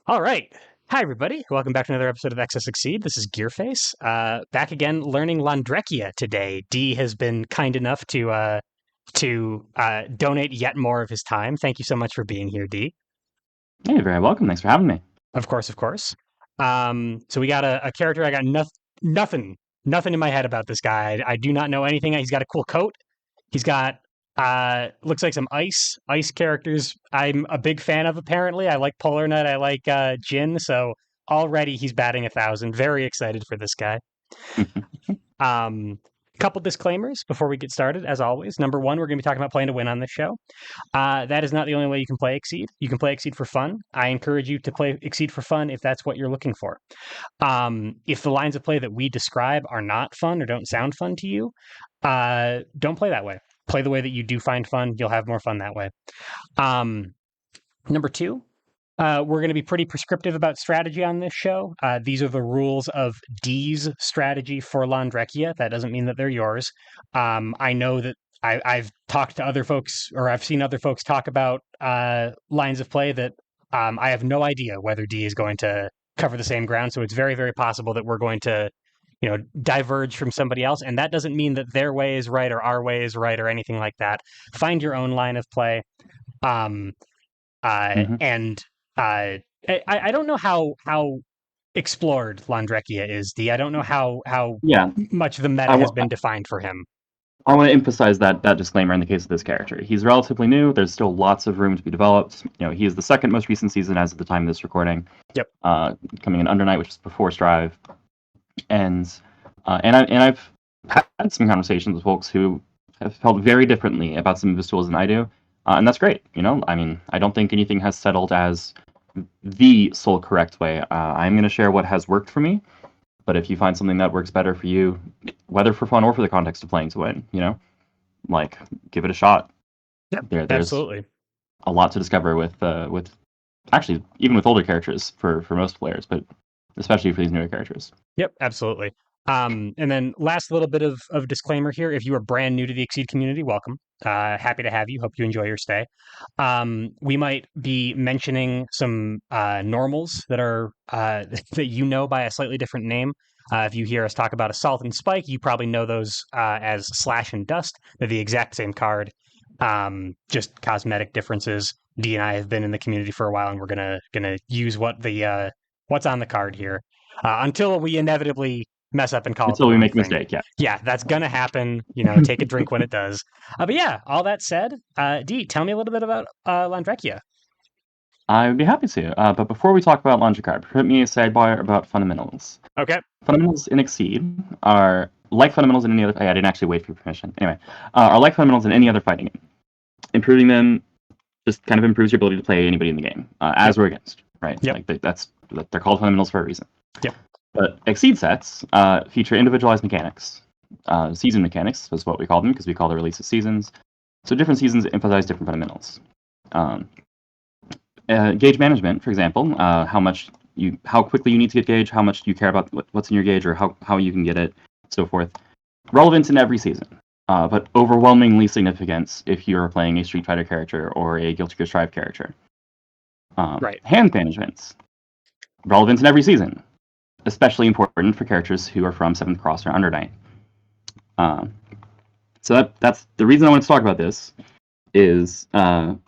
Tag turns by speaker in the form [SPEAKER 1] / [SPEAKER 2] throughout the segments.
[SPEAKER 1] All right. Hi, everybody. Welcome back to another episode of Excess Succeed. This is Gearface. Back again, learning Londrekia today. D has been kind enough to donate yet more of his time. Thank you so much for being here, D.
[SPEAKER 2] Hey, you're very welcome. Thanks for having me.
[SPEAKER 1] Of course, of course. So we got a character. I got nothing, nothing in my head about this guy. I do not know anything. He's got a cool coat. He's got looks like some ice characters. I'm a big fan of. Apparently, I like Polar Nut. I like Jin. So already he's batting 1,000. Very excited for this guy. Um, Couple disclaimers before we get started. As always, number one, we're going to be talking about playing to win on this show. That is not the only way you can play Exceed. You can play Exceed for fun. I encourage you to play Exceed for fun if that's what you're looking for. If the lines of play that we describe are not fun or don't sound fun to you, don't play that way. Play the way that you do find fun. You'll have more fun that way. Um, Number two, we're going to be pretty prescriptive about strategy on this show. These are the rules of D's strategy for Londrekia. That doesn't mean that they're yours. I know that I've talked to other folks, or I've seen other folks talk about lines of play that I have no idea whether D is going to cover the same ground. So it's very, very possible that we're going to, diverge from somebody else. And that doesn't mean that their way is right or our way is right or anything like that. Find your own line of play. Um,
[SPEAKER 2] hmm
[SPEAKER 1] and I don't know how explored Londrekia is. D. I don't know how
[SPEAKER 2] Yeah,
[SPEAKER 1] much the meta
[SPEAKER 2] I,
[SPEAKER 1] has
[SPEAKER 2] w-
[SPEAKER 1] been defined for him.
[SPEAKER 2] I want to emphasize that disclaimer in the case of this character. He's relatively new. There's still lots of room to be developed. He is the second most recent season as of the time of this recording,
[SPEAKER 1] Yep.
[SPEAKER 2] coming in Under Night, which is before Strive, and I've had some conversations with folks who have felt very differently about some of his tools than I do, and that's great. I mean, I don't think anything has settled as the sole correct way. I'm going to share what has worked for me, but if you find something that works better for you, whether for fun or for the context of playing to win, like give it a shot.
[SPEAKER 1] Yep.
[SPEAKER 2] There's
[SPEAKER 1] Absolutely.
[SPEAKER 2] a lot to discover with actually even with older characters for most players, but especially for these newer characters.
[SPEAKER 1] Yep. Absolutely. And then last little bit of disclaimer here. If you are brand new to the Exceed community, welcome. Happy to have you. Hope you enjoy your stay. We might be mentioning some normals that are that by a slightly different name. If you hear us talk about Assault and Spike, you probably know those as Slash and Dust. They're the exact same card, just cosmetic differences. D and I have been in the community for a while, and we're gonna use what's on the card here until we inevitably mess up and call it the
[SPEAKER 2] Until we
[SPEAKER 1] wrong
[SPEAKER 2] make a
[SPEAKER 1] thing.
[SPEAKER 2] mistake, yeah.
[SPEAKER 1] Yeah, that's gonna happen. Take a drink when it does. But yeah, all that said, D, tell me a little bit about Landrekia.
[SPEAKER 2] I would be happy to. But before we talk about launcher card, permit me a sidebar about fundamentals.
[SPEAKER 1] Okay.
[SPEAKER 2] Fundamentals in Exceed are like fundamentals in any other. I didn't actually wait for your permission. Anyway, are like fundamentals in any other fighting game. Improving them just kind of improves your ability to play anybody in the game,
[SPEAKER 1] Yep.
[SPEAKER 2] as we're against, right?
[SPEAKER 1] Yep.
[SPEAKER 2] Like they're called fundamentals for a reason.
[SPEAKER 1] Yep.
[SPEAKER 2] But Exceed sets feature individualized mechanics. Season mechanics is what we call them because we call the releases seasons. So different seasons emphasize different fundamentals. Um, Gauge management, for example, how quickly you need to get gauge, how much you care about what's in your gauge, or how you can get it, so forth. Relevant in every season, but overwhelmingly significant if you're playing a Street Fighter character or a Guilty Gear Strive character.
[SPEAKER 1] Right.
[SPEAKER 2] Hand management, relevant in every season, especially important for characters who are from 7th Cross or Under Night. So that's the reason I want to talk about this is Under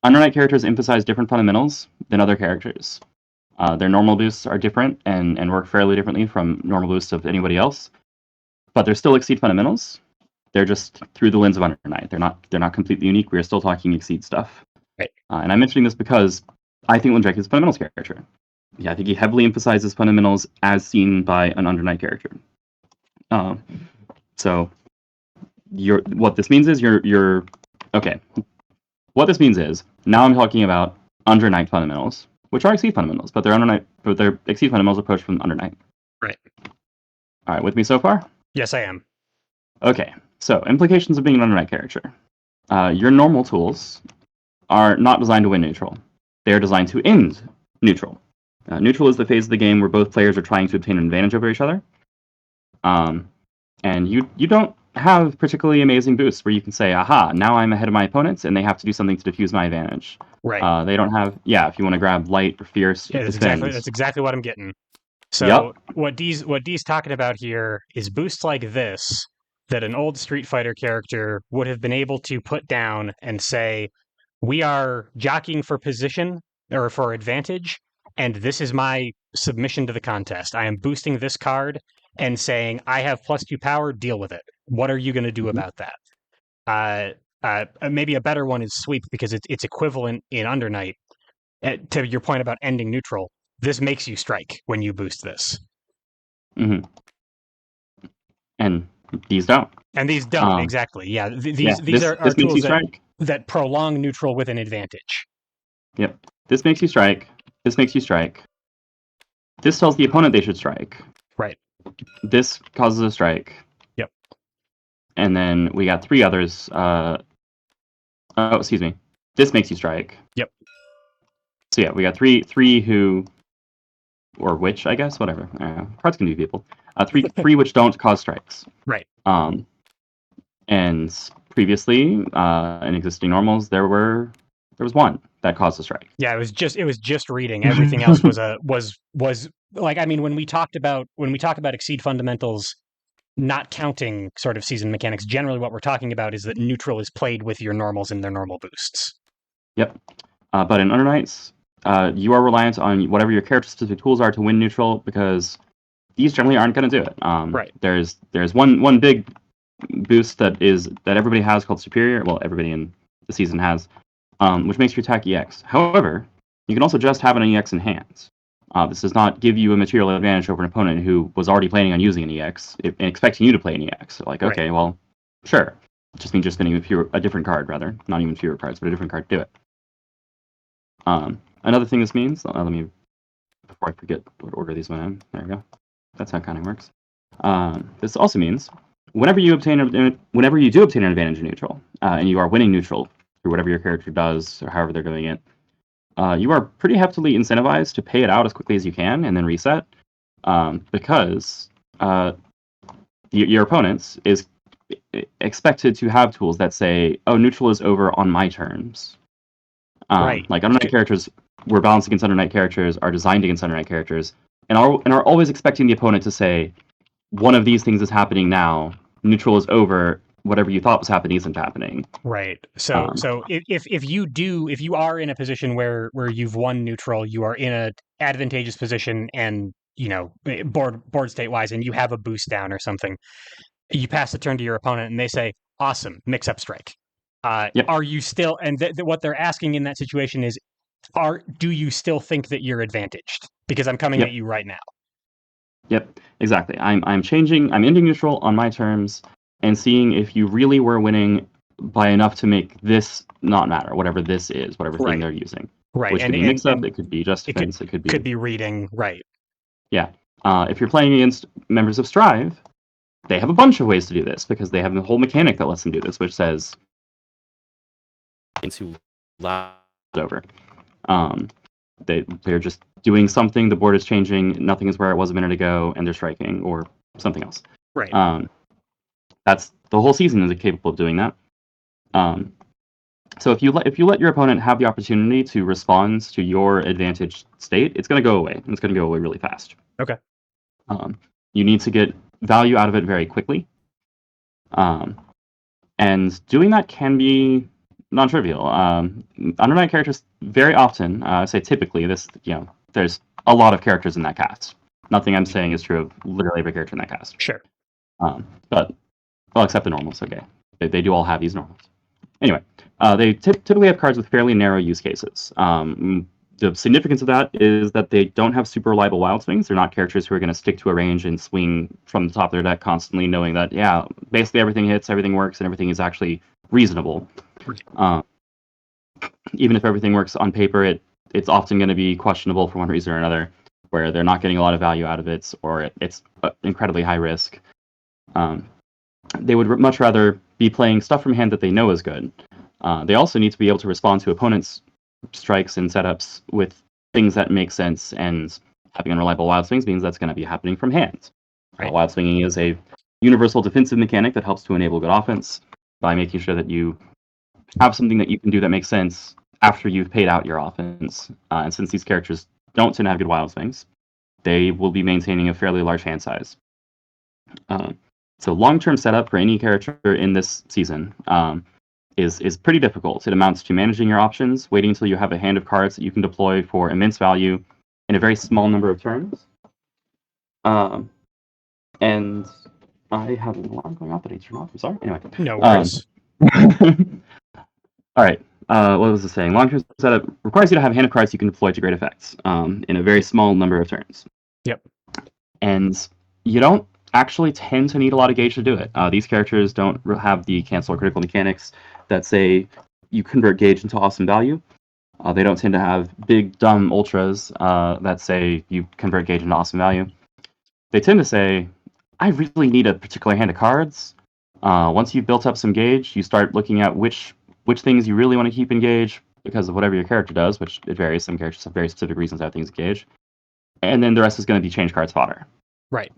[SPEAKER 2] Night characters emphasize different fundamentals than other characters. Their normal boosts are different and work fairly differently from normal boosts of anybody else, but they're still Exceed fundamentals. They're just through the lens of Under Night. They're not completely unique. We are still talking Exceed stuff.
[SPEAKER 1] Right.
[SPEAKER 2] And I'm mentioning this because I think Londrekia is a fundamentals character. Yeah, I think he heavily emphasizes fundamentals as seen by an Under Night character. So what this means is you're okay. What this means is now I'm talking about Under Night fundamentals, which are Exceed fundamentals, but they're Exceed fundamentals approach from Under Night.
[SPEAKER 1] Right.
[SPEAKER 2] All right, with me so far?
[SPEAKER 1] Yes, I am.
[SPEAKER 2] Okay, so implications of being an Under Night character. Your normal tools are not designed to win neutral. They are designed to end neutral. Neutral is the phase of the game where both players are trying to obtain an advantage over each other. And you don't have particularly amazing boosts where you can say, aha, now I'm ahead of my opponents and they have to do something to defuse my advantage.
[SPEAKER 1] Right.
[SPEAKER 2] They don't have, yeah, if you want to grab light or fierce,
[SPEAKER 1] Yeah,
[SPEAKER 2] it depends.
[SPEAKER 1] that's exactly what I'm getting. So
[SPEAKER 2] Yep.
[SPEAKER 1] what D's talking about here is boosts like this that an old Street Fighter character would have been able to put down and say, "We are jockeying for position or for advantage, and this is my submission to the contest. I am boosting this card and saying I have +2 power. Deal with it. What are you going to do
[SPEAKER 2] Mhm.
[SPEAKER 1] about that?" Maybe a better one is sweep because it's equivalent in Undernight. To your point about ending neutral, this makes you strike when you boost this.
[SPEAKER 2] Mhm. And these don't.
[SPEAKER 1] And these don't
[SPEAKER 2] Um,
[SPEAKER 1] exactly. Yeah,
[SPEAKER 2] yeah,
[SPEAKER 1] these are
[SPEAKER 2] this makes
[SPEAKER 1] tools
[SPEAKER 2] you strike.
[SPEAKER 1] that prolong neutral with an advantage.
[SPEAKER 2] Yep. This makes you strike. This makes you strike. This tells the opponent they should strike.
[SPEAKER 1] Right.
[SPEAKER 2] This causes a strike.
[SPEAKER 1] Yep.
[SPEAKER 2] And then we got three others. Oh, excuse me. This makes you strike.
[SPEAKER 1] Yep.
[SPEAKER 2] So yeah, we got three who, or which, I guess, whatever. Cards can be people. Three which don't cause strikes.
[SPEAKER 1] Right.
[SPEAKER 2] And previously, in existing normals, there was one that caused a strike.
[SPEAKER 1] Yeah, it was just reading. Everything else was a was like, I mean, when we talk about exceed fundamentals not counting sort of season mechanics, generally what we're talking about is that neutral is played with your normals and their normal boosts.
[SPEAKER 2] Yep. But in Under Knights, you are reliant on whatever your character specific tools are to win neutral because these generally aren't going to do it.
[SPEAKER 1] Right.
[SPEAKER 2] There's one big boost that everybody has called Superior. Well, everybody in the season has, which makes your attack EX. However, you can also just have an EX in hand. This does not give you a material advantage over an opponent who was already planning on using an EX and expecting you to play an EX. So like, okay, well, sure. It just means you're spinning a different card, rather. Not even fewer cards, but a different card to do it. Another thing this means, let me, before I forget what order these went in, there we go. That's how counting works. This also means whenever you do obtain an advantage in neutral, and you are winning neutral through whatever your character does or however they're doing it, you are pretty heavily incentivized to pay it out as quickly as you can and then reset, because your opponents is expected to have tools that say, "Oh, neutral is over on my terms."
[SPEAKER 1] Right.
[SPEAKER 2] Like Under Night characters, we're balanced against Under Night characters, are designed against Under Night characters, and are always expecting the opponent to say, "One of these things is happening now. Neutral is over. Whatever you thought was happening isn't happening."
[SPEAKER 1] Right. So if you are in a position where you've won neutral, you are in a advantageous position, and board state wise, and you have a boost down or something, you pass the turn to your opponent, and they say, "Awesome, mix up strike."
[SPEAKER 2] Yep.
[SPEAKER 1] Are you still? And what they're asking in that situation is, do you still think that you're advantaged? Because I'm coming at
[SPEAKER 2] Yep.
[SPEAKER 1] you right now.
[SPEAKER 2] Yep. Exactly. I'm ending neutral on my terms and seeing if you really were winning by enough to make this not matter, whatever this is, whatever thing
[SPEAKER 1] Right.
[SPEAKER 2] they're using.
[SPEAKER 1] Right.
[SPEAKER 2] Which could be mix up, it could be just defense, it could
[SPEAKER 1] be reading. Right.
[SPEAKER 2] Yeah. If you're playing against members of Strive, they have a bunch of ways to do this because they have a whole mechanic that lets them do this, which says into over. They're just doing something. The board is changing. Nothing is where it was a minute ago, and they're striking or something else.
[SPEAKER 1] Right.
[SPEAKER 2] That's the whole season is capable of doing that. So if you let your opponent have the opportunity to respond to your advantage state, it's going to go away, and it's going to go away really fast.
[SPEAKER 1] Okay.
[SPEAKER 2] You need to get value out of it very quickly. And doing that can be non-trivial. Under Night characters very often, I say typically, there's a lot of characters in that cast. Nothing I'm saying is true of literally every character in that cast.
[SPEAKER 1] Sure.
[SPEAKER 2] But, well, except the normals, okay. They do all have these normals. Anyway, they typically have cards with fairly narrow use cases. The significance of that is that they don't have super reliable wild swings. They're not characters who are going to stick to a range and swing from the top of their deck constantly, knowing that, yeah, basically everything hits, everything works, and everything is actually reasonable. Even if everything works on paper, it's often going to be questionable for one reason or another, where they're not getting a lot of value out of it, or it's incredibly high risk. They would much rather be playing stuff from hand that they know is good. They also need to be able to respond to opponents' strikes and setups with things that make sense, and having unreliable wild swings means that's going to be happening from hand.
[SPEAKER 1] Right.
[SPEAKER 2] Wild swinging is a universal defensive mechanic that helps to enable good offense by making sure that you have something that you can do that makes sense after you've paid out your offense. And since these characters don't tend to have good wild swings, they will be maintaining a fairly large hand size. So long-term setup for any character in this season is pretty difficult. It amounts to managing your options, waiting until you have a hand of cards that you can deploy for immense value in a very small number of turns. And I have an alarm going off that I turn off. I'm sorry. Anyway.
[SPEAKER 1] No worries.
[SPEAKER 2] All right. What was I saying? Long-term setup requires you to have a hand of cards you can deploy to great effects in a very small number of turns.
[SPEAKER 1] Yep.
[SPEAKER 2] And you don't actually tend to need a lot of gauge to do it. These characters don't have the cancel or critical mechanics that say you convert gauge into awesome value. They don't tend to have big, dumb ultras that say you convert gauge into awesome value. They tend to say, I really need a particular hand of cards. Once you've built up some gauge, you start looking at which things you really want to keep in gauge because of whatever your character does, which it varies. Some characters have very specific reasons to have things in gauge. And then the rest is going to be change cards fodder.
[SPEAKER 1] Right.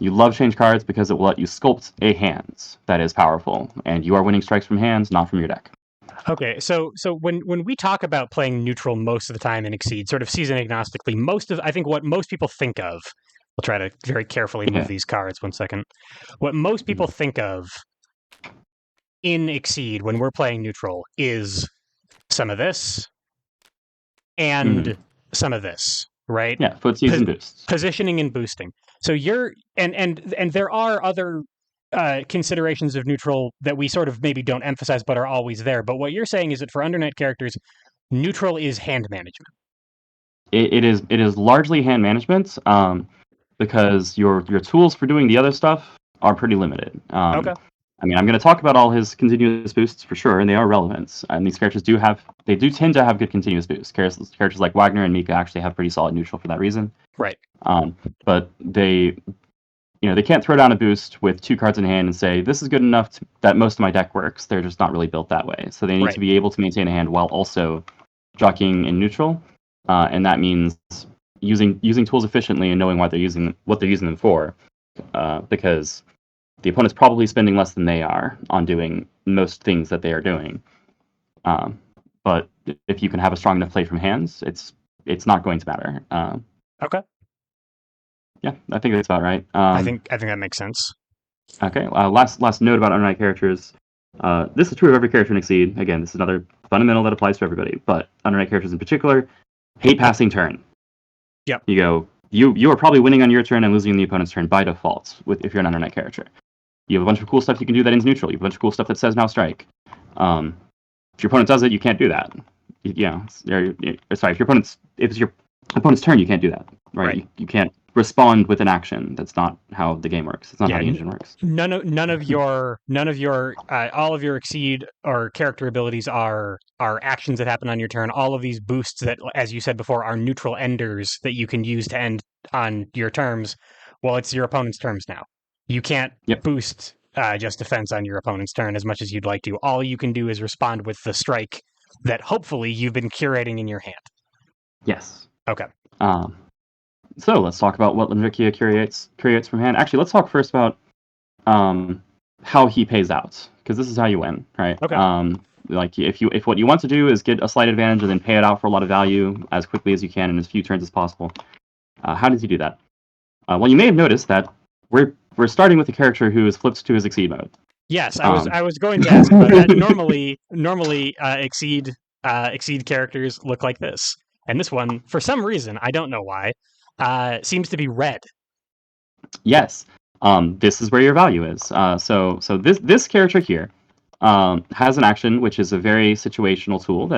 [SPEAKER 2] You love change cards because it will let you sculpt a hand that is powerful, and you are winning strikes from hands, not from your deck.
[SPEAKER 1] Okay, so when we talk about playing neutral most of the time in Exceed, sort of season agnostically, I think what most people think of, we'll try to very carefully move these cards 1 second. What most people think of in Exceed when we're playing neutral is some of this and some of this, right?
[SPEAKER 2] Yeah, footsies and boosts.
[SPEAKER 1] Positioning and boosting. So you're and there are other considerations of neutral that we sort of maybe don't emphasize but are always there. But what you're saying is that for undernet characters, neutral is hand management.
[SPEAKER 2] It is largely hand management because your tools for doing the other stuff are pretty limited.
[SPEAKER 1] Okay.
[SPEAKER 2] I mean, I'm going to talk about all his continuous boosts for sure, and they are relevant. And these characters do tend to have good continuous boosts. Characters like Wagner and Mika actually have pretty solid neutral for that reason.
[SPEAKER 1] Right.
[SPEAKER 2] But they can't throw down a boost with 2 cards in hand and say, this is good enough that most of my deck works. They're just not really built that way. So they need to be able to maintain a hand while also jockeying in neutral. And that means using tools efficiently and knowing what they're using them for. Because the opponent's probably spending less than they are on doing most things that they are doing. But if you can have a strong enough play from hands, it's not going to matter.
[SPEAKER 1] Okay.
[SPEAKER 2] Yeah, I think that's about right.
[SPEAKER 1] I think that makes sense.
[SPEAKER 2] Okay. Last note about undernight characters. This is true of every character in Exceed. Again, this is another fundamental that applies to everybody, but undernight characters in particular hate passing turn.
[SPEAKER 1] Yep.
[SPEAKER 2] You are probably winning on your turn and losing on the opponent's turn by default if you're an undernight character. You have a bunch of cool stuff you can do that ends neutral. You have a bunch of cool stuff that says now strike. If your opponent does it, you can't do that. If it's your opponent's turn, you can't do that. Right? You can't respond with an action. That's not how the game works. It's not how the engine works.
[SPEAKER 1] None of your all of your Exceed or character abilities are actions that happen on your turn. All of these boosts that, as you said before, are neutral enders that you can use to end on your terms. Well, it's your opponent's terms now. You can't boost just defense on your opponent's turn as much as you'd like to. All you can do is respond with the strike that hopefully you've been curating in your hand.
[SPEAKER 2] Yes.
[SPEAKER 1] Okay.
[SPEAKER 2] So let's talk about what Londrekia curates from hand. Actually, let's talk first about how he pays out, because this is how you win, right?
[SPEAKER 1] Okay.
[SPEAKER 2] Like if what you want to do is get a slight advantage and then pay it out for a lot of value as quickly as you can in as few turns as possible. How does he do that? Well, you may have noticed that we're starting with a character who is flipped to his Exceed mode.
[SPEAKER 1] Yes, I was going to ask about that. Normally, Exceed characters look like this, and this one, for some reason, I don't know why, seems to be red.
[SPEAKER 2] Yes, this is where your value is. So this character here has an action which is a very situational tool.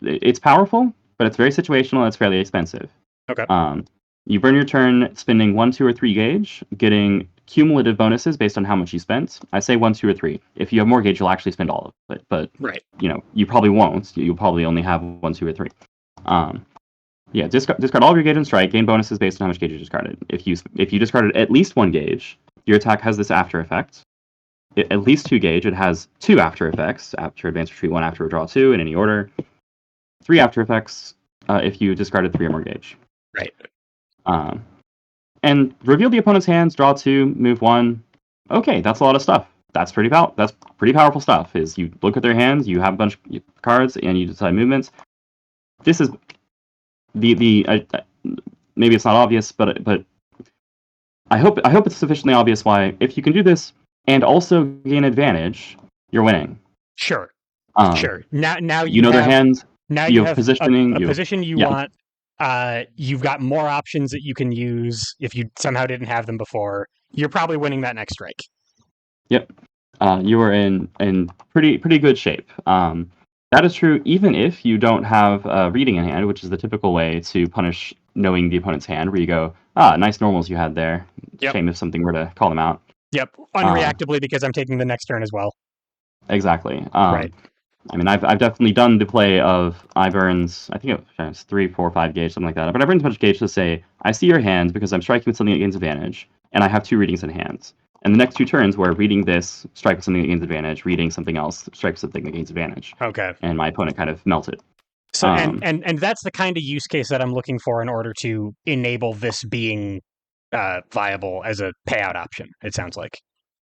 [SPEAKER 2] It's powerful, but it's very situational and it's fairly expensive.
[SPEAKER 1] Okay.
[SPEAKER 2] You burn your turn spending 1, 2, or 3 gauge, getting cumulative bonuses based on how much you spent. I say 1, 2, or 3. If you have more gauge, you'll actually spend all of it. But you probably won't. You'll probably only have 1, 2, or 3. Discard all of your gauge and strike. Gain bonuses based on how much gauge you discarded. If you discarded at least 1 gauge, your attack has this after effect. At least 2 gauge, it has 2 after effects. After advance retreat 1, after withdraw 2 in any order. 3 after effects if you discarded 3 or more gauge.
[SPEAKER 1] Right.
[SPEAKER 2] And reveal the opponent's hands, draw 2, move 1. Okay, that's a lot of stuff. that's pretty powerful stuff. Is you look at their hands, you have a bunch of cards, and you decide movements. This is the maybe it's not obvious, but I hope it's sufficiently obvious why if you can do this and also gain advantage, you're winning.
[SPEAKER 1] Sure.
[SPEAKER 2] Um,
[SPEAKER 1] Sure. Now
[SPEAKER 2] you
[SPEAKER 1] you
[SPEAKER 2] know their
[SPEAKER 1] have
[SPEAKER 2] hands.
[SPEAKER 1] now
[SPEAKER 2] You
[SPEAKER 1] you
[SPEAKER 2] have
[SPEAKER 1] have
[SPEAKER 2] positioning.
[SPEAKER 1] a position you
[SPEAKER 2] Yeah,
[SPEAKER 1] want. You've got more options that you can use if you somehow didn't have them before. You're probably winning that next strike.
[SPEAKER 2] yep. You are in pretty good shape. That is true even if you don't have reading in hand, which is the typical way to punish knowing the opponent's hand, where you go, nice normals you had there.
[SPEAKER 1] Yep.
[SPEAKER 2] Shame if something were to call them out.
[SPEAKER 1] Yep. Unreactably because I'm taking the next turn as well.
[SPEAKER 2] Exactly.
[SPEAKER 1] Right.
[SPEAKER 2] I mean, I've definitely done the play of I burns. I think it was 3, 4, 5 gauge, something like that. But I burns a bunch of gauge to say I see your hands because I'm striking with something that gains advantage, and I have 2 readings in hands. And the next 2 turns, where reading this, strike with something that gains advantage, reading something else, strike with something that gains advantage.
[SPEAKER 1] Okay.
[SPEAKER 2] And my opponent kind of melted.
[SPEAKER 1] So and that's the kind of use case that I'm looking for in order to enable this being viable as a payout option. It sounds like.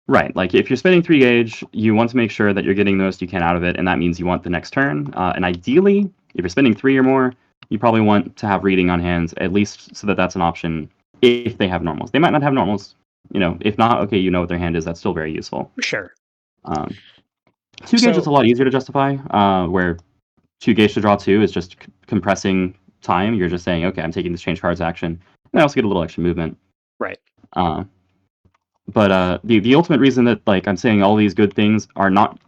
[SPEAKER 2] Right. Like if you're spending 3 gauge, you want to make sure that you're getting the most you can out of it, and that means you want the next turn. And ideally, if you're spending 3 or more, you probably want to have reading on hands, at least so that that's an option if they have normals. They might not have normals. If not, okay, you know what their hand is. That's still very useful.
[SPEAKER 1] Sure.
[SPEAKER 2] 2 gauge is
[SPEAKER 1] So
[SPEAKER 2] a lot easier to justify, where 2 gauge to draw 2 is just compressing time. You're just saying, okay, I'm taking this change cards action, and I also get a little extra movement.
[SPEAKER 1] right.
[SPEAKER 2] But the ultimate reason that I'm saying all these good things are not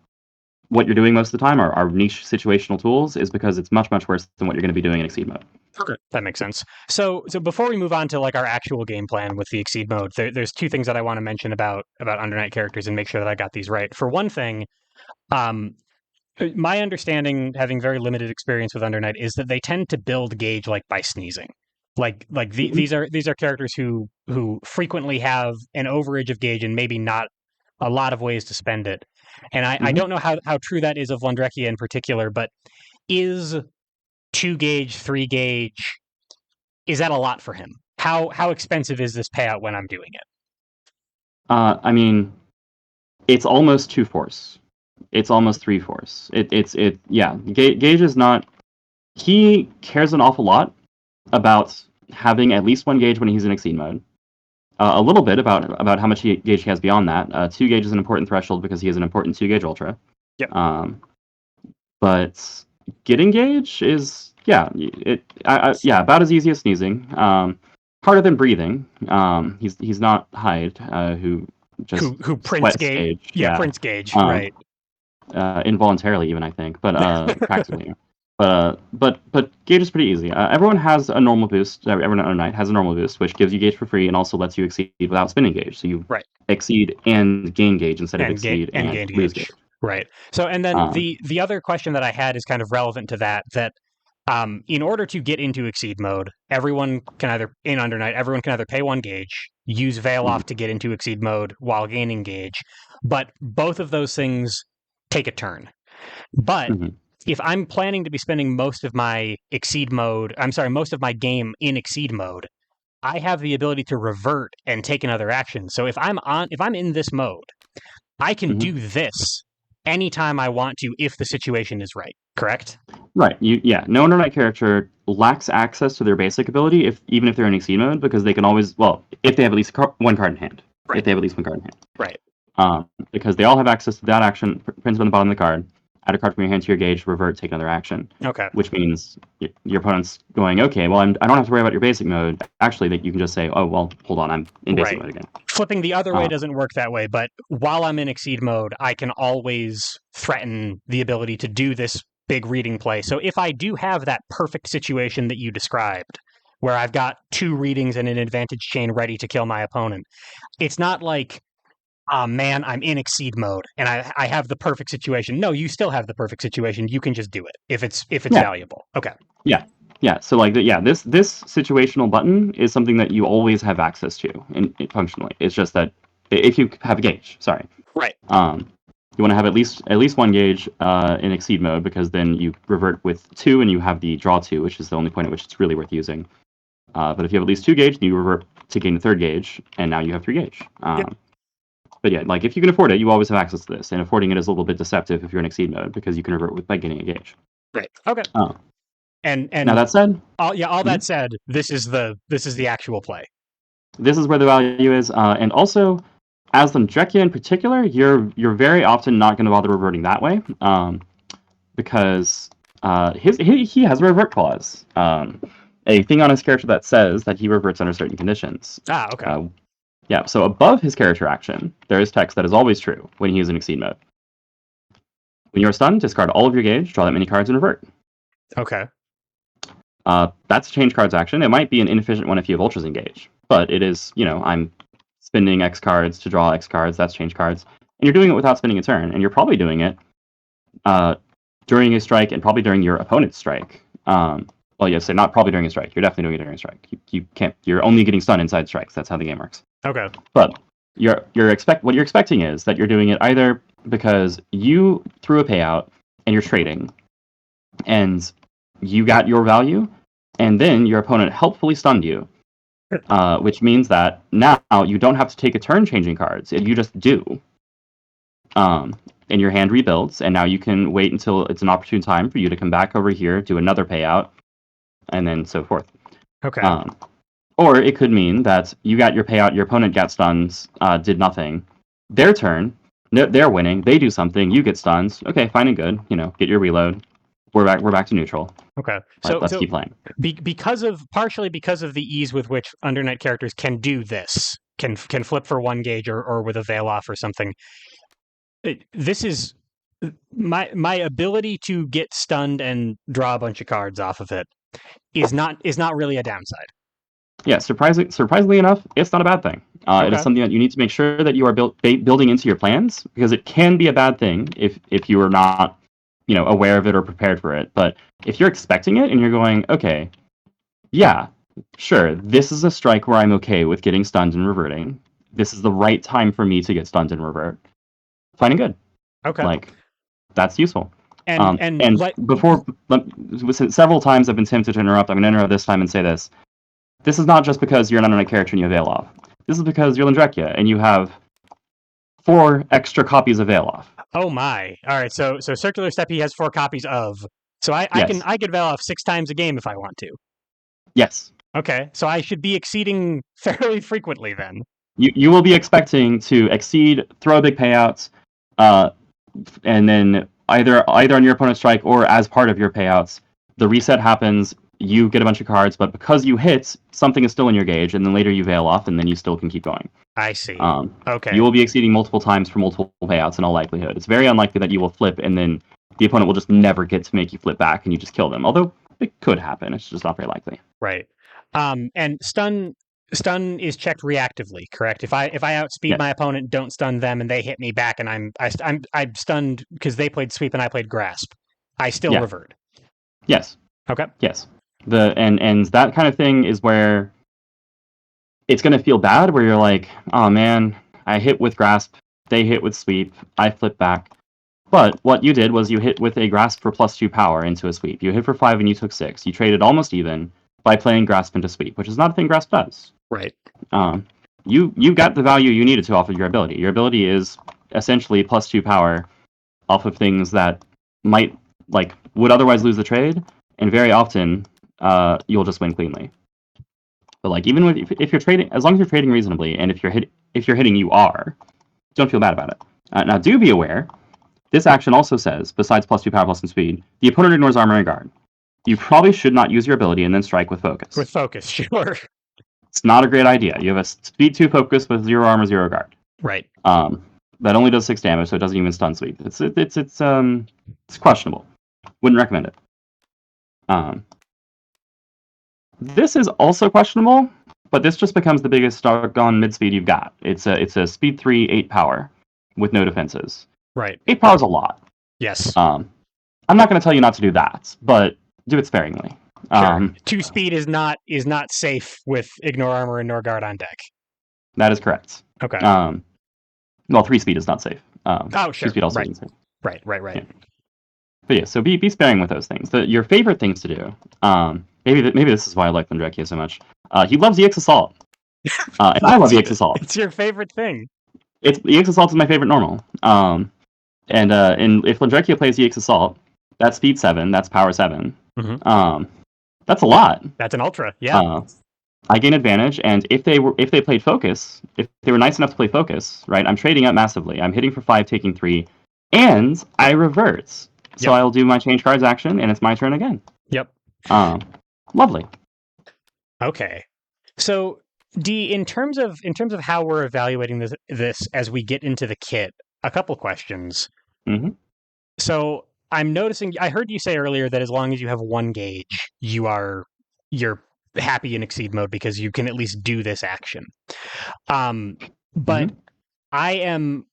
[SPEAKER 2] what you're doing most of the time are niche situational tools is because it's much worse than what you're going to be doing in Exceed mode.
[SPEAKER 1] Okay, that makes sense. So before we move on to our actual game plan with the Exceed mode, there's 2 things that I want to mention about Undernight characters and make sure that I got these right. For one thing, my understanding, having very limited experience with Undernight, is that they tend to build gauge by sneezing. These are characters who frequently have an overage of gauge and maybe not a lot of ways to spend it. And I don't know how true that is of Londrekia in particular, but is 2 gauge, 3 gauge, is that a lot for him? How expensive is this payout when I'm doing it?
[SPEAKER 2] I mean, it's almost 2 force. It's almost 3 force. Yeah. Gage is not. He cares an awful lot about having at least 1 gauge when he's in Exceed mode. A little bit about how much gauge he has beyond that. 2 gauge is an important threshold because he is an important 2 gauge ultra.
[SPEAKER 1] Yep.
[SPEAKER 2] But getting gauge is about as easy as sneezing. Harder than breathing. He's not Hyde, who just
[SPEAKER 1] who prints
[SPEAKER 2] sweats
[SPEAKER 1] gauge.
[SPEAKER 2] Yeah,
[SPEAKER 1] prints gauge. Right.
[SPEAKER 2] Involuntarily, even I think, but practically. But gauge is pretty easy. Everyone has a normal boost. Everyone on night has a normal boost, which gives you gauge for free and also lets you exceed without spending gauge. So you exceed and gain gauge instead of exceed and lose gauge.
[SPEAKER 1] Right. So and then the other question that I had is kind of relevant to that. In order to get into Exceed mode, everyone can either pay 1 gauge, use Veil off to get into Exceed mode while gaining gauge, but both of those things take a turn. But if I'm planning to be spending most of my most of my game in Exceed mode, I have the ability to revert and take another action. So if I'm in this mode, I can do this anytime I want to if the situation is right. Correct?
[SPEAKER 2] Right. No Undernight character lacks access to their basic ability even if they're in Exceed mode because they can always if they have at least 1 card in hand.
[SPEAKER 1] Right.
[SPEAKER 2] If they have at least 1 card in hand.
[SPEAKER 1] Right.
[SPEAKER 2] Because they all have access to that action printed on the bottom of the card. Add a card from your hand to your gauge, revert, take another action.
[SPEAKER 1] Okay.
[SPEAKER 2] Which means your opponent's going, okay, well, I don't have to worry about your basic mode. Actually, that you can just say, oh, well, hold on, I'm in basic mode again.
[SPEAKER 1] Flipping the other way doesn't work that way, but while I'm in Exceed mode, I can always threaten the ability to do this big reading play. So if I do have that perfect situation that you described, where I've got 2 readings and an advantage chain ready to kill my opponent, it's not like, oh man, I'm in Exceed mode and I have the perfect situation. No, you still have the perfect situation. You can just do it if it's valuable. Okay.
[SPEAKER 2] Yeah. So this situational button is something that you always have access to functionally. It's just that if you have a gauge, sorry.
[SPEAKER 1] Right.
[SPEAKER 2] You want to have at least 1 gauge in Exceed mode because then you revert with 2 and you have the draw 2, which is the only point at which it's really worth using. But if you have at least 2 gauge, you revert to gain the 3rd gauge, and now you have 3 gauge. But yeah, like if you can afford it, you always have access to this, and affording it is a little bit deceptive if you're in Exceed mode because you can revert by getting a gauge.
[SPEAKER 1] Right. Okay.
[SPEAKER 2] Uh,
[SPEAKER 1] And
[SPEAKER 2] Now that said,
[SPEAKER 1] all
[SPEAKER 2] mhm,
[SPEAKER 1] that said, this is the actual play.
[SPEAKER 2] this is where the value is, and also as Londrekia in particular, you're very often not going to bother reverting that way, because he has a revert clause, a thing on his character that says that he reverts under certain conditions.
[SPEAKER 1] Ah, okay.
[SPEAKER 2] Yeah, so above his character action, there is text that is always true when he is in Exceed mode. When you are stunned, discard all of your gauge, draw that many cards, and revert.
[SPEAKER 1] Okay.
[SPEAKER 2] That's a change cards action. It might be an inefficient one if you have Ultras engaged, but it is, I'm spending X cards to draw X cards, that's change cards. And you're doing it without spending a turn, and you're probably doing it during a strike and probably during your opponent's strike. Well, yes, not probably during a strike. You're definitely doing it during a strike. You can't. You're only getting stunned inside strikes. That's how the game works.
[SPEAKER 1] Okay.
[SPEAKER 2] But what you're expecting is that you're doing it either because you threw a payout and you're trading, and you got your value, and then your opponent helpfully stunned you, which means that now you don't have to take a turn changing cards. You just do. And your hand rebuilds, and now you can wait until it's an opportune time for you to come back over here, do another payout, and then so forth.
[SPEAKER 1] Okay.
[SPEAKER 2] Or it could mean that you got your payout, your opponent got stunned, did nothing. Their turn, they're winning, they do something, you get stunned. Okay, fine and good. Get your reload. We're back to neutral.
[SPEAKER 1] Okay.
[SPEAKER 2] Let's keep playing.
[SPEAKER 1] Partially because of the ease with which undernight characters can do this, can flip for one gauge or with a veil off or something. This is my ability to get stunned and draw a bunch of cards off of it is not really a downside.
[SPEAKER 2] Yeah, surprisingly enough, it's not a bad thing. It is something that you need to make sure that you are building into your plans, because it can be a bad thing if you are not, aware of it or prepared for it. But if you're expecting it and you're going, okay, yeah, sure, this is a strike where I'm okay with getting stunned and reverting. This is the right time for me to get stunned and revert. Fine and good.
[SPEAKER 1] Okay.
[SPEAKER 2] That's useful.
[SPEAKER 1] And
[SPEAKER 2] Several times I've been tempted to interrupt. I'm going to interrupt this time and say this. This is not just because you're an undernight character and you have Veil Off. This is because you're Londrekia and you have 4 extra copies of Veil Off.
[SPEAKER 1] Oh my! All right, so Circular Step he has 4 copies of. So I can Veil Off 6 times a game if I want to.
[SPEAKER 2] Yes.
[SPEAKER 1] Okay, so I should be exceeding fairly frequently then.
[SPEAKER 2] You will be expecting to exceed, throw big payouts, and then either on your opponent's strike or as part of your payouts, the reset happens. You get a bunch of cards, but because you hit, something is still in your gauge, and then later you veil off, and then you still can keep going.
[SPEAKER 1] I see.
[SPEAKER 2] Okay. You will be exceeding multiple times for multiple payouts in all likelihood. It's very unlikely that you will flip, and then the opponent will just never get to make you flip back, and you just kill them. Although it could happen, it's just not very likely.
[SPEAKER 1] Right. And stun is checked reactively, correct? If I outspeed my opponent, don't stun them, and they hit me back, and I'm stunned because they played sweep and I played grasp, I still revert.
[SPEAKER 2] Yes.
[SPEAKER 1] Okay.
[SPEAKER 2] Yes. And that kind of thing is where it's going to feel bad, where you're like, oh man, I hit with grasp, they hit with sweep, I flip back. But what you did was you hit with a grasp for +2 power into a sweep. You hit for 5 and you took 6. You traded almost even by playing grasp into sweep, which is not a thing grasp does.
[SPEAKER 1] Right.
[SPEAKER 2] You got the value you needed to off of your ability. Your ability is essentially +2 power off of things that would otherwise lose the trade, and very often you'll just win cleanly. But even if you're trading, as long as you're trading reasonably, and if you're hitting, you don't feel bad about it. Now, do be aware. This action also says, besides +2 power plus some speed, the opponent ignores armor and guard. You probably should not use your ability and then strike with focus.
[SPEAKER 1] With focus, sure.
[SPEAKER 2] It's not a great idea. You have a speed 2 focus with 0 armor, 0 guard.
[SPEAKER 1] Right.
[SPEAKER 2] That only does 6 damage, so it doesn't even stun sweep. It's questionable. Wouldn't recommend it. This is also questionable, but this just becomes the biggest doggone mid-speed you've got. It's a speed 3, 8 power with no defenses.
[SPEAKER 1] Right.
[SPEAKER 2] 8 power is a lot.
[SPEAKER 1] Yes.
[SPEAKER 2] I'm not going to tell you not to do that, but do it sparingly.
[SPEAKER 1] Sure. 2 speed is not safe with ignore armor and ignore guard on deck.
[SPEAKER 2] That is correct.
[SPEAKER 1] Okay.
[SPEAKER 2] 3 speed is not safe.
[SPEAKER 1] Sure.
[SPEAKER 2] 2 speed also isn't safe.
[SPEAKER 1] Right.
[SPEAKER 2] Yeah. But yeah, so be sparing with those things. Your favorite things to do. Maybe this is why I like Londrekia so much. He loves EX Assault. And I love EX Assault.
[SPEAKER 1] It's your favorite thing.
[SPEAKER 2] It's EX Assault is my favorite normal. And if Londrekia plays EX Assault, that's speed 7, that's power 7.
[SPEAKER 1] Mm-hmm.
[SPEAKER 2] That's a lot.
[SPEAKER 1] That's an ultra. Yeah.
[SPEAKER 2] Uh, I gain advantage, and if they played focus, if they were nice enough to play focus, right? I'm trading up massively. I'm hitting for 5, taking 3, and I revert. So
[SPEAKER 1] Yep.
[SPEAKER 2] I'll do my change cards action, and it's my turn again.
[SPEAKER 1] Yep.
[SPEAKER 2] Lovely.
[SPEAKER 1] Okay. So D, in terms of how we're evaluating this as we get into the kit, a couple questions.
[SPEAKER 2] Mm-hmm.
[SPEAKER 1] So I'm noticing. I heard you say earlier that as long as you have 1 gauge, you're happy in exceed mode because you can at least do this action. But
[SPEAKER 2] Mm-hmm.
[SPEAKER 1] I am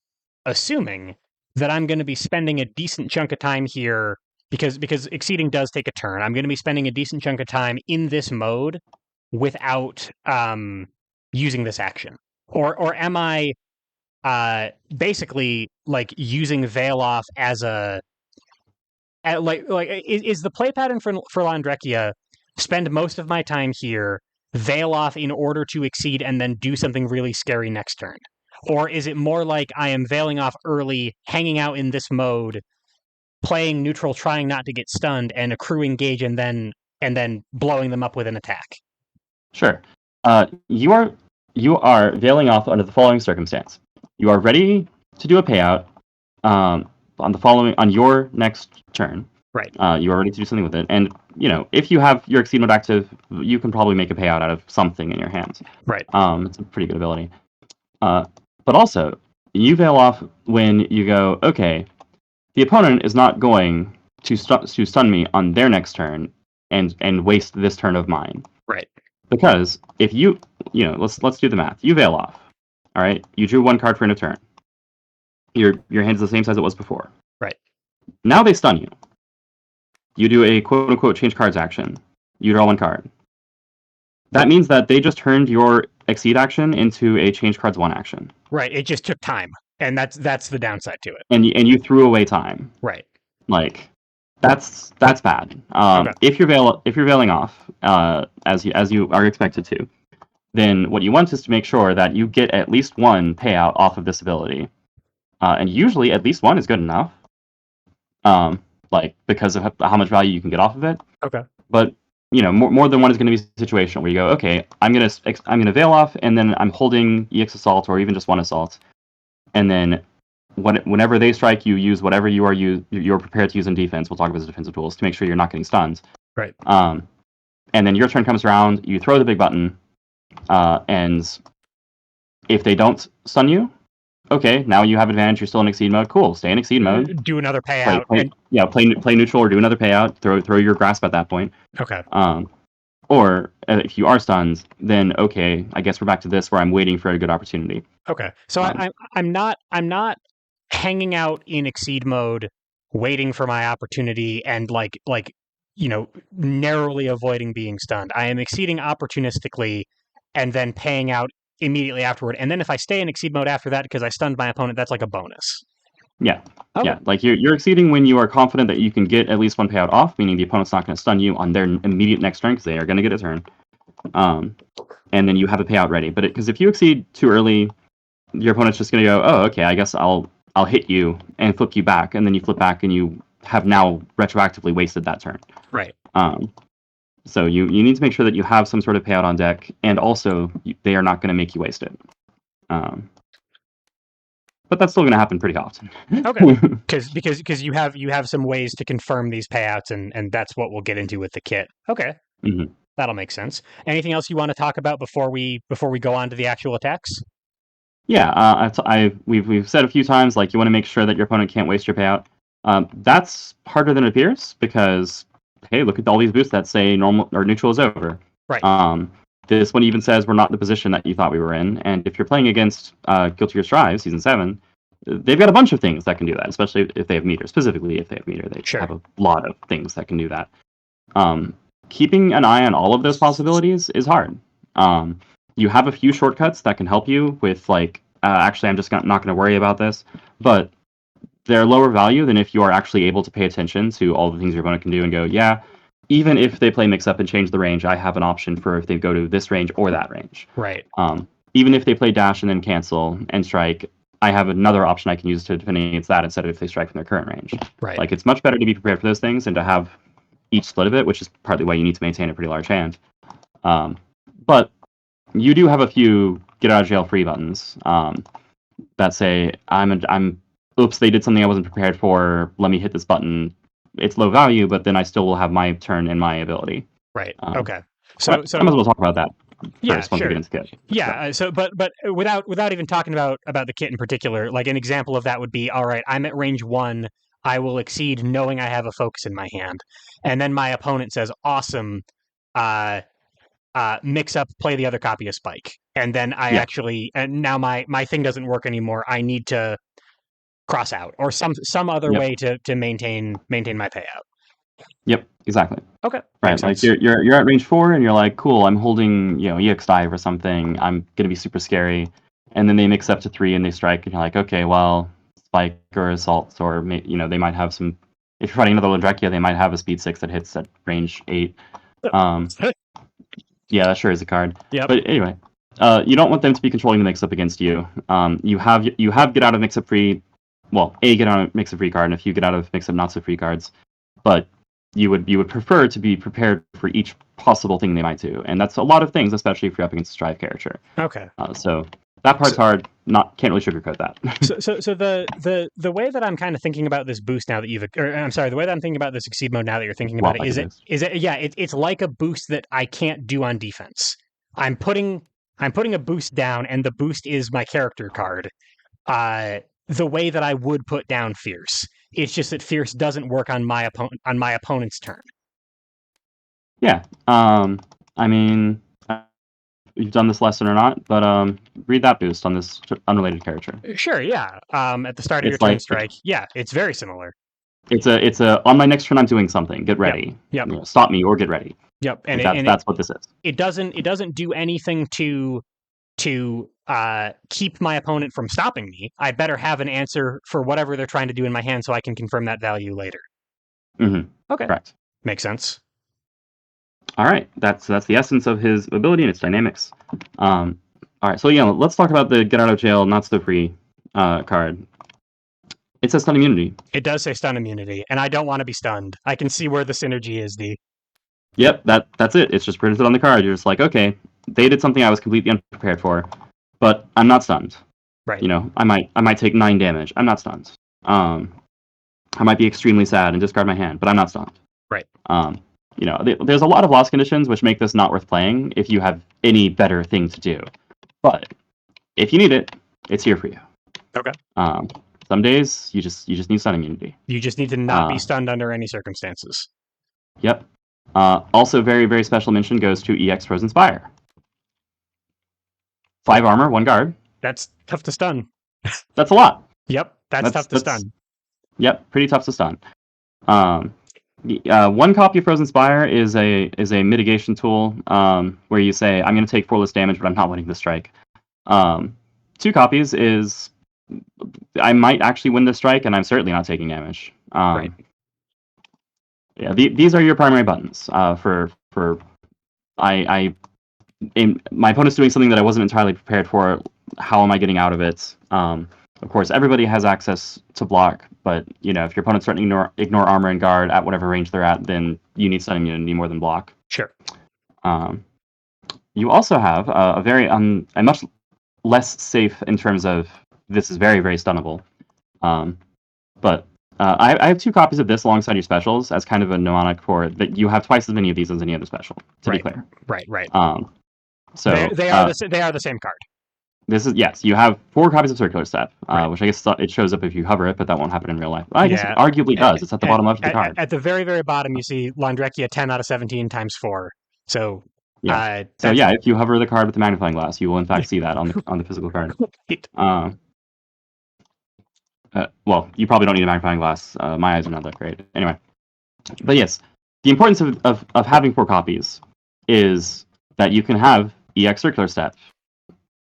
[SPEAKER 1] assuming that I'm going to be spending a decent chunk of time here because exceeding does take a turn. I'm going to be spending a decent chunk of time in this mode without using this action, or am I basically like using Veil Off as a is the play pattern for Londrekia spend most of my time here, Veil Off in order to exceed, and then do something really scary next turn? Or is it more like I am veiling off early, hanging out in this mode, playing neutral, trying not to get stunned, and accruing gauge, and then blowing them up with an attack?
[SPEAKER 2] Sure. You are veiling off under the following circumstance. You are ready to do a payout on your next turn.
[SPEAKER 1] Right.
[SPEAKER 2] You are ready to do something with it, and if you have your exceed mode active, you can probably make a payout out of something in your hands.
[SPEAKER 1] Right.
[SPEAKER 2] It's a pretty good ability. But also, you veil off when you go, okay, the opponent is not going to stun me on their next turn and waste this turn of mine.
[SPEAKER 1] Right.
[SPEAKER 2] Because if let's do the math. You veil off. All right, you drew 1 card for end of turn. Your hand's the same size it was before.
[SPEAKER 1] Right.
[SPEAKER 2] Now they stun you. You do a quote unquote change cards action. You draw 1 card. That means that they just turned your exceed action into a change cards 1 action.
[SPEAKER 1] Right. It just took time, and that's the downside to it.
[SPEAKER 2] And you threw away time.
[SPEAKER 1] Right.
[SPEAKER 2] Like that's bad.
[SPEAKER 1] Okay.
[SPEAKER 2] If you're veiling off, as you are expected to, then what you want is to make sure that you get at least 1 payout off of this ability, and usually at least 1 is good enough. Because of how much value you can get off of it.
[SPEAKER 1] Okay.
[SPEAKER 2] But more than 1 is going to be a situation where you go, okay, I'm gonna veil off, and then I'm holding EX Assault or even just 1 Assault, and then whenever they strike, you use whatever you're prepared to use in defense. We'll talk about the defensive tools to make sure you're not getting stunned.
[SPEAKER 1] Right.
[SPEAKER 2] And then your turn comes around, you throw the big button, and if they don't stun you, okay, now you have advantage. You're still in exceed mode. Cool, stay in exceed mode.
[SPEAKER 1] Do another payout.
[SPEAKER 2] Play neutral or do another payout. Throw your grasp at that point.
[SPEAKER 1] Okay.
[SPEAKER 2] Or if you are stunned, then okay, I guess we're back to this where I'm waiting for a good opportunity.
[SPEAKER 1] Okay. So I'm not hanging out in exceed mode, waiting for my opportunity, and narrowly avoiding being stunned. I am exceeding opportunistically, and then paying out immediately afterward. And then if I stay in exceed mode after that because I stunned my opponent, that's like a bonus.
[SPEAKER 2] Yeah.
[SPEAKER 1] Okay.
[SPEAKER 2] Yeah. Like you're exceeding when you are confident that you can get at least 1 payout off, meaning the opponent's not going to stun you on their immediate next turn because they are going to get a turn. And then you have a payout ready. But because if you exceed too early, your opponent's just going to go, oh, okay, I guess I'll hit you and flip you back, and then you flip back and you have now retroactively wasted that turn.
[SPEAKER 1] Right.
[SPEAKER 2] So you need to make sure that you have some sort of payout on deck, and also they are not going to make you waste it. But that's still going to happen pretty often.
[SPEAKER 1] Okay. Because you have some ways to confirm these payouts, and that's what we'll get into with the kit. Okay.
[SPEAKER 2] Mm-hmm.
[SPEAKER 1] That'll make sense. Anything else you want to talk about before we go on to the actual attacks?
[SPEAKER 2] Yeah, we've said a few times, like, you want to make sure that your opponent can't waste your payout. That's harder than it appears because, hey, look at all these boosts that say normal or neutral is over.
[SPEAKER 1] Right.
[SPEAKER 2] This one even says we're not in the position that you thought we were in, and if you're playing against Guilty Gear Strive Season 7, they've got a bunch of things that can do that, especially if they have meter. Specifically, if they have meter, they have a lot of things that can do that. Keeping an eye on all of those possibilities is hard. You have a few shortcuts that can help you with, like, actually, I'm just not going to worry about this, but they're lower value than if you are actually able to pay attention to all the things your opponent can do and go, yeah, even if they play mix up and change the range, I have an option for if they go to this range or that range.
[SPEAKER 1] Right.
[SPEAKER 2] Even if they play dash and then cancel and strike, I have another option I can use to defend against that instead of if they strike from their current range.
[SPEAKER 1] Right.
[SPEAKER 2] Like, it's much better to be prepared for those things and to have each split of it, which is partly why you need to maintain a pretty large hand. But you do have a few get out of jail free buttons that say, oops, they did something I wasn't prepared for. Let me hit this button. It's low value, but then I still will have my turn and my ability.
[SPEAKER 1] Right. Okay.
[SPEAKER 2] So I might as well talk about that first once we get into the kit.
[SPEAKER 1] Yeah. So, but without even talking about the kit in particular, like an example of that would be, all right, I'm at range 1. I will exceed knowing I have a focus in my hand, and then my opponent says, "Awesome, mix up, play the other copy of Spike," and then and now my thing doesn't work anymore. I need to cross out or some other way to maintain my payout.
[SPEAKER 2] Yep, exactly.
[SPEAKER 1] Okay,
[SPEAKER 2] right. Like you're at range 4, and you're like, cool. I'm holding EX dive or something. I'm gonna be super scary, and then they mix up to 3 and they strike, and you're like, okay, well, Spike or assault, or they might have some. If you're fighting another Londrekia, they might have a speed 6 that hits at range 8. Yeah, that sure is a card.
[SPEAKER 1] Yeah.
[SPEAKER 2] But anyway, you don't want them to be controlling the mix-up against you. You have get out of mix-up free. Well, get out of mix-up free card, and a few get out of mix-up not so free cards. But you would prefer to be prepared for each possible thing they might do, and that's a lot of things, especially if you're up against a Strive character.
[SPEAKER 1] Okay.
[SPEAKER 2] So that part's hard. Can't really sugarcoat that.
[SPEAKER 1] so the way that I'm kind of thinking about this boost now that the way that I'm thinking about this Exceed mode now that you're thinking about it's like a boost that I can't do on defense. I'm putting a boost down, and the boost is my character card. The way that I would put down Fierce. It's just that Fierce doesn't work on my opponent's turn.
[SPEAKER 2] Yeah. I mean, you've done this lesson or not, but read that boost on this unrelated character.
[SPEAKER 1] Sure, yeah. At the start of your turn strike. Yeah, it's very similar.
[SPEAKER 2] It's a on my next turn I'm doing something. Get ready.
[SPEAKER 1] Yep.
[SPEAKER 2] Stop me or get ready.
[SPEAKER 1] Yep.
[SPEAKER 2] And that's what this is.
[SPEAKER 1] It doesn't do anything to keep my opponent from stopping me. I better have an answer for whatever they're trying to do in my hand so I can confirm that value later.
[SPEAKER 2] Mm-hmm.
[SPEAKER 1] Okay.
[SPEAKER 2] Correct.
[SPEAKER 1] Makes sense.
[SPEAKER 2] All right. That's the essence of his ability and its dynamics. All right. So let's talk about the get out of jail not so free card. It says stun immunity.
[SPEAKER 1] It does say stun immunity, and I don't want to be stunned. I can see where the synergy is, D.
[SPEAKER 2] Yep, that's it. It's just printed on the card. You're just like, okay, they did something I was completely unprepared for, but I'm not stunned.
[SPEAKER 1] Right.
[SPEAKER 2] I might take 9 damage. I'm not stunned. I might be extremely sad and discard my hand, but I'm not stunned.
[SPEAKER 1] Right.
[SPEAKER 2] There's a lot of loss conditions which make this not worth playing if you have any better thing to do. But if you need it, it's here for you.
[SPEAKER 1] Okay.
[SPEAKER 2] Some days you just need stun immunity.
[SPEAKER 1] You just need to not be stunned under any circumstances.
[SPEAKER 2] Yep. Also, very, very special mention goes to EX Frozen Spire. 5 armor, 1 guard.
[SPEAKER 1] That's tough to stun.
[SPEAKER 2] That's a lot.
[SPEAKER 1] Yep, that's tough to stun.
[SPEAKER 2] Yep, pretty tough to stun. 1 copy of Frozen Spire is a mitigation tool where you say, I'm going to take 4 less damage, but I'm not winning the strike. 2 copies is I might actually win this strike, and I'm certainly not taking damage.
[SPEAKER 1] Right.
[SPEAKER 2] Yeah, these are your primary buttons. My opponent's doing something that I wasn't entirely prepared for. How am I getting out of it? Of course, everybody has access to block, but if your opponent's starting to ignore armor and guard at whatever range they're at, then you need stun immunity more than block.
[SPEAKER 1] Sure.
[SPEAKER 2] You also have a much less safe in terms of this is very, very stunnable. But I have 2 copies of this alongside your specials as kind of a mnemonic for that you have twice as many of these as any other special, to be clear.
[SPEAKER 1] Right.
[SPEAKER 2] So
[SPEAKER 1] they are the same card.
[SPEAKER 2] This is you have 4 copies of Circular Step, which I guess it shows up if you hover it, but that won't happen in real life. I guess it arguably does. It's at the bottom left of the card.
[SPEAKER 1] At the very, very bottom, you see Londrekia 10 out of 17 times 4. So
[SPEAKER 2] if you hover the card with the magnifying glass, you will in fact see that on the physical card. Well, you probably don't need a magnifying glass. My eyes are not that great. Anyway, but yes, the importance of having 4 copies is that you can have EX Circular Step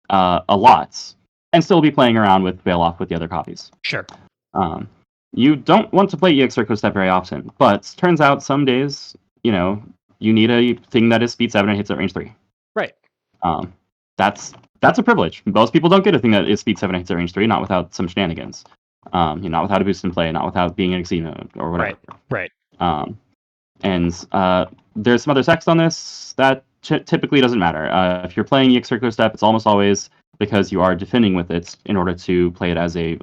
[SPEAKER 2] a lot and still be playing around with Veil Off with the other copies.
[SPEAKER 1] Sure.
[SPEAKER 2] You don't want to play EX Circular Step very often, but turns out some days, you need a thing that is speed 7 and hits at range 3.
[SPEAKER 1] Right.
[SPEAKER 2] That's that's a privilege. Most people don't get a thing that is speed 7 hits at range 3, not without some shenanigans. Not without a boost in play, not without being in exceed mode or whatever.
[SPEAKER 1] Right.
[SPEAKER 2] And there's some other text on this that typically doesn't matter. If you're playing EX Circular Step, it's almost always because you are defending with it in order to play it as a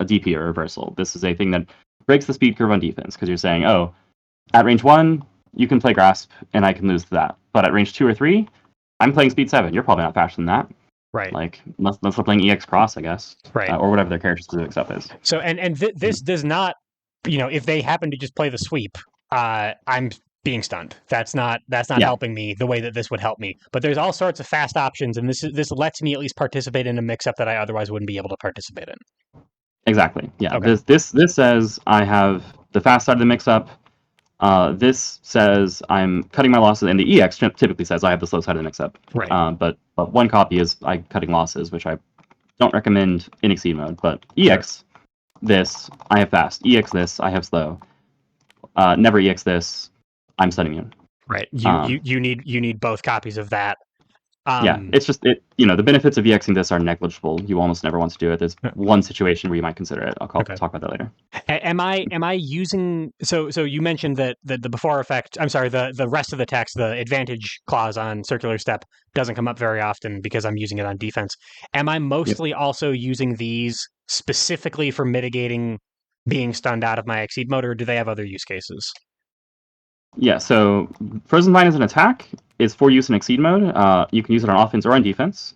[SPEAKER 2] DP or reversal. This is a thing that breaks the speed curve on defense because you're saying, oh, at range 1, you can play Grasp and I can lose to that. But at range 2 or 3, I'm playing speed 7. You're probably not faster than that.
[SPEAKER 1] Right.
[SPEAKER 2] Like, unless they're playing EX Cross, I guess.
[SPEAKER 1] Right.
[SPEAKER 2] Or whatever their character specific stuff is.
[SPEAKER 1] So, this does not, if they happen to just play the sweep, I'm being stunned. That's not helping me the way that this would help me. But there's all sorts of fast options, and this lets me at least participate in a mix-up that I otherwise wouldn't be able to participate in.
[SPEAKER 2] Exactly. Yeah.
[SPEAKER 1] Okay.
[SPEAKER 2] This says I have the fast side of the mix-up. This says I'm cutting my losses, and the EX typically says I have the slow side of the mix-up.
[SPEAKER 1] Right.
[SPEAKER 2] But one copy is I cutting losses, which I don't recommend in exceed mode. But EX this, I have fast. EX this, I have slow. Never EX this, I'm stunning you.
[SPEAKER 1] Right. You need both copies of that.
[SPEAKER 2] Yeah, it's just the benefits of EXing this are negligible. You almost never want to do it. There's one situation where you might consider it. I'll talk about that later.
[SPEAKER 1] Am I using so you mentioned that the before effect, I'm sorry, the rest of the text, the advantage clause on circular step doesn't come up very often because I'm using it on defense. Am I mostly also using these specifically for mitigating being stunned out of my exceed mode, or do they have other use cases?
[SPEAKER 2] Yeah, so Frozen Vine is an attack. It's for use in exceed mode. You can use it on offense or on defense.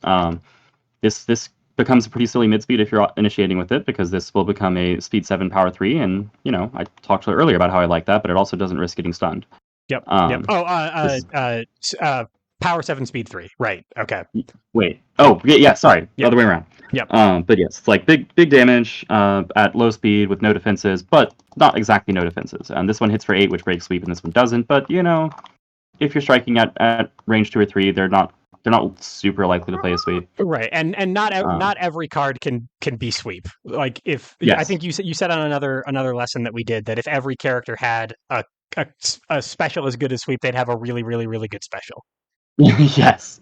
[SPEAKER 2] This becomes a pretty silly mid speed if you're initiating with it, because this will become a speed 7 power 3, and I talked earlier about how I like that, but it also doesn't risk getting stunned.
[SPEAKER 1] Yep. Power 7 speed 3. Right. Okay.
[SPEAKER 2] Wait. Oh, yeah, sorry.
[SPEAKER 1] Yep.
[SPEAKER 2] Other way around.
[SPEAKER 1] Yep.
[SPEAKER 2] But yes, it's like big damage at low speed with no defenses, but not exactly no defenses. And this one hits for 8, which breaks sweep, and this one doesn't. But if you're striking at range 2 or 3, they're not super likely to play a sweep.
[SPEAKER 1] Right. And not every card can be sweep. Like if
[SPEAKER 2] yes.
[SPEAKER 1] I think you said on another lesson that we did that if every character had a special as good as sweep, they'd have a really, really, really good special.
[SPEAKER 2] Yes.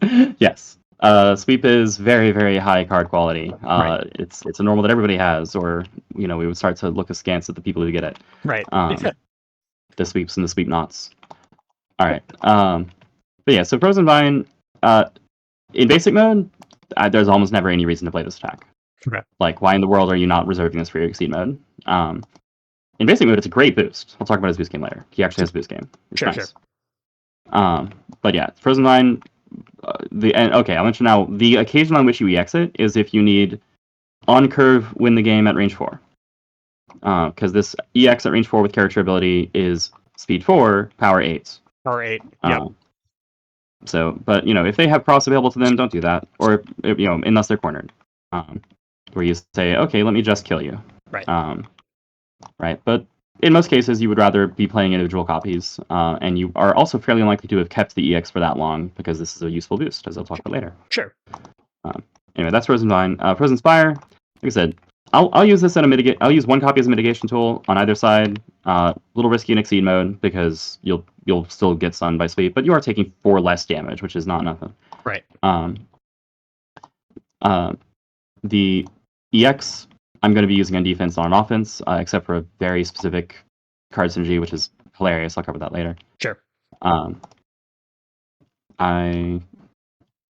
[SPEAKER 2] Sweep is very, very high card quality.
[SPEAKER 1] Right.
[SPEAKER 2] It's a normal that everybody has, or we would start to look askance at the people who get it.
[SPEAKER 1] Right.
[SPEAKER 2] The sweeps and the sweep knots. All right. But yeah, so Frozen Vine, in basic mode, there's almost never any reason to play this attack.
[SPEAKER 1] Okay.
[SPEAKER 2] Like, why in the world are you not reserving this for your exceed mode? In basic mode, it's a great boost. I'll talk about his boost game later. He actually has a boost game. It's nice. But yeah, Frozen Vine. I'll mention now, the occasion on which you EX it is if you need on curve win the game at range 4. Because this EX at range 4 with character ability is speed 4, power 8.
[SPEAKER 1] Power 8, yep.
[SPEAKER 2] But if they have cross available to them, don't do that. Or, unless they're cornered. Where you say, okay, let me just kill you.
[SPEAKER 1] Right.
[SPEAKER 2] Right, but in most cases, you would rather be playing individual copies, and you are also fairly unlikely to have kept the EX for that long, because this is a useful boost, as I'll talk about later.
[SPEAKER 1] Sure.
[SPEAKER 2] Anyway, that's Frozen Vine. Frozen Spire, like I said, I'll use this I'll use one copy as a mitigation tool on either side. A little risky in exceed mode, because you'll still get stunned by sweep, but you are taking 4 less damage, which is not nothing.
[SPEAKER 1] Right.
[SPEAKER 2] The EX I'm going to be using on defense, not on offense, except for a very specific card synergy, which is hilarious. I'll cover that later.
[SPEAKER 1] Sure.
[SPEAKER 2] I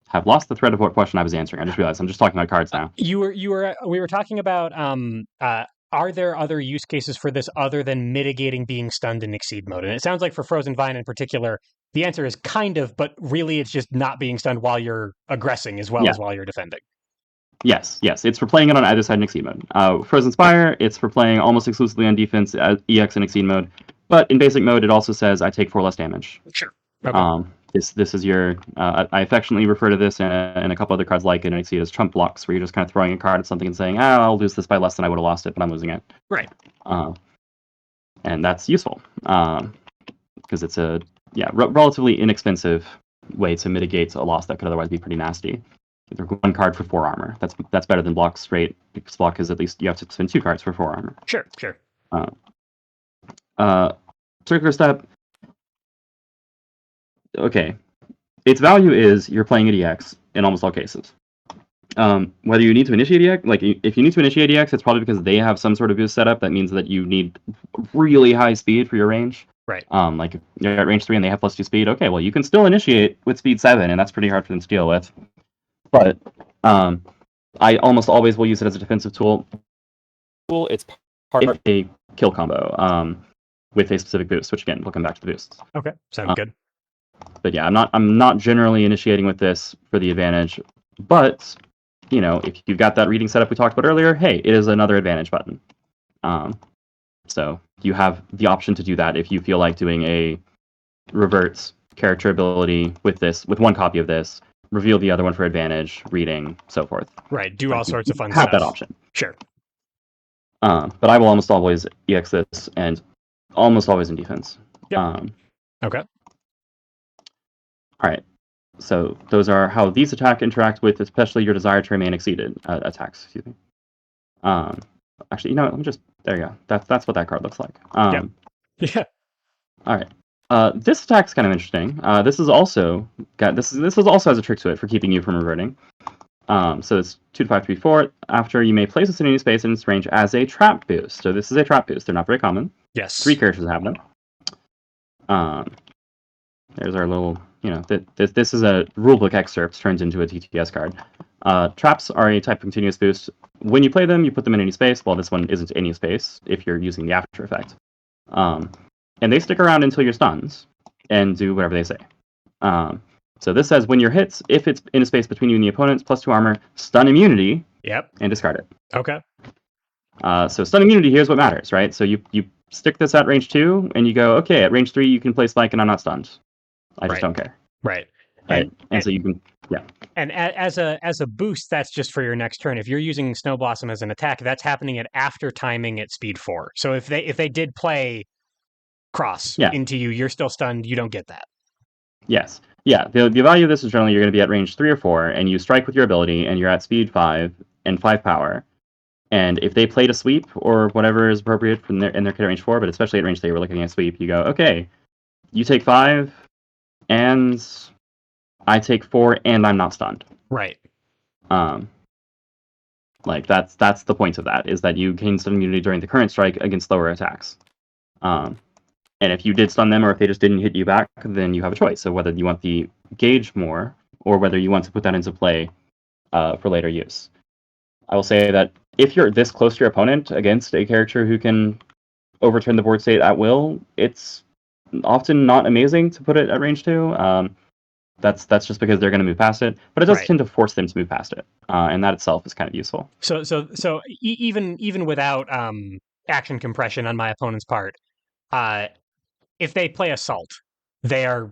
[SPEAKER 2] have lost the thread of what question I was answering. I just realized I'm just talking about cards now.
[SPEAKER 1] We were talking about are there other use cases for this other than mitigating being stunned in exceed mode? And it sounds like for Frozen Vine in particular, the answer is kind of, but really it's just not being stunned while you're aggressing as well as while you're defending.
[SPEAKER 2] Yes. It's for playing it on either side in exceed mode. Frozen Spire, it's for playing almost exclusively on defense, EX in exceed mode. But in basic mode, it also says I take 4 less damage.
[SPEAKER 1] Sure. Okay.
[SPEAKER 2] This is your. I affectionately refer to this and a couple other cards like it in exceed as trump blocks, where you're just kind of throwing a card at something and saying, I'll lose this by less than I would have lost it, but I'm losing it.
[SPEAKER 1] Right.
[SPEAKER 2] And that's useful because it's a relatively inexpensive way to mitigate a loss that could otherwise be pretty nasty. Either 1 card for 4 armor. That's better than block straight, because block is at least you have to spend 2 cards for 4 armor.
[SPEAKER 1] Sure.
[SPEAKER 2] Circular Step. Okay. Its value is you're playing at EX in almost all cases. Whether you need to initiate EX, like if you need to initiate EX, it's probably because they have some sort of boost setup that means that you need really high speed for your range.
[SPEAKER 1] Right.
[SPEAKER 2] Like if you're at range 3 and they have +2 speed, okay, well you can still initiate with speed 7, and that's pretty hard for them to deal with. But I almost always will use it as a defensive tool. It's part of a kill combo with a specific boost, which again, we'll come back to the boosts.
[SPEAKER 1] Okay, sounds good.
[SPEAKER 2] But yeah, I'm not generally initiating with this for the advantage, but you know, if you've got that reading setup we talked about earlier, hey, it is another advantage button. So you have the option to do that if you feel like doing a reverts character ability with this, with one copy of this, reveal the other one for advantage, reading, so forth.
[SPEAKER 1] Right, do all sorts of fun
[SPEAKER 2] have
[SPEAKER 1] stuff.
[SPEAKER 2] That option.
[SPEAKER 1] Sure.
[SPEAKER 2] But I will almost always EX this, and almost always in defense.
[SPEAKER 1] Yep. Okay.
[SPEAKER 2] All right. So those are how these attacks interact with, especially your desire to remain exceeded attacks. Excuse me. Actually, you know what? Let me just. There you go. That's what that card looks like.
[SPEAKER 1] Yeah.
[SPEAKER 2] All right. This attack is kind of interesting. This is also has a trick to it for keeping you from reverting. So it's 2 to 5, 3, 4. After you may place this in any space in its range as a trap boost. So this is a trap boost. They're not very common.
[SPEAKER 1] Yes.
[SPEAKER 2] 3 characters have them. There's our little, you know, this is a rulebook excerpt turned into a TTS card. Traps are a type of continuous boost. When you play them, you put them in any space. Well, this one isn't any space if you're using the after effect. And they stick around until you're stunned and do whatever they say. So this says when your hits, if it's in a space between you and the opponent's +2 armor, stun immunity.
[SPEAKER 1] Yep.
[SPEAKER 2] And discard it.
[SPEAKER 1] Okay.
[SPEAKER 2] So stun immunity, here's what matters, right? So you stick this at range 2, and you go, okay, at range 3 you can play Spike and I'm not stunned. I just don't care.
[SPEAKER 1] Right.
[SPEAKER 2] And so you can, yeah.
[SPEAKER 1] And as a boost, that's just for your next turn. If you're using Snow Blossom as an attack, that's happening at after timing at speed 4. So if they did play cross into you, you're still stunned. You don't get that.
[SPEAKER 2] Yes. Yeah. The value of this is generally you're going to be at range 3 or 4, and you strike with your ability, and you're at speed 5 and 5 power. And if they played a sweep or whatever is appropriate in their kit at range 4, but especially at range 3, we're looking at sweep. You go, okay, you take 5, and I take 4, and I'm not stunned.
[SPEAKER 1] Right.
[SPEAKER 2] Like that's the point of that, is that you gain stun immunity during the current strike against lower attacks. And if you did stun them, or if they just didn't hit you back, then you have a choice. So whether you want the gauge more, or whether you want to put that into play for later use. I will say that if you're this close to your opponent against a character who can overturn the board state at will, it's often not amazing to put it at range 2. That's just because they're going to move past it, but it does tend to force them to move past it, and that itself is kind of useful.
[SPEAKER 1] So even without action compression on my opponent's part, if they play assault, they're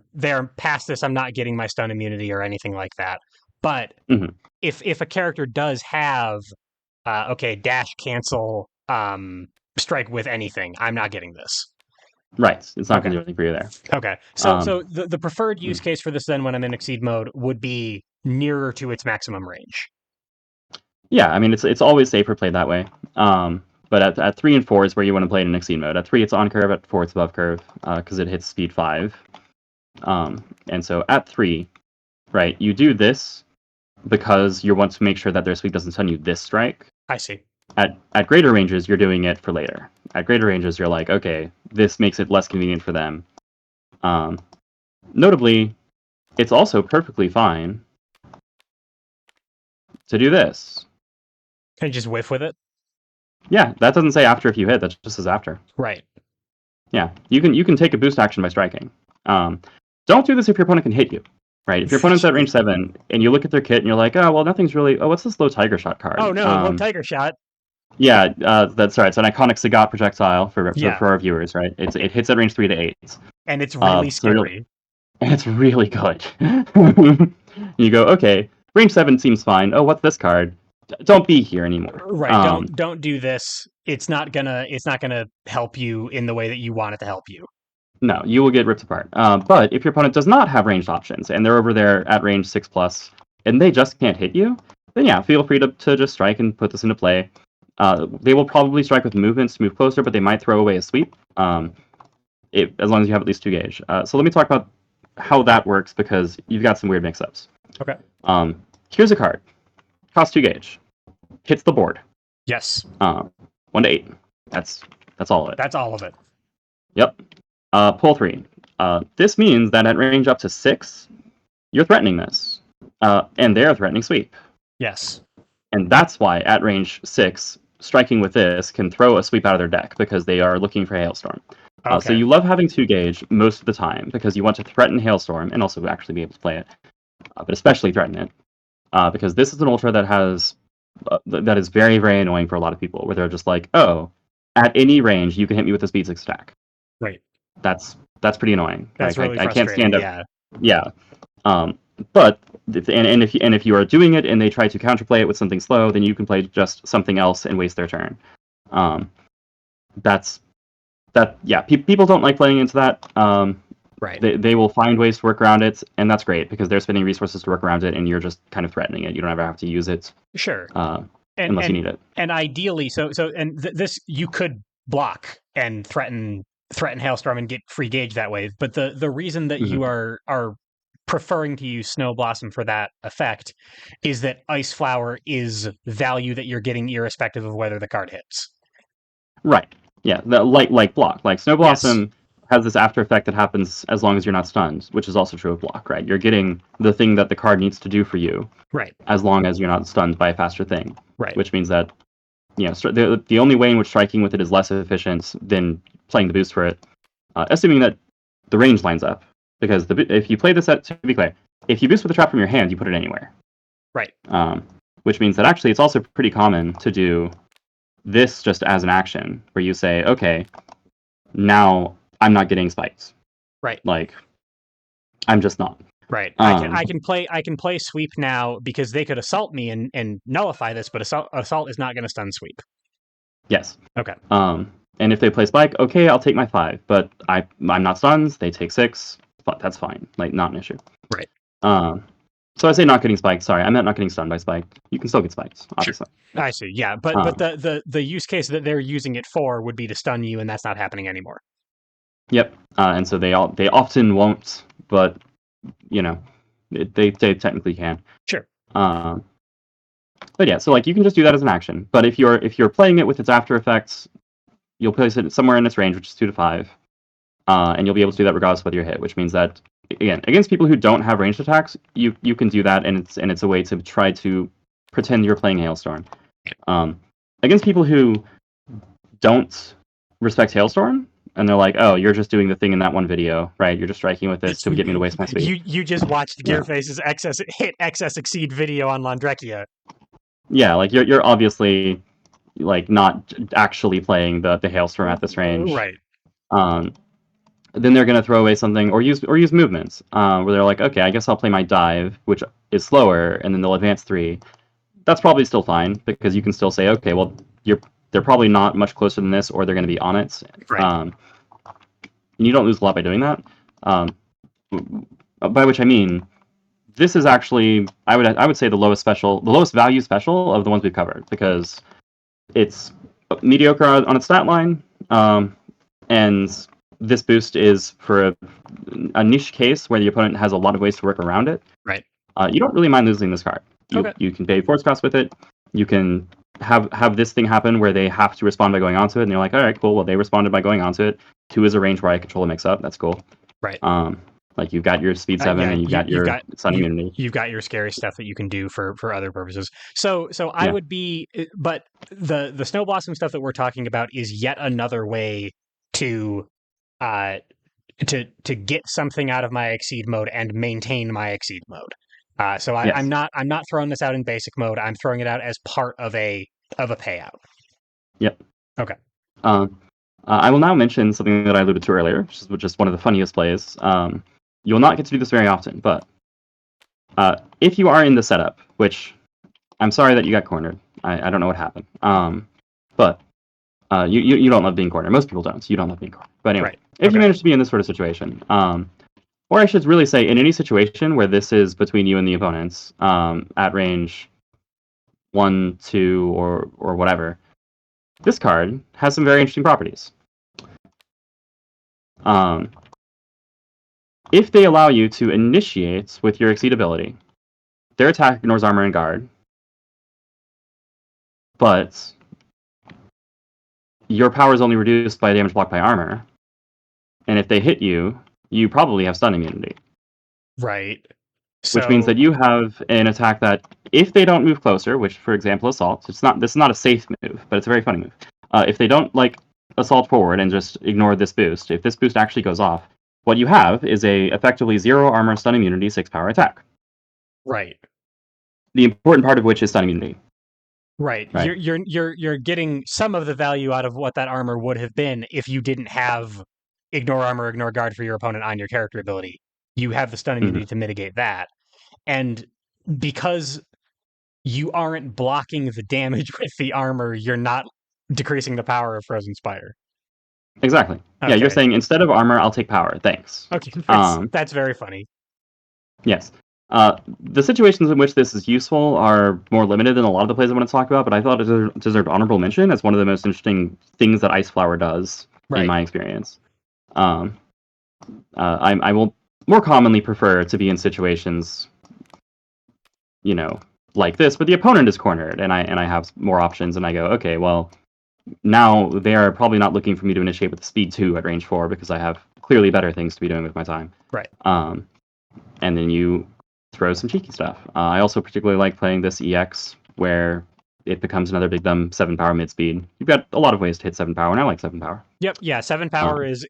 [SPEAKER 1] past this. I'm not getting my stun immunity or anything like that. But if a character does have dash, cancel, strike with anything, I'm not getting this.
[SPEAKER 2] Right. It's not going to do anything for you there.
[SPEAKER 1] Okay. So the preferred use case for this then when I'm in Exceed mode would be nearer to its maximum range.
[SPEAKER 2] Yeah, I mean, it's always safer played that way. But at 3 and 4 is where you want to play it in Exceed mode. At 3, it's on curve. At 4, it's above curve because it hits speed 5. And so at 3, right, you do this because you want to make sure that their sweep doesn't stun you this strike.
[SPEAKER 1] I see.
[SPEAKER 2] At greater ranges, you're doing it for later. At greater ranges, you're like, okay, this makes it less convenient for them. Notably, it's also perfectly fine to do this.
[SPEAKER 1] Can you just whiff with it?
[SPEAKER 2] Yeah, that doesn't say after if you hit. That just says after.
[SPEAKER 1] Right.
[SPEAKER 2] Yeah, you can take a boost action by striking. Don't do this if your opponent can hit you. Right, if your opponent's at range 7 and you look at their kit and you're like, oh, well, nothing's really. Oh, what's this low Tiger Shot card?
[SPEAKER 1] Oh no, low Tiger Shot.
[SPEAKER 2] Yeah, that's right. It's an iconic Sagat projectile for our viewers, right? It hits at range 3 to 8.
[SPEAKER 1] And it's really scary.
[SPEAKER 2] And it's really good. You go, okay, range 7 seems fine. Oh, what's this card? Don't be here anymore.
[SPEAKER 1] Right. Don't do this. It's not gonna help you in the way that you want it to help you.
[SPEAKER 2] No, you will get ripped apart. But if your opponent does not have ranged options and they're over there at range 6+, and they just can't hit you, then yeah, feel free to just strike and put this into play. They will probably strike with movements to move closer, but they might throw away a sweep, as long as you have at least 2 gauge. So let me talk about how that works, because you've got some weird mix-ups.
[SPEAKER 1] Okay.
[SPEAKER 2] Here's a card Costs 2 gauge. Hits the board.
[SPEAKER 1] Yes.
[SPEAKER 2] 1 to 8. That's all of it.
[SPEAKER 1] That's all of it.
[SPEAKER 2] Yep. Pull 3. This means that at range up to 6, you're threatening this. And they're threatening sweep.
[SPEAKER 1] Yes.
[SPEAKER 2] And that's why at range 6, striking with this can throw a sweep out of their deck because they are looking for Hailstorm.
[SPEAKER 1] Okay.
[SPEAKER 2] So you love having 2 gauge most of the time because you want to threaten Hailstorm and also actually be able to play it, but especially threaten it because this is an ultra that has that is very, very annoying for a lot of people where they're just like, oh, at any range you can hit me with a speed 6 attack.
[SPEAKER 1] Right.
[SPEAKER 2] That's pretty annoying.
[SPEAKER 1] That's
[SPEAKER 2] like,
[SPEAKER 1] really
[SPEAKER 2] I can't
[SPEAKER 1] frustrating.
[SPEAKER 2] stand it. Yeah. But if you are doing it and they try to counterplay it with something slow, then you can play just something else and waste their turn. People don't like playing into that.
[SPEAKER 1] Right.
[SPEAKER 2] They will find ways to work around it, and that's great because they're spending resources to work around it, and you're just kind of threatening it. You don't ever have to use it.
[SPEAKER 1] Sure.
[SPEAKER 2] Unless you need it.
[SPEAKER 1] And ideally, this you could block and threaten Hailstorm and get free gauge that way. But the reason that you are preferring to use Snow Blossom for that effect is that Ice Flower is value that you're getting irrespective of whether the card hits.
[SPEAKER 2] Right. Yeah. Like block. Like Snow Blossom has this after effect that happens as long as you're not stunned, which is also true of block, right? You're getting the thing that the card needs to do for you.
[SPEAKER 1] Right.
[SPEAKER 2] As long as you're not stunned by a faster thing.
[SPEAKER 1] Right.
[SPEAKER 2] Which means that the only way in which striking with it is less efficient than playing the boost for it, assuming that the range lines up. Because if you play this to be clear, if you boost with a trap from your hand, you put it anywhere.
[SPEAKER 1] Right.
[SPEAKER 2] Which means that actually it's also pretty common to do this just as an action, where you say, okay, now I'm not getting spikes.
[SPEAKER 1] Right.
[SPEAKER 2] Like, I'm just not.
[SPEAKER 1] Right. I can play sweep now because they could assault me and nullify this, but assault is not going to stun sweep.
[SPEAKER 2] Yes.
[SPEAKER 1] Okay.
[SPEAKER 2] And if they play spike, okay, I'll take my 5, but I'm not stunned. They take 6. But that's fine. Like, not an issue.
[SPEAKER 1] Right.
[SPEAKER 2] So I say not getting spiked. Sorry, I meant not getting stunned by spike. You can still get spiked, obviously.
[SPEAKER 1] Sure. I see. Yeah, but the use case that they're using it for would be to stun you, and that's not happening anymore.
[SPEAKER 2] Yep. And so they often won't, but they technically can.
[SPEAKER 1] Sure.
[SPEAKER 2] But yeah, so like you can just do that as an action. But if you're playing it with its after effects, you'll place it somewhere in its range, which is 2 to 5, and you'll be able to do that regardless of whether you're hit. Which means that again, against people who don't have ranged attacks, you can do that, and it's a way to try to pretend you're playing Hailstorm. Against people who don't respect Hailstorm, and they're like, oh, you're just doing the thing in that one video, right? You're just striking with this to get me to waste my speed.
[SPEAKER 1] You just watched Gearface's excess exceed video on Londrekia.
[SPEAKER 2] Yeah, like you're obviously like not actually playing the Hailstorm at this range.
[SPEAKER 1] Right.
[SPEAKER 2] Then they're going to throw away something or use movements where they're like, okay, I guess I'll play my dive, which is slower, and then they'll advance 3. That's probably still fine because you can still say, okay, well, they're probably not much closer than this, or they're going to be on it.
[SPEAKER 1] Right.
[SPEAKER 2] And you don't lose a lot by doing that. By which I mean, this is actually I would say the lowest value special of the ones we've covered because it's mediocre on its stat line, and this boost is for a niche case where the opponent has a lot of ways to work around it.
[SPEAKER 1] Right.
[SPEAKER 2] You don't really mind losing this card. You can pay force cost with it. You can have this thing happen where they have to respond by going onto it, and you're like, all right, cool. Well, they responded by going onto it. 2 is a range where I control a mix-up. That's cool.
[SPEAKER 1] Right.
[SPEAKER 2] Like you've got your speed 7 and you've got your sun immunity.
[SPEAKER 1] You've got your scary stuff that you can do for other purposes. So I would be, but the Snow Blossom stuff that we're talking about is yet another way to get something out of my exceed mode and maintain my exceed mode. I'm not throwing this out in basic mode. I'm throwing it out as part of a payout.
[SPEAKER 2] Yep.
[SPEAKER 1] Okay.
[SPEAKER 2] I will now mention something that I alluded to earlier, which is one of the funniest plays. You'll not get to do this very often, but if you are in the setup, which I'm sorry that you got cornered. I don't know what happened. But you don't love being cornered. Most people don't. So you don't love being cornered. But anyway, if you manage to be in this sort of situation, or I should really say in any situation where this is between you and the opponents at range 1, 2, or whatever, this card has some very interesting properties. If they allow you to initiate with your exceed ability, their attack ignores armor and guard, but your power is only reduced by damage blocked by armor, and if they hit you, you probably have stun immunity.
[SPEAKER 1] Right.
[SPEAKER 2] Which means that
[SPEAKER 1] So
[SPEAKER 2] you have an attack that, if they don't move closer, which, for example, assault, this is not a safe move, but it's a very funny move. If they don't like assault forward and just ignore this boost, if this boost actually goes off, what you have is a effectively 0 armor stun immunity 6 power attack.
[SPEAKER 1] right.
[SPEAKER 2] The important part of which is stun immunity.
[SPEAKER 1] Right.
[SPEAKER 2] Right.
[SPEAKER 1] You're getting some of the value out of what that armor would have been if you didn't have ignore armor, ignore guard for your opponent on your character ability. You have the stun
[SPEAKER 2] Mm-hmm.
[SPEAKER 1] immunity to mitigate that. And because you aren't blocking the damage with the armor, you're not decreasing the power of Frozen Spire.
[SPEAKER 2] Exactly. Yeah, you're
[SPEAKER 1] Okay.
[SPEAKER 2] saying instead of armor, I'll take power. Thanks.
[SPEAKER 1] Okay.
[SPEAKER 2] Um,
[SPEAKER 1] That's very funny.
[SPEAKER 2] yes. The situations in which this is useful are more limited than a lot of the plays I want to talk about, but I thought it deserved honorable mention as one of the most interesting things that Ice Flower does in
[SPEAKER 1] Right.
[SPEAKER 2] my experience. Um, I will more commonly prefer to be in situations, like this, but the opponent is cornered, and I have more options, and I go, okay, well, now they are probably not looking for me to initiate with speed 2 at range 4 because I have clearly better things to be doing with my time.
[SPEAKER 1] Right.
[SPEAKER 2] And then you throw some cheeky stuff. I also particularly like playing this EX where it becomes another big dumb 7 power mid speed. You've got a lot of ways to hit 7 power, and I like 7 power.
[SPEAKER 1] Yep. Yeah. 7 power is.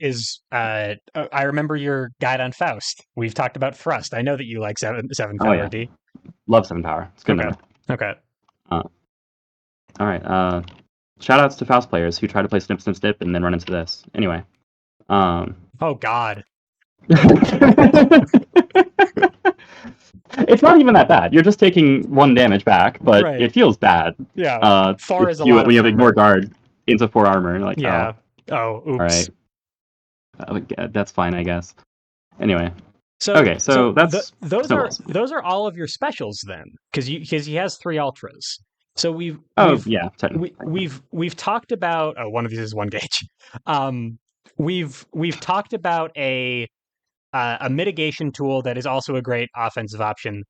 [SPEAKER 1] I remember your guide on Faust. We've talked about thrust. I know that you like seven
[SPEAKER 2] Oh,
[SPEAKER 1] power
[SPEAKER 2] yeah.
[SPEAKER 1] D.
[SPEAKER 2] Love 7 power. It's a good
[SPEAKER 1] Okay.
[SPEAKER 2] number.
[SPEAKER 1] Okay.
[SPEAKER 2] All right. Shout outs to Faust players who try to play snip, snip, snip and then run into this. Anyway.
[SPEAKER 1] Oh God.
[SPEAKER 2] It's not even that bad. You're just taking 1 damage back, but
[SPEAKER 1] Right.
[SPEAKER 2] it feels bad.
[SPEAKER 1] Yeah. 4
[SPEAKER 2] If
[SPEAKER 1] is a
[SPEAKER 2] you
[SPEAKER 1] lot of
[SPEAKER 2] when you have ignore
[SPEAKER 1] armor.
[SPEAKER 2] guard into 4 armor, you're like,
[SPEAKER 1] Yeah. Oh.
[SPEAKER 2] all
[SPEAKER 1] Oops.
[SPEAKER 2] right, that's fine, I guess. Anyway,
[SPEAKER 1] So
[SPEAKER 2] okay, so that's snowballs.
[SPEAKER 1] those are all of your specials then, because he has 3 ultras. So
[SPEAKER 2] Oh yeah, technically.
[SPEAKER 1] we've talked about one of these is 1 gauge. Um, we've talked about a mitigation tool that is also a great offensive option.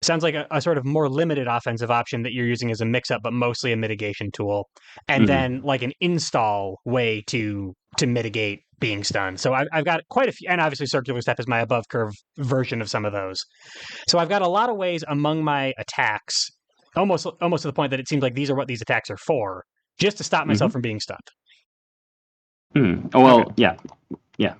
[SPEAKER 1] Sounds like a sort of more limited offensive option that you're using as a mix-up, but mostly a mitigation tool, and
[SPEAKER 2] Mm-hmm.
[SPEAKER 1] then like an install way to mitigate being stunned. So I've got quite a few, and obviously circular step is my above curve version of some of those. So I've got a lot of ways among my attacks, almost to the point that it seems like these are what these attacks are for, just to stop
[SPEAKER 2] Mm-hmm.
[SPEAKER 1] myself from being stunned.
[SPEAKER 2] Oh well,
[SPEAKER 1] Okay.
[SPEAKER 2] yeah.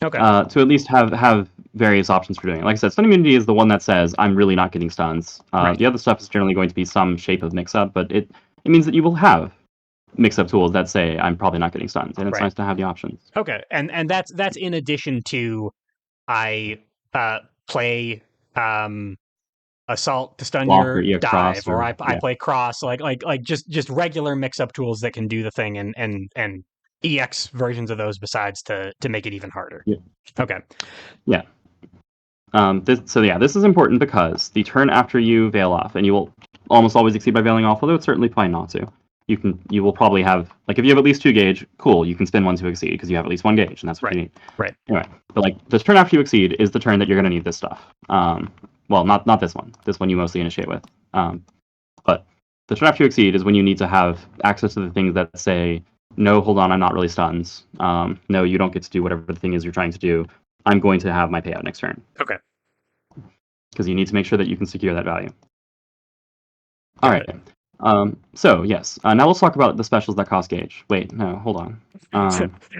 [SPEAKER 1] Okay.
[SPEAKER 2] To at least have various options for doing it. Like I said, stun immunity is the one that says I'm really not getting stuns.
[SPEAKER 1] Right.
[SPEAKER 2] The other stuff is generally going to be some shape of mix-up, but it means that you will have mix-up tools that say I'm probably not getting stuns, and it's
[SPEAKER 1] Right.
[SPEAKER 2] nice to have the options.
[SPEAKER 1] Okay. And that's in addition to I play assault to stun
[SPEAKER 2] Block or
[SPEAKER 1] your
[SPEAKER 2] EX
[SPEAKER 1] dive,
[SPEAKER 2] cross
[SPEAKER 1] or
[SPEAKER 2] or
[SPEAKER 1] I
[SPEAKER 2] yeah.
[SPEAKER 1] play cross, like just regular mix up tools that can do the thing, and EX versions of those besides to make it even harder.
[SPEAKER 2] Yeah.
[SPEAKER 1] Okay.
[SPEAKER 2] Yeah. This is important because the turn after you veil off, and you will almost always exceed by veiling off, although it's certainly fine not to. You will probably have, like, if you have at least 2 gauge, cool, you can spin 1 to exceed because you have at least 1 gauge, and that's what you need.
[SPEAKER 1] Right.
[SPEAKER 2] Anyway, but like the turn after you exceed is the turn that you're going to need this stuff. Well, not this one. This one you mostly initiate with. But the turn after you exceed is when you need to have access to the things that say, no, hold on, I'm not really stunned. No, you don't get to do whatever the thing is you're trying to do. I'm going to have my payout next turn.
[SPEAKER 1] Okay.
[SPEAKER 2] Because you need to make sure that you can secure that value. All
[SPEAKER 1] Got
[SPEAKER 2] right.
[SPEAKER 1] it.
[SPEAKER 2] So yes. Now let's talk about the specials that cost gauge. Wait, no, hold on.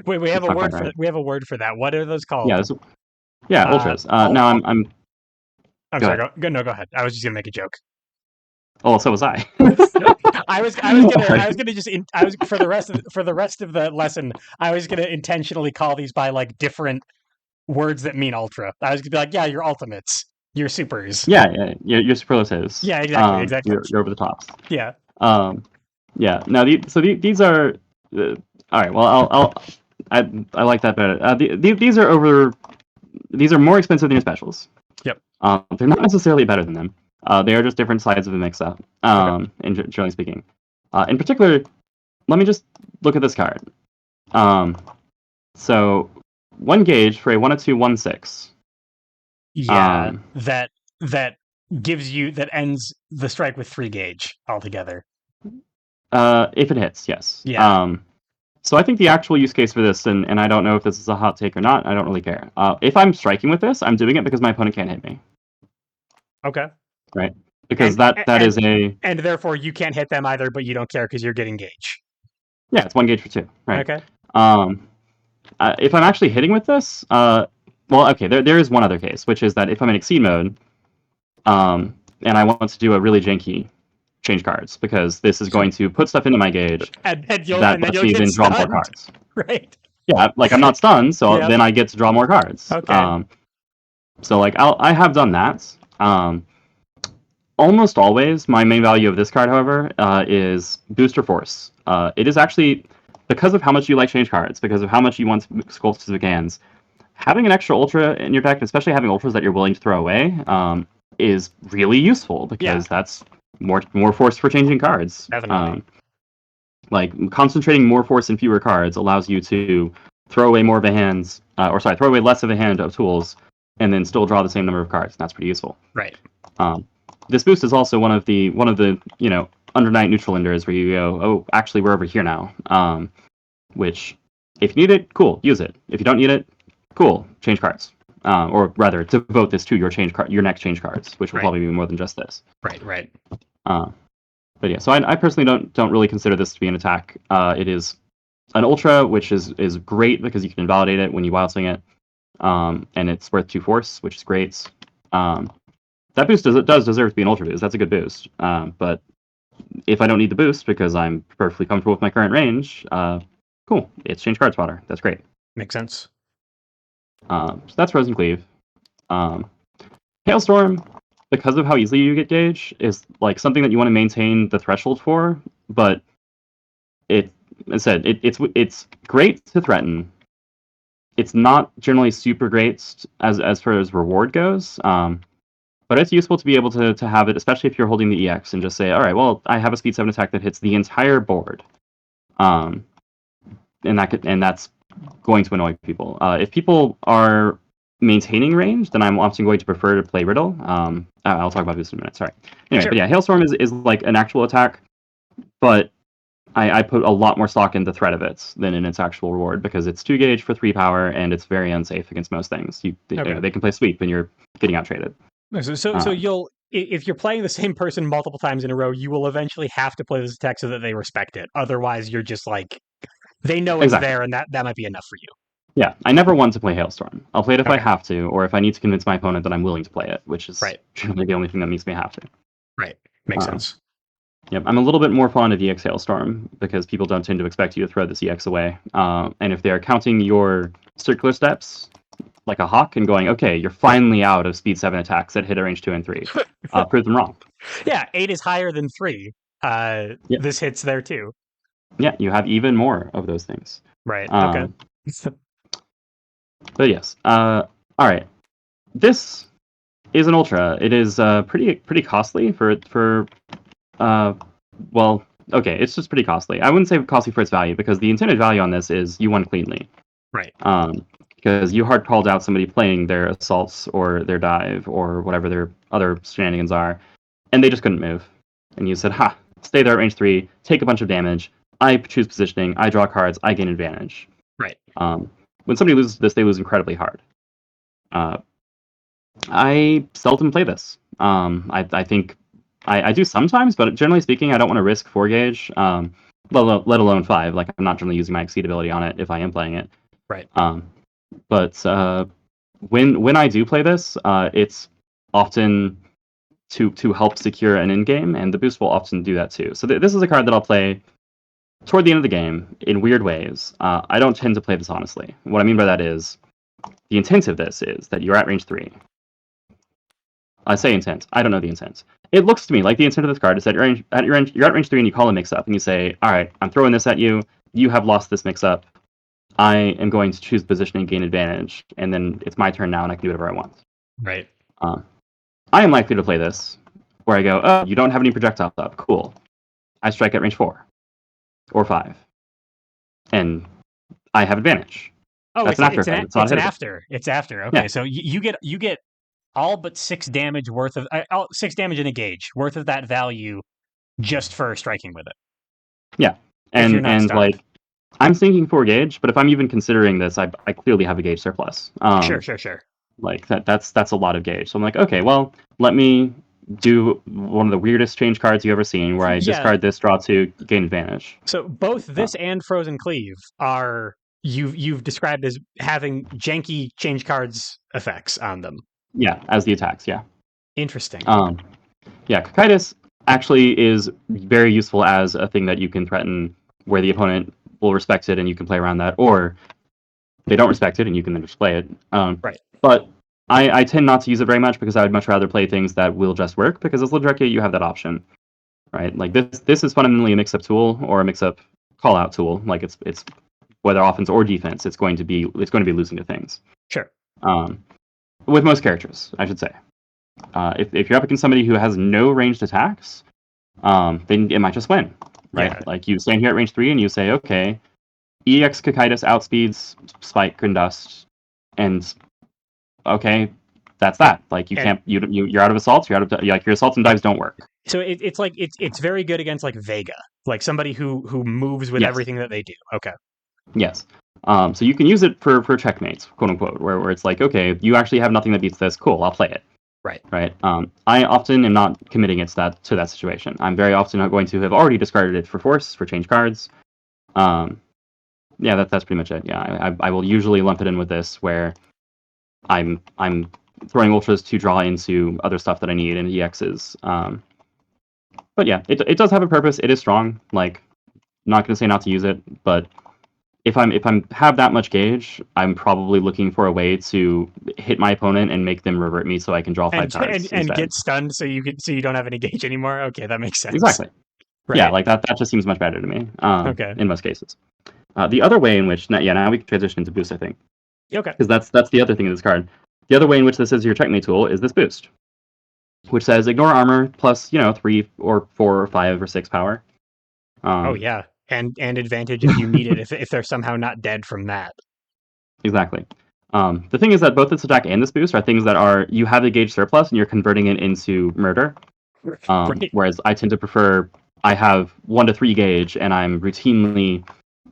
[SPEAKER 1] Wait, we have a
[SPEAKER 2] not
[SPEAKER 1] word
[SPEAKER 2] quite
[SPEAKER 1] for
[SPEAKER 2] right.
[SPEAKER 1] we have a word for that. What are those
[SPEAKER 2] Yeah,
[SPEAKER 1] called?
[SPEAKER 2] ultras. Now I'm.
[SPEAKER 1] I'm
[SPEAKER 2] Go
[SPEAKER 1] sorry.
[SPEAKER 2] ahead.
[SPEAKER 1] Go ahead. I was just gonna make a joke.
[SPEAKER 2] Oh, so was I.
[SPEAKER 1] I was gonna just I was for the rest of the lesson. I was gonna intentionally call these by like different words that mean ultra. I was gonna be like, yeah, your ultimates, your supers.
[SPEAKER 2] Yeah, your superlatives.
[SPEAKER 1] Yeah, exactly.
[SPEAKER 2] You're over the tops.
[SPEAKER 1] Yeah.
[SPEAKER 2] Yeah. Now, these are. All right. Well, I like that better. These are over. These are more expensive than your specials.
[SPEAKER 1] Yep.
[SPEAKER 2] They're not necessarily better than them. They are just different sides of a mix-up.
[SPEAKER 1] Okay.
[SPEAKER 2] Generally speaking. In particular, let me just look at this card. So 1 gauge for a 1/2/1/6.
[SPEAKER 1] Yeah, that gives you that ends the strike with 3 gauge altogether.
[SPEAKER 2] If it hits, yes.
[SPEAKER 1] Yeah.
[SPEAKER 2] So I think the actual use case for this, and I don't know if this is a hot take or not, I don't really care. If I'm striking with this, I'm doing it because my opponent can't hit me,
[SPEAKER 1] Okay.
[SPEAKER 2] right? Because
[SPEAKER 1] And
[SPEAKER 2] that
[SPEAKER 1] and
[SPEAKER 2] is a
[SPEAKER 1] and therefore you can't hit them either, but you don't care because you're getting gauge.
[SPEAKER 2] yeah, it's one gauge for two, right?
[SPEAKER 1] Okay.
[SPEAKER 2] Um, if I'm actually hitting with this, well, okay, there is one other case, which is that if I'm in exceed mode, and I want to do a really janky change cards because this is going to put stuff into my gauge that
[SPEAKER 1] Then
[SPEAKER 2] lets
[SPEAKER 1] you'll
[SPEAKER 2] me
[SPEAKER 1] get
[SPEAKER 2] then draw more
[SPEAKER 1] stunned,
[SPEAKER 2] cards.
[SPEAKER 1] right?
[SPEAKER 2] Yeah, like I'm not stunned, so
[SPEAKER 1] Yep.
[SPEAKER 2] then I get to draw more cards.
[SPEAKER 1] Okay.
[SPEAKER 2] So like I have done that. Almost always, my main value of this card, however, is booster force. It is actually because of how much you like change cards, because of how much you want to sculpt specific hands. Having an extra ultra in your deck, especially having ultras that you're willing to throw away, is really useful
[SPEAKER 1] Yeah.
[SPEAKER 2] because that's more force for changing cards.
[SPEAKER 1] Definitely.
[SPEAKER 2] Like concentrating more force in fewer cards allows you to throw away more of a hand, throw away less of a hand of tools, and then still draw the same number of cards. And that's pretty useful.
[SPEAKER 1] Right.
[SPEAKER 2] This boost is also one of the under night neutral enders where you go, oh, actually we're over here now. Which, if you need it, cool, use it. If you don't need it, cool, change cards. Or rather, devote this to your next change cards, which will
[SPEAKER 1] Right.
[SPEAKER 2] probably be more than just this.
[SPEAKER 1] Right. Right.
[SPEAKER 2] But yeah, so I personally don't really consider this to be an attack. It is an ultra, which is great because you can invalidate it when you wild swing it, and it's worth 2 force, which is great. That boost does deserve to be an ultra boost. That's a good boost. But if I don't need the boost because I'm perfectly comfortable with my current range, cool, it's change card spotter. That's great.
[SPEAKER 1] Makes sense.
[SPEAKER 2] So that's Frozen Cleave. Hailstorm, because of how easily you get gauge, is like something that you want to maintain the threshold for, but it's great to threaten. It's not generally super great as far as reward goes. But it's useful to be able to have it, especially if you're holding the EX and just say, all right, well, I have a speed 7 attack that hits the entire board. And that's going to annoy people. If people are maintaining range, then I'm often going to prefer to play Riddle. I'll talk about this in a minute. Sorry. Anyway,
[SPEAKER 1] Sure.
[SPEAKER 2] but yeah, Hailstorm is like an actual attack, but I put a lot more stock in the threat of it than in its actual reward because it's 2 gauge for 3 power and it's very unsafe against most things. They can play sweep and you're getting out traded.
[SPEAKER 1] So you'll if you're playing the same person multiple times in a row, you will eventually have to play this attack so that they respect it. Otherwise, you're just like they know it's
[SPEAKER 2] Exactly.
[SPEAKER 1] there, and that might be enough for you.
[SPEAKER 2] Yeah, I never want to play Hailstorm. I'll play it if I
[SPEAKER 1] Okay.
[SPEAKER 2] have to, or if I need to convince my opponent that I'm willing to play it, which is
[SPEAKER 1] Right.
[SPEAKER 2] generally the only thing that makes me have to.
[SPEAKER 1] Right. Makes
[SPEAKER 2] Uh,
[SPEAKER 1] sense.
[SPEAKER 2] Yep, I'm a little bit more fond of EX Hailstorm because people don't tend to expect you to throw this EX away. And if they're counting your circular steps like a hawk and going, okay, you're finally out of speed 7 attacks that hit at range 2 and 3, prove them wrong.
[SPEAKER 1] Yeah, 8 is higher than 3.
[SPEAKER 2] Yep.
[SPEAKER 1] This hits there too.
[SPEAKER 2] Yeah, you have even more of those things.
[SPEAKER 1] Right. Okay.
[SPEAKER 2] Um, but yes, all right. This is an ultra. It is pretty costly uh, well, okay, it's just pretty costly. I wouldn't say costly for its value because the intended value on this is you won cleanly.
[SPEAKER 1] Right.
[SPEAKER 2] Because you hard called out somebody playing their assaults or their dive or whatever their other shenanigans are, and they just couldn't move. And you said, "Ha, stay there at range 3, take a bunch of damage. I choose positioning. I draw cards. I gain advantage."
[SPEAKER 1] Right.
[SPEAKER 2] When somebody loses this, they lose incredibly hard. I seldom play this. I think I do sometimes, but generally speaking, I don't want to risk 4 gauge, let alone 5. Like, I'm not generally using my exceed ability on it if I am playing it.
[SPEAKER 1] Right.
[SPEAKER 2] But when I do play this, it's often to help secure an end game, and the boost will often do that too. So this is a card that I'll play toward the end of the game in weird ways. I don't tend to play this honestly. What I mean by that is the intent of this is that you're at range 3. I say intent. I don't know the intent. It looks to me like the intent of this card is that you're at range 3 and you call a mix up and you say, all right, I'm throwing this at you. You have lost this mix up. I am going to choose position and gain advantage, and then it's my turn now, and I can do whatever I want.
[SPEAKER 1] Right.
[SPEAKER 2] I am likely to play this where I go, oh, you don't have any projectiles up. Cool. I strike at range 4 or 5, and I have advantage.
[SPEAKER 1] Oh,
[SPEAKER 2] That's an after effect. It's not
[SPEAKER 1] an
[SPEAKER 2] hittable.
[SPEAKER 1] after. It's after. Okay,
[SPEAKER 2] Yeah.
[SPEAKER 1] so you get all but 6 damage worth of 6 damage in a gauge worth of that value just for striking with it.
[SPEAKER 2] Yeah,
[SPEAKER 1] if you're not
[SPEAKER 2] and
[SPEAKER 1] starved.
[SPEAKER 2] like I'm thinking 4 gauge, but if I'm even considering this, I clearly have a gauge surplus.
[SPEAKER 1] Sure.
[SPEAKER 2] Like that's a lot of gauge. So I'm like, okay, well, let me do one of the weirdest change cards you've ever seen, where I
[SPEAKER 1] Yeah.
[SPEAKER 2] discard this, draw 2, gain advantage.
[SPEAKER 1] So both
[SPEAKER 2] Uh,
[SPEAKER 1] this and Frozen Cleave are you've described as having janky change cards effects on them.
[SPEAKER 2] yeah, as the attacks, yeah.
[SPEAKER 1] Interesting.
[SPEAKER 2] Um, yeah, Cocytus actually is very useful as a thing that you can threaten where the opponent will respect it and you can play around that, or they don't respect it and you can then just play it.
[SPEAKER 1] Right.
[SPEAKER 2] But I tend not to use it very much because I would much rather play things that will just work because as Londrekia you have that option, right? Like this is fundamentally a mix-up tool or a mix-up call-out tool. Like it's whether offense or defense, it's going to be losing to things.
[SPEAKER 1] Sure.
[SPEAKER 2] Um, with most characters, I should say. If you're up against somebody who has no ranged attacks, then it might just win, right?
[SPEAKER 1] Yeah.
[SPEAKER 2] Like you stand here at range 3 and you say, okay, EX Cocytus outspeeds Spike and Dust, and okay, that's
[SPEAKER 1] And
[SPEAKER 2] that. Like you
[SPEAKER 1] and
[SPEAKER 2] can't you're out of assaults. You're out of like your assaults and dives don't work.
[SPEAKER 1] so it's like it's very good against like Vega, like somebody who moves with
[SPEAKER 2] Yes,
[SPEAKER 1] everything that they do. Okay.
[SPEAKER 2] yes. So you can use it for checkmates, quote unquote, where it's like, okay, you actually have nothing that beats this. Cool, I'll play it.
[SPEAKER 1] Right.
[SPEAKER 2] Right. I often am not committing it to that situation. I'm very often not going to have already discarded it for force for change cards. Um, yeah, that's pretty much it. Yeah, I will usually lump it in with this where I'm throwing ultras to draw into other stuff that I need and EXs. But yeah, it does have a purpose. It is strong. Like, not going to say not to use it, but if I'm have that much gauge, I'm probably looking for a way to hit my opponent and make them revert me so I can draw five cards
[SPEAKER 1] And
[SPEAKER 2] instead.
[SPEAKER 1] get stunned so you don't have any gauge anymore. Okay, that makes sense.
[SPEAKER 2] Exactly. Yeah,
[SPEAKER 1] Right.
[SPEAKER 2] like that just seems much better to me.
[SPEAKER 1] Okay.
[SPEAKER 2] In most cases. The other way in which now we can transition into boost, I think,
[SPEAKER 1] Okay.
[SPEAKER 2] because that's the other thing in this card. The other way in which this is your checkmate tool is this boost, which says ignore armor plus 3 or 4 or 5 or 6 power.
[SPEAKER 1] Oh
[SPEAKER 2] Um,
[SPEAKER 1] yeah. And advantage if you need it if they're somehow not dead from that.
[SPEAKER 2] exactly. The thing is that both this attack and this boost are things that are you have a gauge surplus and you're converting it into murder.
[SPEAKER 1] Right.
[SPEAKER 2] Whereas I tend to prefer I have 1 to 3 gauge and I'm routinely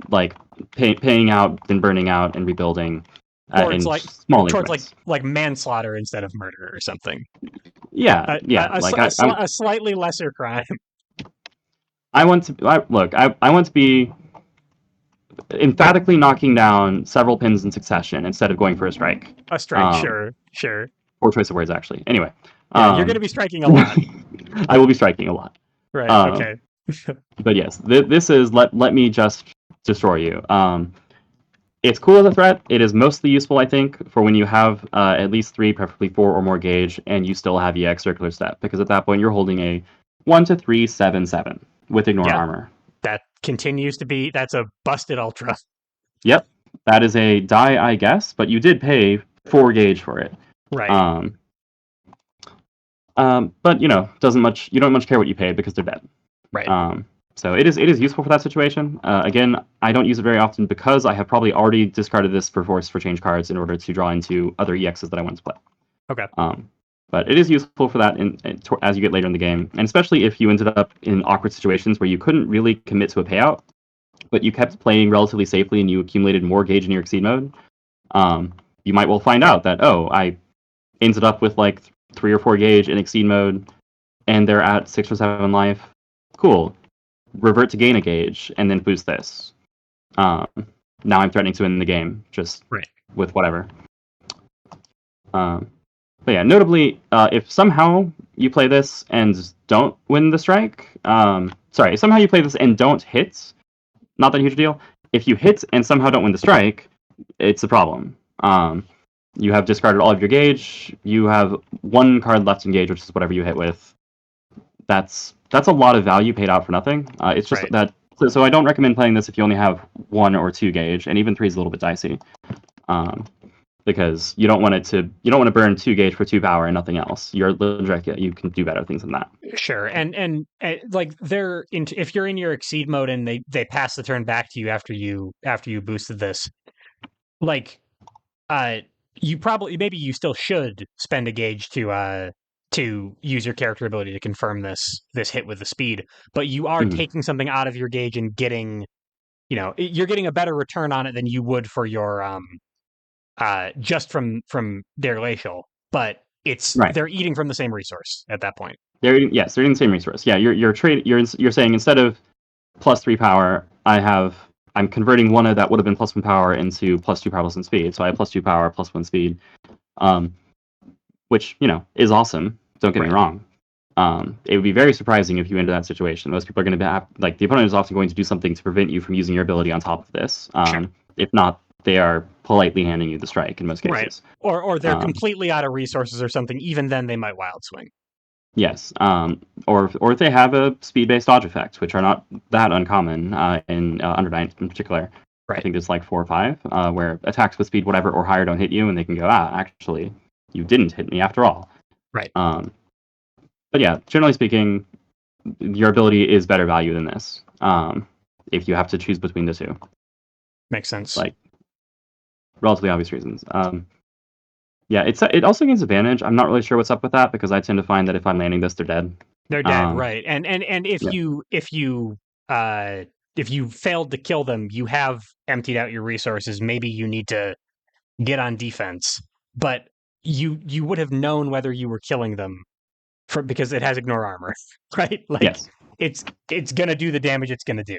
[SPEAKER 2] like paying out, then burning out and rebuilding
[SPEAKER 1] Towards
[SPEAKER 2] in
[SPEAKER 1] like
[SPEAKER 2] small
[SPEAKER 1] towards
[SPEAKER 2] increments.
[SPEAKER 1] like manslaughter instead of murder or something.
[SPEAKER 2] Yeah, yeah. Like
[SPEAKER 1] A slightly lesser crime.
[SPEAKER 2] I want to look. I want to be emphatically knocking down several pins in succession instead of going for a strike.
[SPEAKER 1] A strike,
[SPEAKER 2] Um,
[SPEAKER 1] sure.
[SPEAKER 2] poor choice of words, actually. Anyway,
[SPEAKER 1] Yeah, you're going to
[SPEAKER 2] um,
[SPEAKER 1] be striking a lot.
[SPEAKER 2] I will be striking a lot.
[SPEAKER 1] Right.
[SPEAKER 2] Um,
[SPEAKER 1] Okay.
[SPEAKER 2] but yes, this is let me just destroy you. It's cool as a threat. It is mostly useful, I think, for when you have at least 3, preferably 4 or more gauge, and you still have EX Circular Step, because at that point you're holding a 1 to 3 7 7 with Ignore
[SPEAKER 1] Yeah,
[SPEAKER 2] Armor.
[SPEAKER 1] that continues to be that's a busted ultra.
[SPEAKER 2] Yep, that is a die, I guess, but you did pay 4 gauge for it.
[SPEAKER 1] Right.
[SPEAKER 2] Um, but doesn't much. You don't much care what you paid because they're dead.
[SPEAKER 1] Right.
[SPEAKER 2] Um, so it is useful for that situation. Again, I don't use it very often because I have probably already discarded this for force for change cards in order to draw into other EXs that I want to play.
[SPEAKER 1] Okay.
[SPEAKER 2] But it is useful for that as you get later in the game, and especially if you ended up in awkward situations where you couldn't really commit to a payout, but you kept playing relatively safely and you accumulated more gauge in your exceed mode. You might well find out that I ended up with like 3 or 4 gauge in exceed mode, and they're at 6 or 7 life. Cool. Revert to gain a gauge and then boost this. Um, Now I'm threatening to win the game just
[SPEAKER 1] Right.
[SPEAKER 2] with whatever. But yeah, notably, if somehow you play this and don't win the strike, sorry, if somehow you play this and don't hit, not that huge a deal. If you hit and somehow don't win the strike, it's a problem. You have discarded all of your gauge. You have 1 card left in gauge, which is whatever you hit with. That's a lot of value paid out for nothing. It's just
[SPEAKER 1] Right.
[SPEAKER 2] that. So I don't recommend playing this if you only have 1 or 2 gauge, and even 3 is a little bit dicey. Because you don't want to burn 2 gauge for 2 power and nothing else. You're Londrekia. You can do better things than that.
[SPEAKER 1] Sure. Like if you're in your exceed mode and they pass the turn back to you after you boosted this, like you probably maybe you still should spend a gauge to use your character ability to confirm this hit with the speed, but you are
[SPEAKER 2] Mhm.
[SPEAKER 1] taking something out of your gauge and getting, you're getting a better return on it than you would for your just from their glacial, but
[SPEAKER 2] Right.
[SPEAKER 1] they're eating from the same resource at that point.
[SPEAKER 2] They're in the same resource. Yeah, you're saying instead of +3 power, I'm converting one of that would have been +1 power into +2 power +1 speed. So I have +2 power +1 speed, um, which is awesome. Don't get me
[SPEAKER 1] Right.
[SPEAKER 2] wrong. It would be very surprising if you enter that situation. Most people are going to be like the opponent is often going to do something to prevent you from using your ability on top of this.
[SPEAKER 1] Sure.
[SPEAKER 2] If not, they are politely handing you the strike in most
[SPEAKER 1] Right.
[SPEAKER 2] cases.
[SPEAKER 1] Or they're
[SPEAKER 2] Um,
[SPEAKER 1] completely out of resources or something. Even then, they might wild swing.
[SPEAKER 2] Yes, or if they have a speed-based dodge effect, which are not that uncommon in Undernight in particular. I
[SPEAKER 1] Right.
[SPEAKER 2] think there's like 4 or 5 where attacks with speed whatever or higher don't hit you, and they can go, actually, you didn't hit me after all.
[SPEAKER 1] Right.
[SPEAKER 2] Um, but yeah, generally speaking, your ability is better value than this. If you have to choose between the two,
[SPEAKER 1] Makes sense.
[SPEAKER 2] like relatively obvious reasons. Yeah, it also gains advantage. I'm not really sure what's up with that because I tend to find that if I'm landing this, they're dead.
[SPEAKER 1] They're dead,
[SPEAKER 2] Um,
[SPEAKER 1] right? And
[SPEAKER 2] yeah.
[SPEAKER 1] uh if you failed to kill them, you have emptied out your resources. Maybe you need to get on defense, but you would have known whether you were killing them because it has ignore armor, right? Like
[SPEAKER 2] Yes.
[SPEAKER 1] it's gonna do the damage it's gonna do.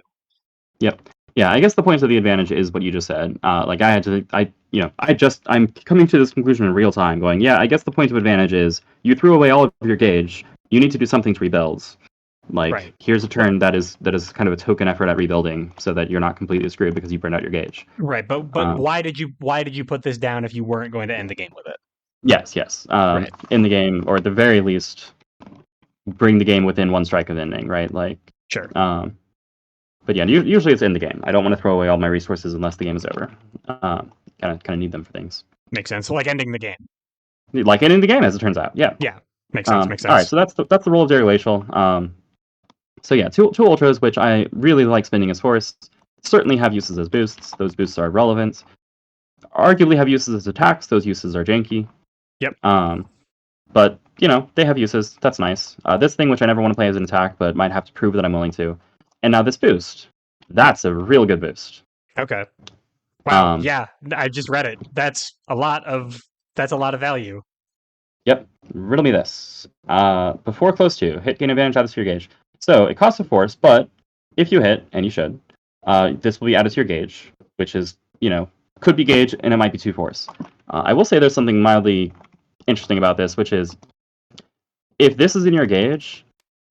[SPEAKER 2] Yep. Yeah, I guess the point of the advantage is what you just said. Like I'm coming to this conclusion in real time, going, yeah, I guess the point of advantage is you threw away all of your gauge. You need to do something to rebuild. Like,
[SPEAKER 1] Right.
[SPEAKER 2] here's a
[SPEAKER 1] But
[SPEAKER 2] turn that is kind of a token effort at rebuilding, so that you're not completely screwed because you burned out your gauge.
[SPEAKER 1] right, but
[SPEAKER 2] Um,
[SPEAKER 1] why did you put this down if you weren't going to end the game with it?
[SPEAKER 2] yes.
[SPEAKER 1] Right.
[SPEAKER 2] In the game, or at the very least, bring the game within one strike of ending, right? Like,
[SPEAKER 1] Sure.
[SPEAKER 2] um, but yeah, usually it's in the game. I don't want to throw away all my resources unless the game is over. Kind of need them for things.
[SPEAKER 1] Makes sense. Like ending the game.
[SPEAKER 2] Like ending the game, as it turns out. Yeah.
[SPEAKER 1] Yeah. Makes sense. Makes
[SPEAKER 2] All right,
[SPEAKER 1] sense.
[SPEAKER 2] so that's the role of Jerry Glacial. So yeah, two ultras, which I really like spending as force, certainly have uses as boosts. Those boosts are relevant. Arguably have uses as attacks. Those uses are janky.
[SPEAKER 1] Yep.
[SPEAKER 2] But they have uses. That's nice. This thing, which I never want to play as an attack, but might have to prove that I'm willing to. And now this boost. That's a real good boost.
[SPEAKER 1] Okay. Wow.
[SPEAKER 2] Um,
[SPEAKER 1] Yeah. I just read it. That's a lot of value.
[SPEAKER 2] Yep. Riddle me this. Before close to, hit gain advantage added to your gauge. So it costs a force, but if you hit, and you should, this will be added to your gauge, which is, could be gauge, and it might be 2 force. I will say there's something mildly interesting about this, which is if this is in your gauge,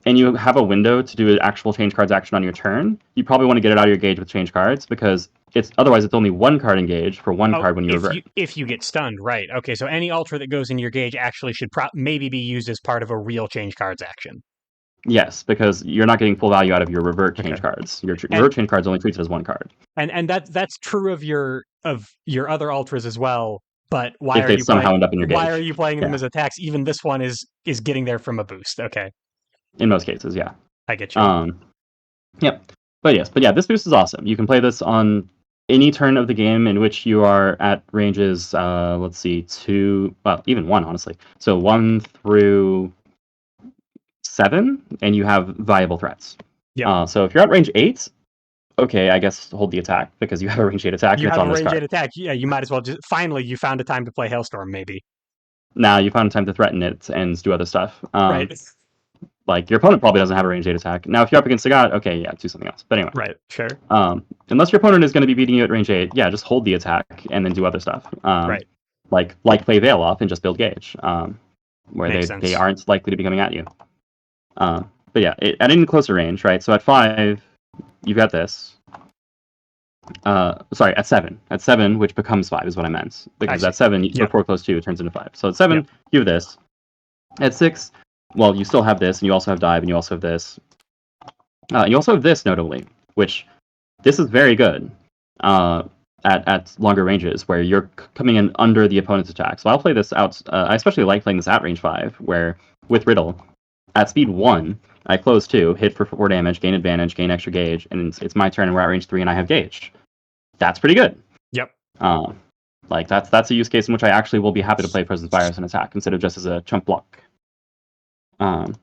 [SPEAKER 2] and you have a window to do an actual change cards action on your turn, you probably want to get it out of your gauge with change cards because otherwise it's only 1 card engaged for 1
[SPEAKER 1] Oh,
[SPEAKER 2] card when you revert.
[SPEAKER 1] if you get stunned, right? Okay, so any ultra that goes in your gauge actually should maybe be used as part of a real change cards action.
[SPEAKER 2] Yes, because you're not getting full value out of your revert change
[SPEAKER 1] Okay,
[SPEAKER 2] cards. Your
[SPEAKER 1] and
[SPEAKER 2] revert change cards only treated as 1 card.
[SPEAKER 1] and that's true of your other ultras as well. But
[SPEAKER 2] If they somehow end up in your
[SPEAKER 1] why are
[SPEAKER 2] gauge.
[SPEAKER 1] you playing them
[SPEAKER 2] Yeah,
[SPEAKER 1] as attacks? Even this one is getting there from a boost. Okay,
[SPEAKER 2] in most cases, yeah.
[SPEAKER 1] I get you.
[SPEAKER 2] Um, yep. But yeah, this boost is awesome. You can play this on any turn of the game in which you are at ranges, let's see, 2, well, even 1, honestly. So 1 through 7, and you have viable threats.
[SPEAKER 1] Yep.
[SPEAKER 2] So if you're at range 8, okay, I guess hold the attack because you have a range 8 attack
[SPEAKER 1] You
[SPEAKER 2] and it's
[SPEAKER 1] have a
[SPEAKER 2] on this
[SPEAKER 1] range 8
[SPEAKER 2] card.
[SPEAKER 1] attack. Yeah, you might as well just finally you found a time to play Hailstorm, maybe.
[SPEAKER 2] Now you found time to threaten it and do other stuff.
[SPEAKER 1] Right.
[SPEAKER 2] Like your opponent probably doesn't have a range 8 attack. Now if you're up against a god, okay, yeah, do something else. But anyway.
[SPEAKER 1] Right. Sure.
[SPEAKER 2] Unless your opponent is going to be beating you at range 8, yeah, just hold the attack and then do other stuff.
[SPEAKER 1] Right.
[SPEAKER 2] Like play Veil off and just build gauge. Where
[SPEAKER 1] Makes
[SPEAKER 2] they
[SPEAKER 1] sense.
[SPEAKER 2] aren't likely to be coming at you. But yeah, at any closer range, right? So at 5, you've got this. Sorry, at 7. At 7, which becomes 5 is what I meant. Because at 7,
[SPEAKER 1] Yep.
[SPEAKER 2] before close 2, it turns into 5. So at 7,
[SPEAKER 1] Yep.
[SPEAKER 2] you have this. At 6, well, you still have this, and you also have dive, and you also have this. You also have this, notably, which this is very good at longer ranges, where you're coming in under the opponent's attack. So I'll play this out. I especially like playing this at range 5, where with Riddle, at speed 1, I close 2, hit for 4 damage, gain advantage, gain extra gauge, and it's my turn, and we're at range 3, and I have gauge. That's pretty good.
[SPEAKER 1] Yep.
[SPEAKER 2] Like that's a use case in which I actually will be happy to play Presence Virus and attack instead of just as a chump block. Um,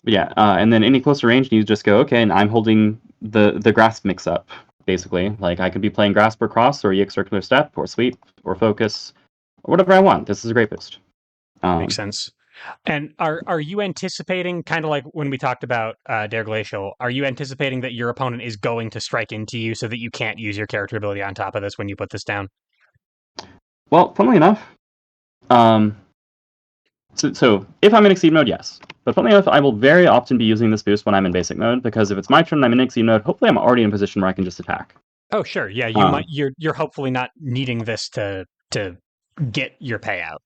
[SPEAKER 2] but yeah, and then any closer range, you just go, okay, and I'm holding the grasp mix up, basically. Like, I could be playing grasp or cross or EX circular step or sweep or focus or whatever I want. This is a great boost.
[SPEAKER 1] Makes sense. And are you anticipating, kind of like when we talked about Dare Glacial, are you anticipating that your opponent is going to strike into you so that you can't use your character ability on top of this when you put this down?
[SPEAKER 2] Well, funnily enough, um, so if I'm in Exceed mode, yes. But funnily enough, I will very often be using this boost when I'm in basic mode, because if it's my turn and I'm in Exceed mode, hopefully I'm already in a position where I can just attack.
[SPEAKER 1] Oh, sure. Yeah, you
[SPEAKER 2] Um,
[SPEAKER 1] might. You're hopefully not needing this to get your payout.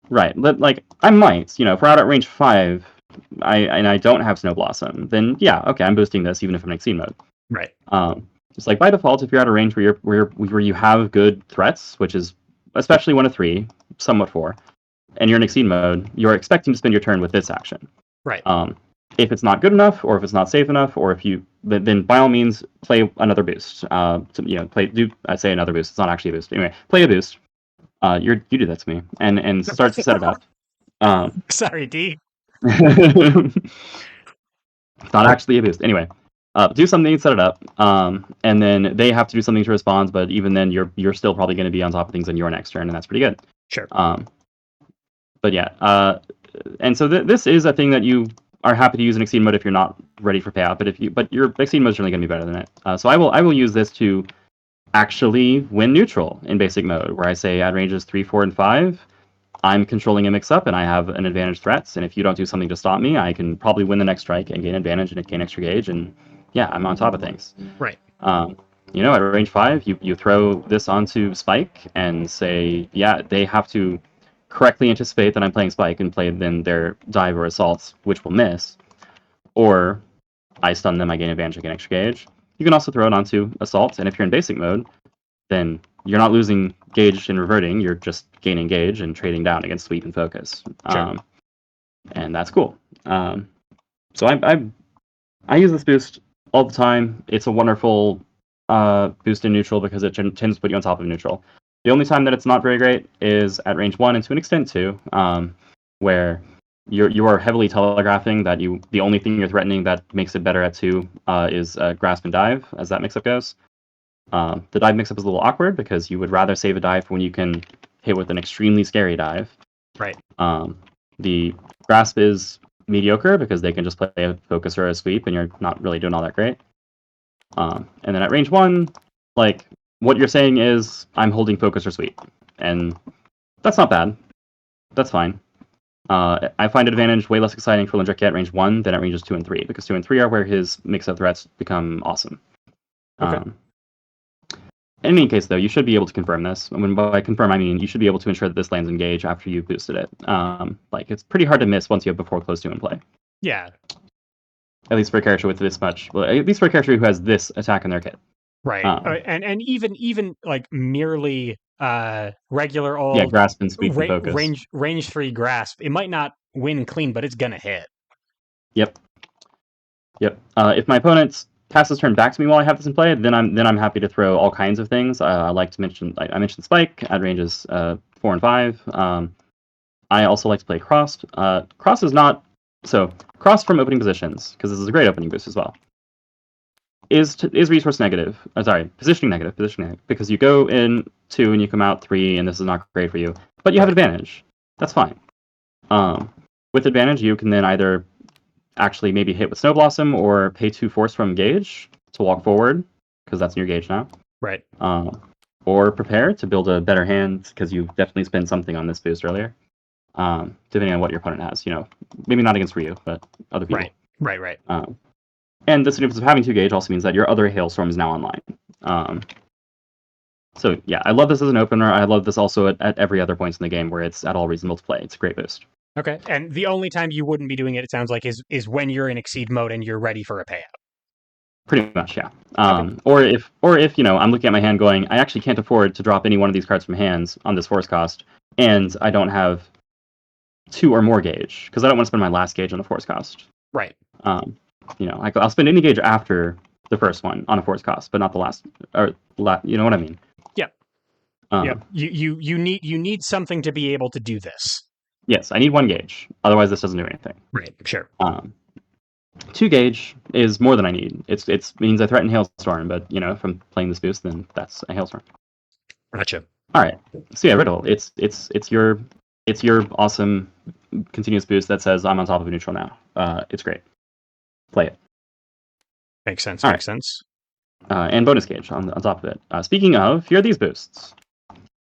[SPEAKER 2] right. Like, I might, if we're out at range 5, and I don't have Snow Blossom, then yeah, okay, I'm boosting this even if I'm in Exceed mode.
[SPEAKER 1] Right.
[SPEAKER 2] Just like by default, if you're at a range where you have good threats, which is especially 1 of 3, somewhat 4, and you're in Exceed mode, you're expecting to spend your turn with this action.
[SPEAKER 1] Right.
[SPEAKER 2] If it's not good enough, or if it's not safe enough, or if you then by all means play another boost. I say another boost. It's not actually a boost. Anyway, play a boost. You do that to me, and start to set it up.
[SPEAKER 1] Sorry, D.
[SPEAKER 2] It's not actually a boost. Anyway, do something, set it up, and then they have to do something to respond. But even then, you're still probably going to be on top of things on your next turn, and that's pretty good.
[SPEAKER 1] Sure.
[SPEAKER 2] But yeah, and so this is a thing that you are happy to use in Exceed mode if you're not ready for payout. But your Exceed mode is really going to be better than it. So I will use this to actually win neutral in basic mode, where I say at ranges 3, 4, and 5, I'm controlling a mix up and I have an advantage threats. And if you don't do something to stop me, I can probably win the next strike and gain advantage and gain extra gauge. And yeah, I'm on top of things.
[SPEAKER 1] Right.
[SPEAKER 2] At range 5, you throw this onto Spike and say, yeah, they have to correctly anticipate that I'm playing Spike and play then their dive or assaults, which will miss. Or I stun them, I gain advantage, I gain extra gauge. You can also throw it onto assaults, and if you're in basic mode, then you're not losing gauge and reverting, you're just gaining gauge and trading down against sweep and focus.
[SPEAKER 1] Sure.
[SPEAKER 2] And that's cool. So I use this boost all the time. It's a wonderful boost in neutral because it tends to put you on top of neutral. The only time that it's not very great is at range 1 and to an extent 2, where you are heavily telegraphing that the only thing you're threatening that makes it better at 2 is grasp and dive, as that mix-up goes. The dive mix-up is a little awkward because you would rather save a dive for when you can hit with an extremely scary dive.
[SPEAKER 1] Right.
[SPEAKER 2] The grasp is mediocre because they can just play a focus or a sweep and you're not really doing all that great. And then at range 1, like, what you're saying is I'm holding focus or sweep, and that's not bad. That's fine. I find advantage way less exciting for Londrekia at range 1 than at ranges 2 and 3, because 2 and 3 are where his mix-up threats become awesome.
[SPEAKER 1] Okay.
[SPEAKER 2] In any case, though, you should be able to confirm this. When by confirm, I mean you should be able to ensure that this lands engage after you've boosted it. It's pretty hard to miss once you have before close 2 in play.
[SPEAKER 1] Yeah.
[SPEAKER 2] At least for a character with this much. Well, at least for a character who has this attack in their kit.
[SPEAKER 1] Right. And even like merely regular old
[SPEAKER 2] Yeah, grasp and sweep and focus.
[SPEAKER 1] range 3 grasp. It might not win clean, but it's gonna hit.
[SPEAKER 2] Yep. If my opponent passes turn back to me while I have this in play, then I'm happy to throw all kinds of things. I like to mention I mentioned Spike at ranges 4 and 5. I also like to play Crossed. Cross is not Cross from opening positions, because this is a great opening boost as well. Is resource negative. Positioning negative, because you go in 2 and you come out 3, and this is not great for you. But you have advantage. That's fine. With advantage, you can then either actually maybe hit with Snow Blossom or pay 2 force from gauge to walk forward, because that's in your gauge now.
[SPEAKER 1] Right.
[SPEAKER 2] Or prepare to build a better hand, because you definitely spent something on this boost earlier. Depending on what your opponent has, maybe not against Ryu, but other people.
[SPEAKER 1] Right.
[SPEAKER 2] And the significance of having 2 gauge also means that your other Hailstorm is now online. So yeah, I love this as an opener. I love this also at every other point in the game where it's at all reasonable to play. It's a great boost.
[SPEAKER 1] Okay. And the only time you wouldn't be doing it sounds like, is when you're in Exceed mode and you're ready for a payout.
[SPEAKER 2] Pretty much, yeah.
[SPEAKER 1] Okay.
[SPEAKER 2] Or if I'm looking at my hand going, I actually can't afford to drop any one of these cards from hands on this force cost, and I don't have 2 or more gauge, because I don't want to spend my last gauge on a force cost.
[SPEAKER 1] Right.
[SPEAKER 2] I'll spend any gauge after the first one on a force cost, but not the last. You know what I mean?
[SPEAKER 1] Yep. Yep. You need something to be able to do this.
[SPEAKER 2] Yes, I need 1 gauge. Otherwise, this doesn't do anything.
[SPEAKER 1] Right. Sure.
[SPEAKER 2] Um, 2 gauge is more than I need. It means I threaten hailstorm, but if I'm playing this boost, then that's a hailstorm.
[SPEAKER 1] Gotcha.
[SPEAKER 2] All right. So yeah, riddle. It's your awesome continuous boost that says I'm on top of a neutral now. It's great. Play it.
[SPEAKER 1] Makes sense.
[SPEAKER 2] All
[SPEAKER 1] Makes
[SPEAKER 2] right.
[SPEAKER 1] sense.
[SPEAKER 2] And bonus gauge on top of it. Speaking of, here are these boosts.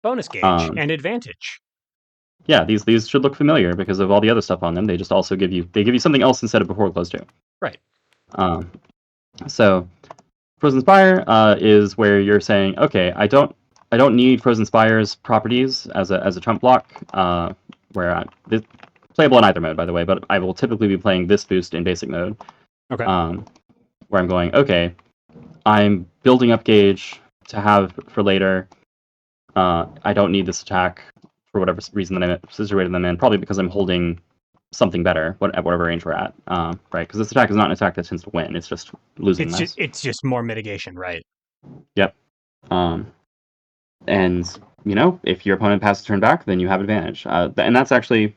[SPEAKER 1] Bonus gauge
[SPEAKER 2] Um,
[SPEAKER 1] and advantage.
[SPEAKER 2] yeah, these should look familiar because of all the other stuff on them. They just also give you something else instead of before close 2.
[SPEAKER 1] Right.
[SPEAKER 2] Um, so Frozen Spire is where you're saying, okay, I don't need Frozen Spire's properties as a trump block. This, playable in either mode, by the way, but I will typically be playing this boost in basic mode.
[SPEAKER 1] Okay.
[SPEAKER 2] Where I'm going, okay, I'm building up gauge to have for later. I don't need this attack for whatever reason that I'm situated them in, probably because I'm holding something better at whatever range we're at, right? Because this attack is not an attack that tends to win; it's just losing this.
[SPEAKER 1] It's just more mitigation, right?
[SPEAKER 2] Yep. And if your opponent passes turn back, then you have advantage. And that's actually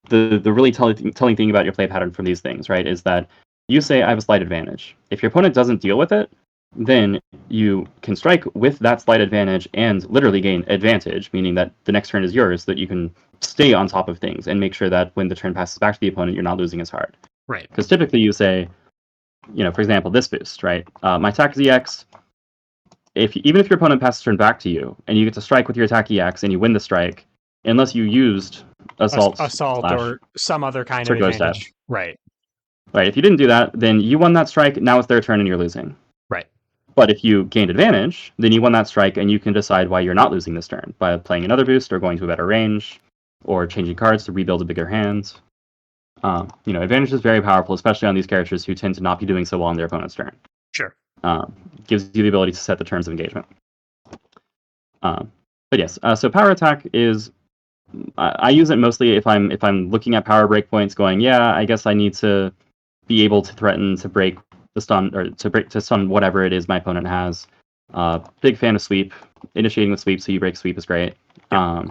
[SPEAKER 2] the really telling thing about your play pattern from these things, right? Is that you say I have a slight advantage. If your opponent doesn't deal with it, then you can strike with that slight advantage and literally gain advantage, meaning that the next turn is yours, so that you can stay on top of things and make sure that when the turn passes back to the opponent, you're not losing as hard.
[SPEAKER 1] Right.
[SPEAKER 2] Because typically you say, for example, this boost, right? My attack is EX. Even if your opponent passes turn back to you and you get to strike with your attack EX and you win the strike, unless you used assault
[SPEAKER 1] or some other kind of
[SPEAKER 2] circular
[SPEAKER 1] advantage.
[SPEAKER 2] staff.
[SPEAKER 1] Right.
[SPEAKER 2] Right. If you didn't do that, then you won that strike. Now it's their turn and you're losing.
[SPEAKER 1] Right.
[SPEAKER 2] But if you gained advantage, then you won that strike and you can decide why you're not losing this turn by playing another boost or going to a better range or changing cards to rebuild a bigger hand. Advantage is very powerful, especially on these characters who tend to not be doing so well on their opponent's turn.
[SPEAKER 1] Sure.
[SPEAKER 2] Gives you the ability to set the terms of engagement. But yes, so power attack is I use it mostly if I'm looking at power breakpoints, going, yeah, I guess I need to be able to threaten to break the stun or to stun whatever it is my opponent has. Big fan of sweep. Initiating with sweep, so you break sweep is great. Yep.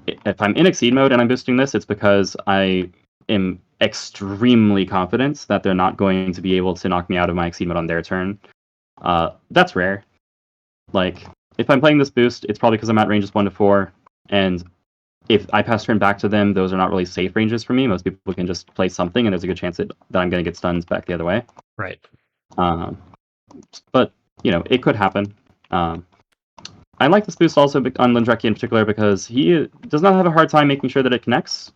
[SPEAKER 2] If I'm in exceed mode and I'm boosting this, it's because I am extremely confident that they're not going to be able to knock me out of my exceed mode on their turn. That's rare. Like, if I'm playing this boost, it's probably because I'm at ranges 1 to 4, and if I pass turn back to them, those are not really safe ranges for me. Most people can just play something, and there's a good chance that I'm going to get stuns back the other way.
[SPEAKER 1] Right.
[SPEAKER 2] But, it could happen. I like this boost also on Londrekia in particular because he does not have a hard time making sure that it connects.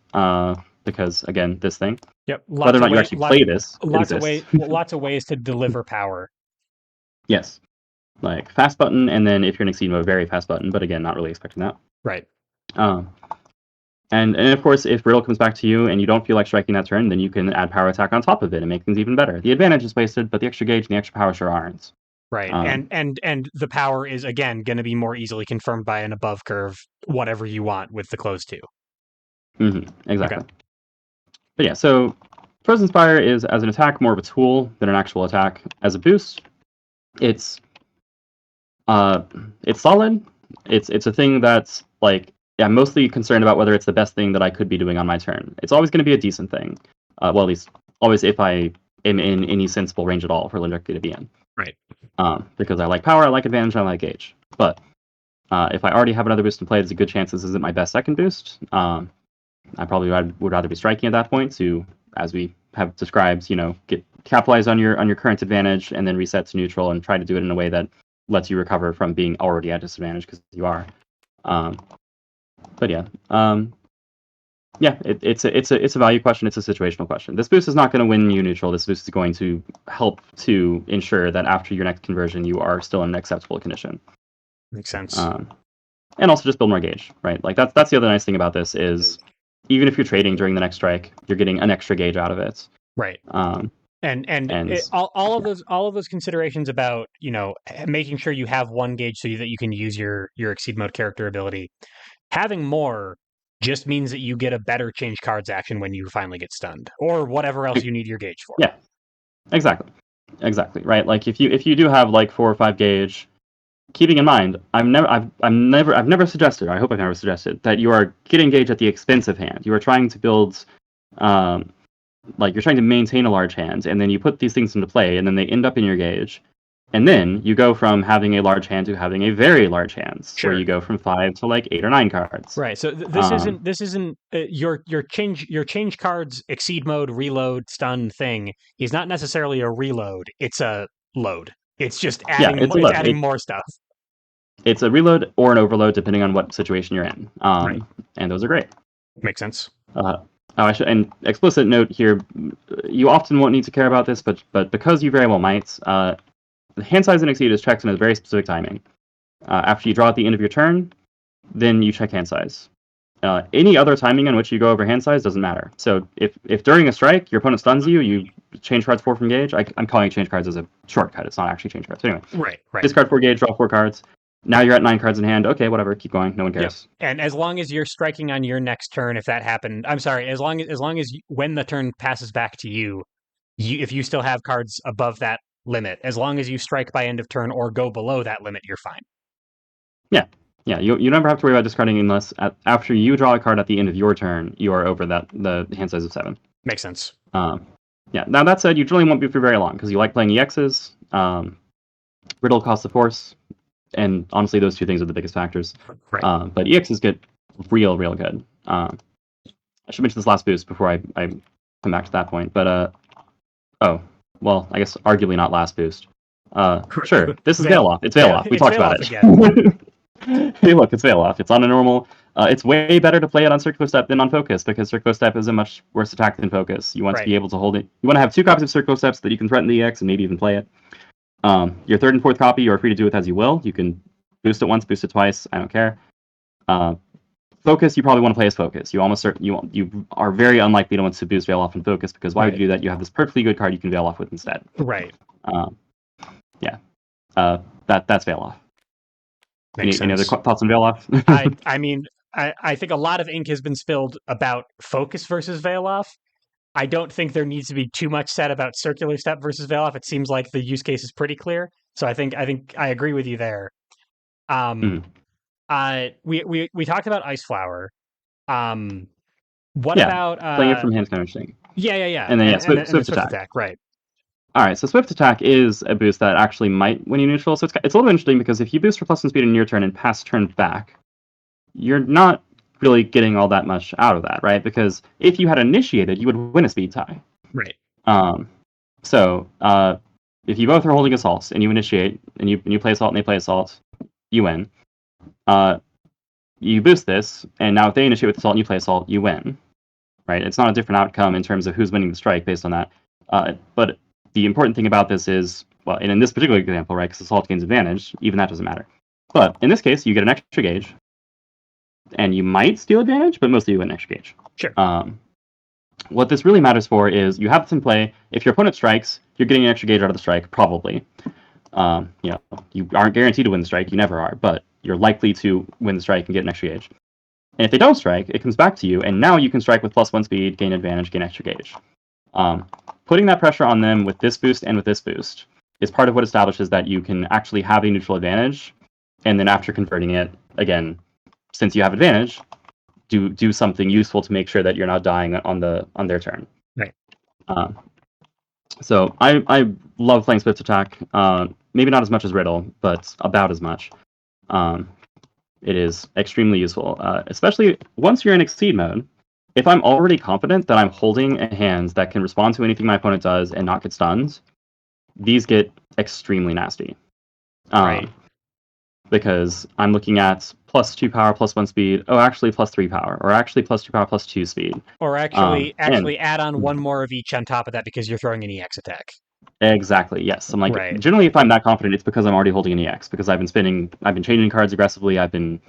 [SPEAKER 2] Because, again, this thing.
[SPEAKER 1] Yep.
[SPEAKER 2] Whether or not you actually play this,
[SPEAKER 1] lots of ways to deliver power.
[SPEAKER 2] Yes. Like, fast button, and then if you're in exceed mode, very fast button, but again, not really expecting that.
[SPEAKER 1] Right.
[SPEAKER 2] And of course, if Riddle comes back to you and you don't feel like striking that turn, then you can add power attack on top of it and make things even better. The advantage is wasted, but the extra gauge and the extra power sure aren't.
[SPEAKER 1] Right. And the power is, again, going to be more easily confirmed by an above curve, whatever you want with the close 2.
[SPEAKER 2] Exactly.
[SPEAKER 1] Okay.
[SPEAKER 2] But yeah, so Frozen Spire is, as an attack, more of a tool than an actual attack. As a boost, it's solid. It's a thing that's like, I'm mostly concerned about whether it's the best thing that I could be doing on my turn. It's always going to be a decent thing. Well, at least always if I am in any sensible range at all for Londrekia to be in.
[SPEAKER 1] Right.
[SPEAKER 2] Because I like power, I like advantage, I like gauge. But if I already have another boost in play, there's a good chance this isn't my best second boost. I probably would rather be striking at that point to, as we have described, capitalize on your current advantage and then reset to neutral and try to do it in a way that lets you recover from being already at disadvantage because you are. But yeah, it's a value question. It's a situational question. This boost is not going to win you neutral. This boost is going to help to ensure that after your next conversion, you are still in an acceptable condition.
[SPEAKER 1] Makes sense.
[SPEAKER 2] And also just build more gauge, right? Like that's the other nice thing about this is even if you're trading during the next strike, you're getting an extra gauge out of it.
[SPEAKER 1] Right. All of those considerations about making sure you have 1 gauge so that you can use your exceed mode character ability. Having more just means that you get a better change cards action when you finally get stunned or whatever else you need your gauge for.
[SPEAKER 2] Yeah, exactly, right. Like if you do have like 4 or 5 gauge, keeping in mind, I've never suggested. I hope I've never suggested that you are getting engaged at the expense of hand. You are trying to build, like you're trying to maintain a large hand, and then you put these things into play, and then they end up in your gauge, and then you go from having a large hand to having a very large hand, where you go from 5 to like 8 or 9 cards.
[SPEAKER 1] Right. So this isn't your change cards exceed mode reload stun thing is not necessarily a reload. It's a load. It's just adding.
[SPEAKER 2] It's a
[SPEAKER 1] It's
[SPEAKER 2] load.
[SPEAKER 1] adding more stuff.
[SPEAKER 2] It's a reload or an overload depending on what situation you're in.
[SPEAKER 1] Right.
[SPEAKER 2] And those are great.
[SPEAKER 1] Makes sense.
[SPEAKER 2] And explicit note here, you often won't need to care about this, but because you very well might, the hand size and exceed is checked in a very specific timing. After you draw at the end of your turn, then you check hand size. Any other timing in which you go over hand size doesn't matter. So if during a strike your opponent stuns you, you change cards 4 from gauge. I'm calling change cards as a shortcut. It's not actually change cards. Anyway,
[SPEAKER 1] Right.
[SPEAKER 2] discard 4 gauge, draw 4 cards. Now you're at 9 cards in hand. Okay, whatever. Keep going. No one cares.
[SPEAKER 1] Yep. And as long as you're striking on your next turn, if that happened, I'm sorry. As long as when the turn passes back to you, if you still have cards above that limit, as long as you strike by end of turn or go below that limit, you're fine.
[SPEAKER 2] Yeah. You never have to worry about discarding unless after you draw a card at the end of your turn, you are over the hand size of 7.
[SPEAKER 1] Makes sense.
[SPEAKER 2] Yeah. Now that said, you generally won't be for very long because you like playing EXs. Riddle costs of force, and honestly, those two things are the biggest factors.
[SPEAKER 1] Right.
[SPEAKER 2] But EXs get real good. I should mention this last boost before I come back to that point. But I guess arguably not last boost. Sure, this is Veil Off. It's Veil Off. We talked about it. Hey, look, it's Veil Off. It's on a normal. It's way better to play it on Circular Step than on Focus because Circular Step is a much worse attack than Focus. You want to be able to hold it. You want to have 2 copies of Circular Step so that you can threaten the EX and maybe even play it. Your 3rd and 4th copy, you are free to do with as you will. You can boost it once, boost it twice. I don't care. Focus, you probably want to play as Focus. You are very unlikely to want to boost Veil Off in Focus because why would you do that? You have this perfectly good card you can Veil Off with instead.
[SPEAKER 1] Right.
[SPEAKER 2] That's Veil Off. Any other thoughts on Veil Off?
[SPEAKER 1] I mean, I think a lot of ink has been spilled about Focus versus Veil Off. I don't think there needs to be too much said about Circular Step versus Veil Off. It seems like the use case is pretty clear. So I think I agree with you there. We talked about Ice Flower. What about
[SPEAKER 2] playing it from hand kind of thing?
[SPEAKER 1] Yeah.
[SPEAKER 2] And then Swift attack.
[SPEAKER 1] Right.
[SPEAKER 2] All right, so Swift Attack is a boost that actually might win you neutral. So it's a little interesting because if you boost for +1 speed in your turn and pass turn back, you're not really getting all that much out of that, right? Because if you had initiated, you would win a speed tie.
[SPEAKER 1] Right.
[SPEAKER 2] So if you both are holding assaults and you initiate and you play assault and they play assault, you win. You boost this, and now if they initiate with assault and you play assault, you win. Right? It's not a different outcome in terms of who's winning the strike based on that. But the important thing about this is, well, and in this particular example, right, because assault gains advantage, even that doesn't matter. But in this case, you get an extra gauge, and you might steal advantage, but mostly you win an extra gauge.
[SPEAKER 1] Sure.
[SPEAKER 2] What this really matters for is you have this in play. If your opponent strikes, you're getting an extra gauge out of the strike, probably. You aren't guaranteed to win the strike, you never are, but you're likely to win the strike and get an extra gauge. And if they don't strike, it comes back to you, and now you can strike with +1 speed, gain advantage, gain extra gauge. Putting that pressure on them with this boost and with this boost is part of what establishes that you can actually have a neutral advantage, and then after converting it, again, since you have advantage, do something useful to make sure that you're not dying on their turn.
[SPEAKER 1] Right.
[SPEAKER 2] So I love playing Swift Attack. Maybe not as much as Riddle, but about as much. It is extremely useful, especially once you're in Exceed mode. If I'm already confident that I'm holding a hand that can respond to anything my opponent does and not get stunned, these get extremely nasty.
[SPEAKER 1] Right.
[SPEAKER 2] Because I'm looking at +2 power, +1 speed. Oh, actually +3 power, or actually +2 power, +2 speed.
[SPEAKER 1] Or actually add on one more of each on top of that because you're throwing an EX attack.
[SPEAKER 2] Exactly. Yes. I'm like, generally, if I'm that confident, it's because I'm already holding an EX because I've been changing cards aggressively. If I've been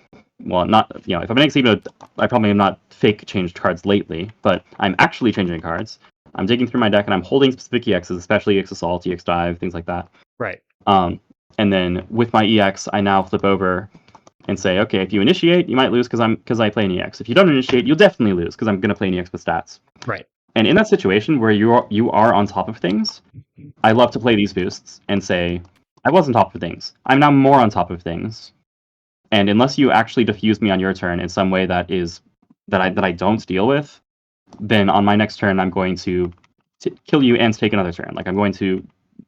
[SPEAKER 2] Exceed mode, I probably have not fake changed cards lately, but I'm actually changing cards. I'm digging through my deck and I'm holding specific EXs, especially EX Assault, EX Dive, things like that.
[SPEAKER 1] Right.
[SPEAKER 2] And then with my EX, I now flip over and say, okay, if you initiate, you might lose because I play an EX. If you don't initiate, you'll definitely lose because I'm going to play an EX with stats.
[SPEAKER 1] Right.
[SPEAKER 2] And in that situation where you are on top of things, I love to play these boosts and say, I was on top of things. I'm now more on top of things. And unless you actually defuse me on your turn in some way that I don't deal with, then on my next turn I'm going to kill you and take another turn. Like I'm going to,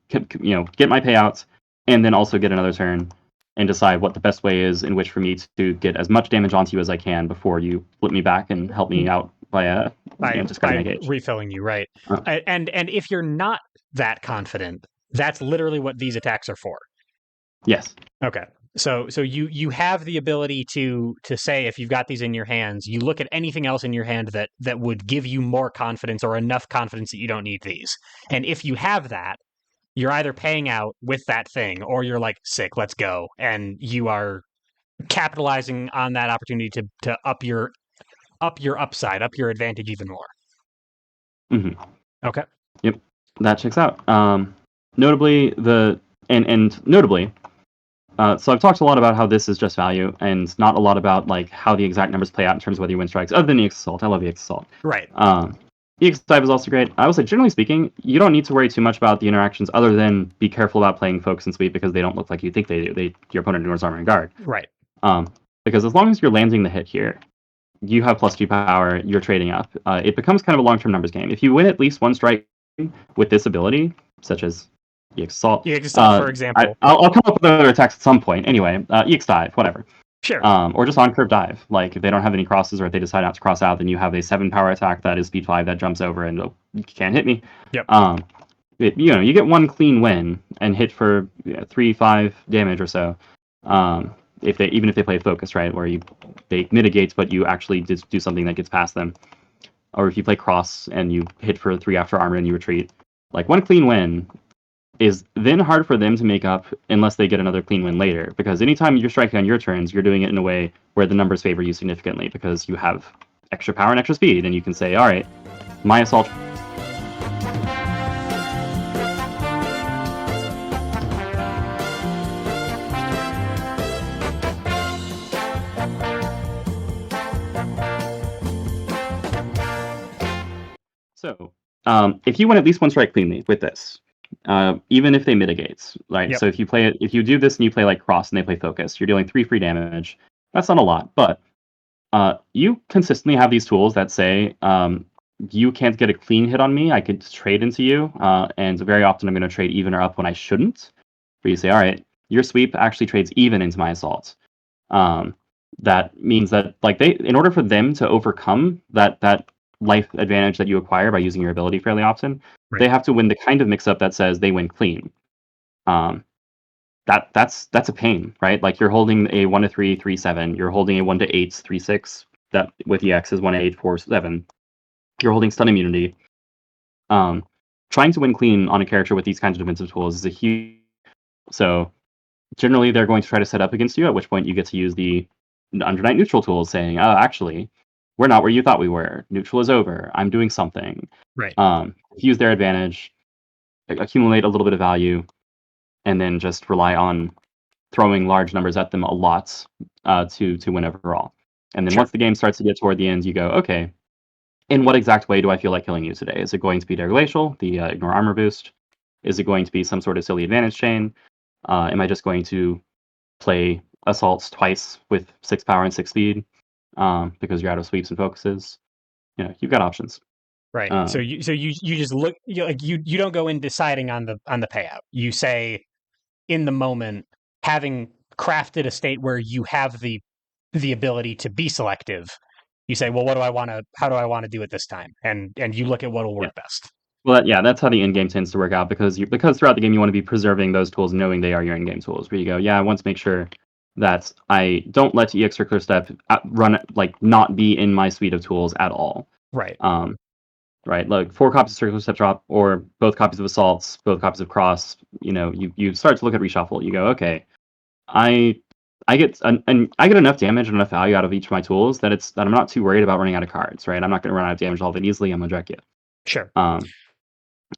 [SPEAKER 2] get my payouts and then also get another turn and decide what the best way is in which for me to get as much damage onto you as I can before you flip me back and help me out by discarding
[SPEAKER 1] by
[SPEAKER 2] my gauge.
[SPEAKER 1] refilling you, right?
[SPEAKER 2] Uh,
[SPEAKER 1] And if you're not that confident, that's literally what these attacks are for.
[SPEAKER 2] yes.
[SPEAKER 1] Okay. So you have the ability to say, if you've got these in your hands, you look at anything else in your hand that would give you more confidence or enough confidence that you don't need these. And if you have that, you're either paying out with that thing or you're like, sick, let's go. And you are capitalizing on that opportunity to up your upside, up your advantage even more.
[SPEAKER 2] Mm-hmm.
[SPEAKER 1] Okay.
[SPEAKER 2] Yep, that checks out. Notably, notably, so I've talked a lot about how this is just value, and not a lot about like how the exact numbers play out in terms of whether you win strikes. Other than EX Assault, I love EX Assault.
[SPEAKER 1] Right.
[SPEAKER 2] EX Dive is also great. I would say, generally speaking, you don't need to worry too much about the interactions, other than be careful about playing Focus and Sweep because they don't look like you think they do. Your opponent ignores Armor and Guard.
[SPEAKER 1] Right.
[SPEAKER 2] Because as long as you're landing the hit here, you have +2 power. You're trading up. It becomes kind of a long-term numbers game. If you win at least one strike with this ability, such as EX Assault.
[SPEAKER 1] EX Assault, for example.
[SPEAKER 2] I'll come up with other attacks at some point. Anyway, EX Dive, whatever.
[SPEAKER 1] Sure.
[SPEAKER 2] Or just on curve dive. Like if they don't have any crosses or if they decide not to cross out, then you have a 7 power attack that is speed 5 that jumps over and you can't hit me.
[SPEAKER 1] Yep.
[SPEAKER 2] You get one clean win and hit for 3-5 damage or so. Even if they play focus, right, where they mitigate but you actually do something that gets past them. Or if you play cross and you hit for 3 after armor and you retreat. Like one clean win is then hard for them to make up unless they get another clean win later. Because anytime you're striking on your turns, you're doing it in a way where the numbers favor you significantly because you have extra power and extra speed, and you can say, all right, my assault. So, if you win at least one strike cleanly with this, even if they mitigate, right?
[SPEAKER 1] Yep.
[SPEAKER 2] So if you do this and you play like cross and they play focus, you're dealing 3 free damage. That's not a lot, but you consistently have these tools that say you can't get a clean hit on me. I could trade into you, and very often I'm going to trade even or up when I shouldn't. Where you say, all right, your sweep actually trades even into my assault. That means that like in order for them to overcome that life advantage that you acquire by using your ability fairly often,
[SPEAKER 1] Right.
[SPEAKER 2] they have to win the kind of mix-up that says they win clean. That's a pain, right? Like you're holding a 1-3, 3-7. You're holding a 1-8, 3-6. That with EX is 1-8, 4-7. You're holding stun immunity. Trying to win clean on a character with these kinds of defensive tools is a huge. So generally, they're going to try to set up against you. At which point you get to use the Undernight neutral tools, saying, "Oh, actually, we're not where you thought we were. Neutral is over. I'm doing something."
[SPEAKER 1] Right.
[SPEAKER 2] Use their advantage, accumulate a little bit of value, and then just rely on throwing large numbers at them a lot to win overall. And then
[SPEAKER 1] Sure.
[SPEAKER 2] once the game starts to get toward the end, you go, okay, in what exact way do I feel like killing you today? Is it going to be Deglacial, the ignore armor boost? Is it going to be some sort of silly advantage chain? Am I just going to play assaults twice with 6 power and 6 speed because you're out of sweeps and focuses? You've got options.
[SPEAKER 1] Right. So you just look, you don't go in deciding on the payout. You say in the moment, having crafted a state where you have the ability to be selective, you say, well, how do I want to do it this time? And you look at what will work best.
[SPEAKER 2] Well, that's how the end game tends to work out because throughout the game you want to be preserving those tools, knowing they are your end game tools. Where you go, I want to make sure that I don't let EX Circular Step run not be in my suite of tools at all.
[SPEAKER 1] Right.
[SPEAKER 2] Right. Like 4 copies of Circular Step drop, or both copies of Assaults, both copies of Cross. You start to look at reshuffle. You go, okay, I get I get enough damage and enough value out of each of my tools that I'm not too worried about running out of cards. Right. I'm not going to run out of damage all that easily. I'm Londrekia.
[SPEAKER 1] Sure.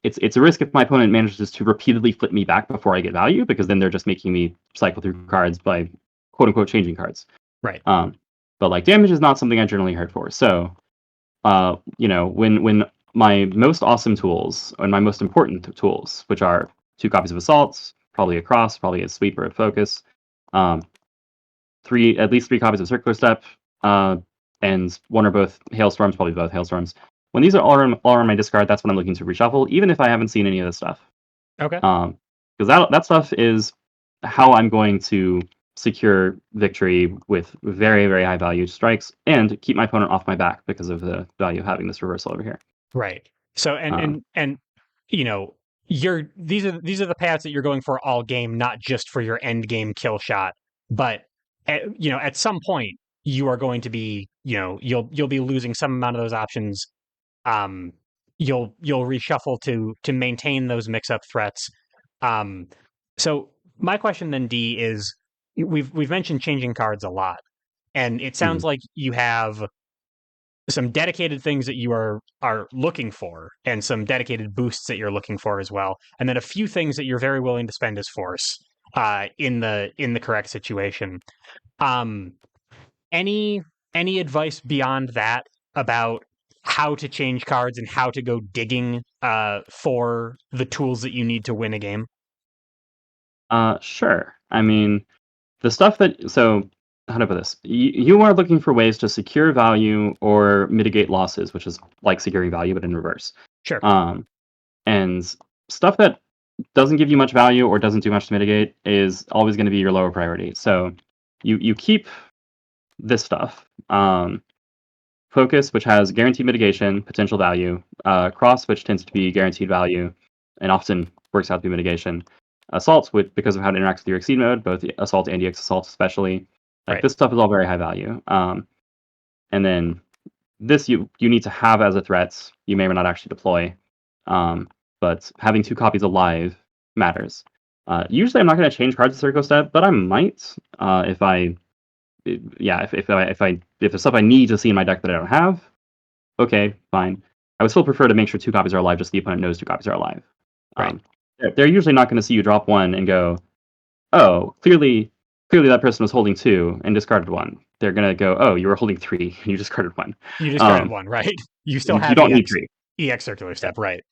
[SPEAKER 2] It's a risk if my opponent manages to repeatedly flip me back before I get value, because then they're just making me cycle through cards by quote unquote changing cards.
[SPEAKER 1] Right.
[SPEAKER 2] But like damage is not something I generally hurt for. So, when my most awesome tools and my most important tools, which are 2 copies of assaults, probably a cross, probably a sweep or a focus. Um, at least three copies of Circular Step, and one or both Hailstorms, probably both Hailstorms. When these are all on my discard, that's when I'm looking to reshuffle, even if I haven't seen any of this stuff.
[SPEAKER 1] Okay.
[SPEAKER 2] Because that stuff is how I'm going to secure victory with very, very high value strikes and keep my opponent off my back because of the value of having this reversal over here.
[SPEAKER 1] Right. So
[SPEAKER 2] Um,
[SPEAKER 1] and you know, these are the paths that you're going for all game, not just for your end game kill shot. But at some point you are going to be, you'll be losing some amount of those options. Um, you'll reshuffle to maintain those mix up threats. Um, so my question then, D, is we've mentioned changing cards a lot, and it sounds
[SPEAKER 2] mhm.
[SPEAKER 1] like you have some dedicated things that you are looking for and some dedicated boosts that you're looking for as well, and then a few things that you're very willing to spend as force in the correct situation. um any any advice beyond that about how to change cards and how to go digging for the tools that you need to win a game?
[SPEAKER 2] Sure. I mean, the stuff that so how to put this? You are looking for ways to secure value or mitigate losses, which is like securing value but in reverse.
[SPEAKER 1] Sure.
[SPEAKER 2] Um, and stuff that doesn't give you much value or doesn't do much to mitigate is always going to be your lower priority. So you keep this stuff. Focus, which has guaranteed mitigation, potential value. Cross, which tends to be guaranteed value and often works out to be mitigation. Assault, because of how it interacts with your Exceed mode, both the Assault and EX Assault especially. Like
[SPEAKER 1] Right.
[SPEAKER 2] this stuff is all very high value. And then this you need to have as a threat. You may or not actually deploy. But having two copies alive matters. Usually, I'm not going to change cards to Circle Step, but I might if I yeah, if there's stuff I need to see in my deck that I don't have, okay, fine. I would still prefer to make sure two copies are alive, just so the opponent knows two copies are alive.
[SPEAKER 1] Right.
[SPEAKER 2] Um, they're usually not going to see you drop one and go, oh, clearly that person was holding two and discarded one. They're going to go, oh, you were holding three and you discarded one.
[SPEAKER 1] You discarded
[SPEAKER 2] Um,
[SPEAKER 1] one, right? You still
[SPEAKER 2] you
[SPEAKER 1] have
[SPEAKER 2] don't need three.
[SPEAKER 1] EX circular
[SPEAKER 2] Yeah.
[SPEAKER 1] step, right?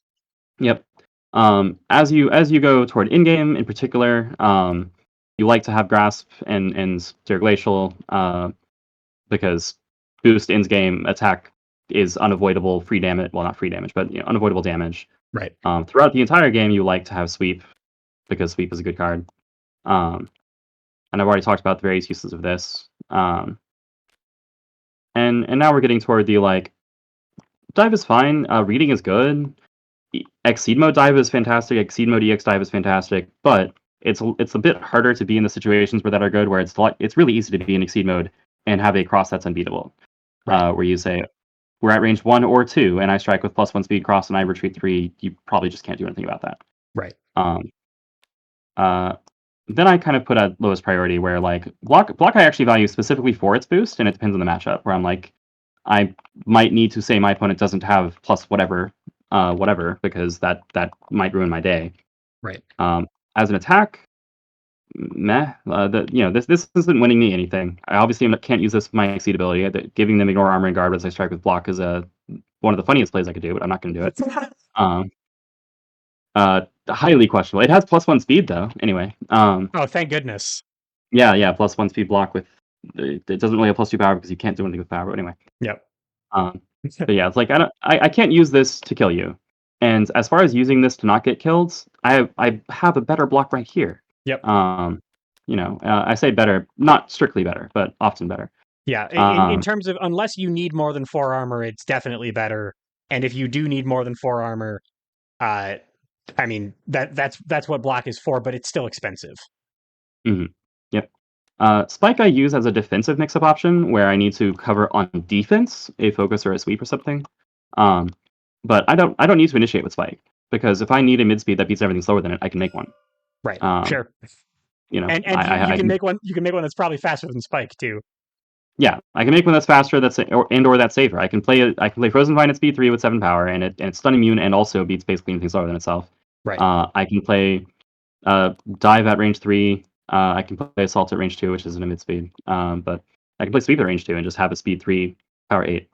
[SPEAKER 2] Yep. As you go toward in game in particular, you like to have grasp and Stare Glacial, because boost ends game attack is unavoidable free damage. Well, not free damage, but unavoidable damage.
[SPEAKER 1] Right.
[SPEAKER 2] Throughout the entire game, you like to have sweep because sweep is a good card. Um, and I've already talked about the various uses of this. And now we're getting toward the like dive is fine. Reading is good. Exceed mode dive is fantastic. Exceed mode EX dive is fantastic, but it's a bit harder to be in the situations where that are good, where it's really easy to be in Exceed mode and have a cross that's unbeatable.
[SPEAKER 1] Right.
[SPEAKER 2] Where you say we're at range 1 or 2 and I strike with +1 speed cross and I retreat 3, you probably just can't do anything about that.
[SPEAKER 1] Right.
[SPEAKER 2] Um, uh, then I kind of put at lowest priority where like block I actually value specifically for its boost, and it depends on the matchup. Where I'm like, I might need to say my opponent doesn't have plus whatever, because that might ruin my day.
[SPEAKER 1] Right.
[SPEAKER 2] As an attack, meh. This isn't winning me anything. I obviously can't use this with my exceed ability. Giving them ignore armor and guard as I strike with block is one of the funniest plays I could do, but I'm not going to do it. Um, Highly questionable. It has +1 speed though. Anyway,
[SPEAKER 1] Oh, thank goodness.
[SPEAKER 2] yeah, +1 speed block with it doesn't really have +2 power because you can't do anything with power. But anyway,
[SPEAKER 1] Yep.
[SPEAKER 2] um, but yeah, it's like I can't use this to kill you. And as far as using this to not get killed, I have a better block right here.
[SPEAKER 1] Yep.
[SPEAKER 2] I say better, not strictly better, but often better.
[SPEAKER 1] Yeah. In
[SPEAKER 2] Um,
[SPEAKER 1] terms of, unless you need more than 4 armor, it's definitely better. And if you do need more than 4 armor, uh, I mean that's what block is for, but it's still expensive.
[SPEAKER 2] mhm, Yep. Spike I use as a defensive mix-up option where I need to cover on defense, a focus or a sweep or something. Um, but I don't need to initiate with Spike because if I need a mid speed that beats everything slower than it, I can make one.
[SPEAKER 1] Right.
[SPEAKER 2] Um,
[SPEAKER 1] Sure.
[SPEAKER 2] you know,
[SPEAKER 1] And you
[SPEAKER 2] I
[SPEAKER 1] can
[SPEAKER 2] can,
[SPEAKER 1] make one. You can make one that's probably faster than Spike too.
[SPEAKER 2] yeah, I can make one that's faster, or that's safer. I can play Frozen Vine at speed 3 with 7 power, and it's stun immune and also beats basically anything slower than itself.
[SPEAKER 1] Right.
[SPEAKER 2] I can play dive at range 3. I can play assault at range 2, which isn't a mid speed. But I can play sweep at range 2 and just have a speed 3 power 8.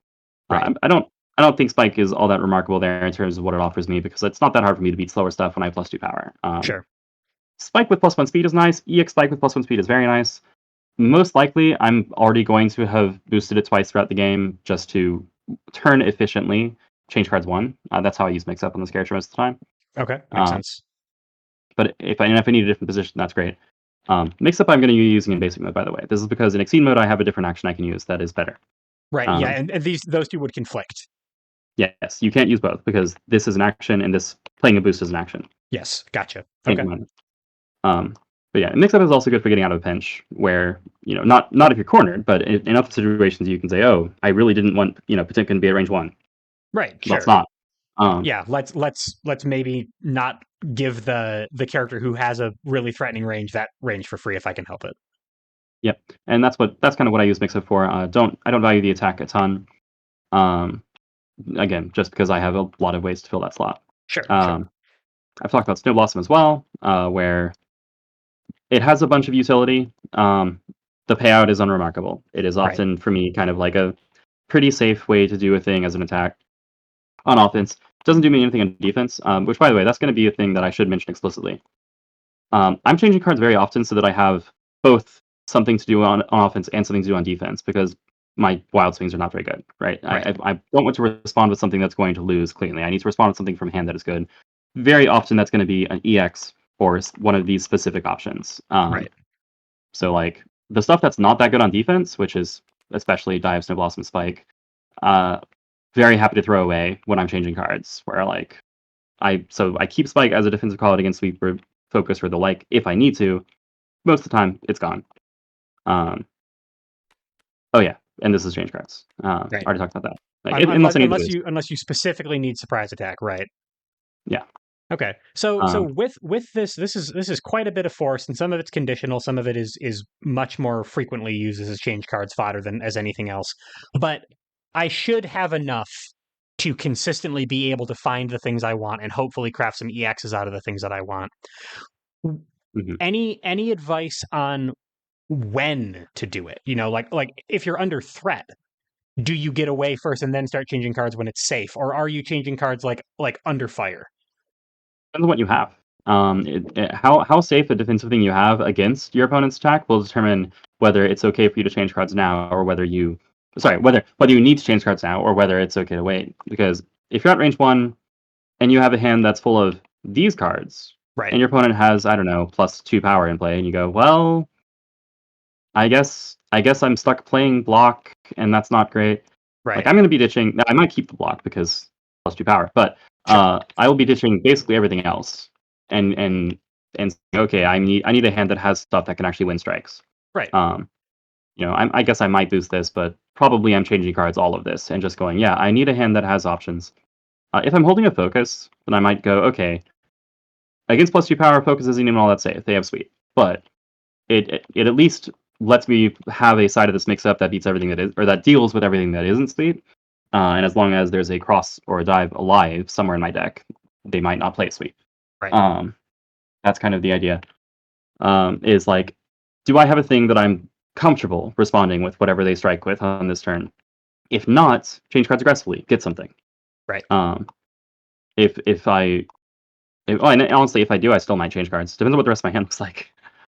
[SPEAKER 1] Right.
[SPEAKER 2] I don't think Spike is all that remarkable there in terms of what it offers me because it's not that hard for me to beat slower stuff when I have +2 power.
[SPEAKER 1] Sure.
[SPEAKER 2] Spike with +1 speed is nice. EX Spike with +1 speed is very nice. Most likely, I'm already going to have boosted it twice throughout the game just to turn efficiently. Change cards 1. That's how I use Mix Up on this character most of the time.
[SPEAKER 1] Okay, makes sense.
[SPEAKER 2] But if I need a different position, that's great. Mix Up I'm going to be using in basic mode, by the way. This is because in Exceed mode, I have a different action I can use that is better.
[SPEAKER 1] Right. Yeah, and those two would conflict.
[SPEAKER 2] Yes, you can't use both because this is an action and this playing a boost is an action.
[SPEAKER 1] Yes, gotcha. Okay.
[SPEAKER 2] But yeah, Mix Up is also good for getting out of a pinch where, not if you're cornered, but in other situations you can say, oh, I really didn't want, Potemkin to be at range 1.
[SPEAKER 1] Right,
[SPEAKER 2] Let's
[SPEAKER 1] sure.
[SPEAKER 2] not.
[SPEAKER 1] Yeah, let's maybe not give the character who has a really threatening range that range for free if I can help it.
[SPEAKER 2] Yep, and that's kind of what I use Mix Up for. I don't value the attack a ton. Again, just because I have a lot of ways to fill that slot.
[SPEAKER 1] Sure.
[SPEAKER 2] I've talked about Snow Blossom as well, where it has a bunch of utility. The payout is unremarkable. It is often, for me, kind of like a pretty safe way to do a thing as an attack on offense. Doesn't do me anything on defense, which, by the way, that's going to be a thing that I should mention explicitly. I'm changing cards very often so that I have both something to do on offense and something to do on defense, because my wild swings are not very good, right? I don't want to respond with something that's going to lose cleanly. I need to respond with something from hand that is good. Very often that's going to be an EX or one of these specific options. So like the stuff that's not that good on defense, which is especially Dive, Snow Blossom, Spike, very happy to throw away when I'm changing cards. Where like I keep Spike as a defensive call against sweep or focus or the like if I need to. Most of the time it's gone. Oh yeah, and this is change cards. Already talked about that. Like,
[SPEAKER 1] unless you specifically need surprise attack, right?
[SPEAKER 2] Yeah.
[SPEAKER 1] Okay. So with this is quite a bit of force, and some of it's conditional, some of it is much more frequently used as change cards fodder than as anything else. But I should have enough to consistently be able to find the things I want and hopefully craft some EXs out of the things that I want.
[SPEAKER 2] Mm-hmm.
[SPEAKER 1] Any advice on when to do it? Like if you're under threat, do you get away first and then start changing cards when it's safe, or are you changing cards like under fire?
[SPEAKER 2] Depends on what you have. How safe a defensive thing you have against your opponent's attack will determine whether it's okay for you to change cards now, or whether you need to change cards now, or whether it's okay to wait. Because if you're at range 1 and you have a hand that's full of these cards,
[SPEAKER 1] right,
[SPEAKER 2] and your opponent has, I don't know, +2 power in play, and you go, well, I guess I'm stuck playing block, and that's not great.
[SPEAKER 1] right.
[SPEAKER 2] Like I'm going to be ditching. I might keep the block because +2 power, but I will be ditching basically everything else, and okay, I need a hand that has stuff that can actually win strikes.
[SPEAKER 1] Right.
[SPEAKER 2] I guess I might boost this, but probably I'm changing cards all of this and just going, yeah, I need a hand that has options. If I'm holding a focus, then I might go, okay, against +2 power, focus isn't even all that safe. They have sweep, but it at least lets me have a side of this mix up that beats everything that is, or that deals with everything that isn't sweep. And as long as there's a cross or a dive alive somewhere in my deck, they might not play a sweep.
[SPEAKER 1] Right.
[SPEAKER 2] That's kind of the idea. Is like, do I have a thing that I'm comfortable responding with whatever they strike with on this turn? If not, change cards aggressively. Get something.
[SPEAKER 1] Right.
[SPEAKER 2] And honestly, if I do, I still might change cards. Depends on what the rest of my hand looks like.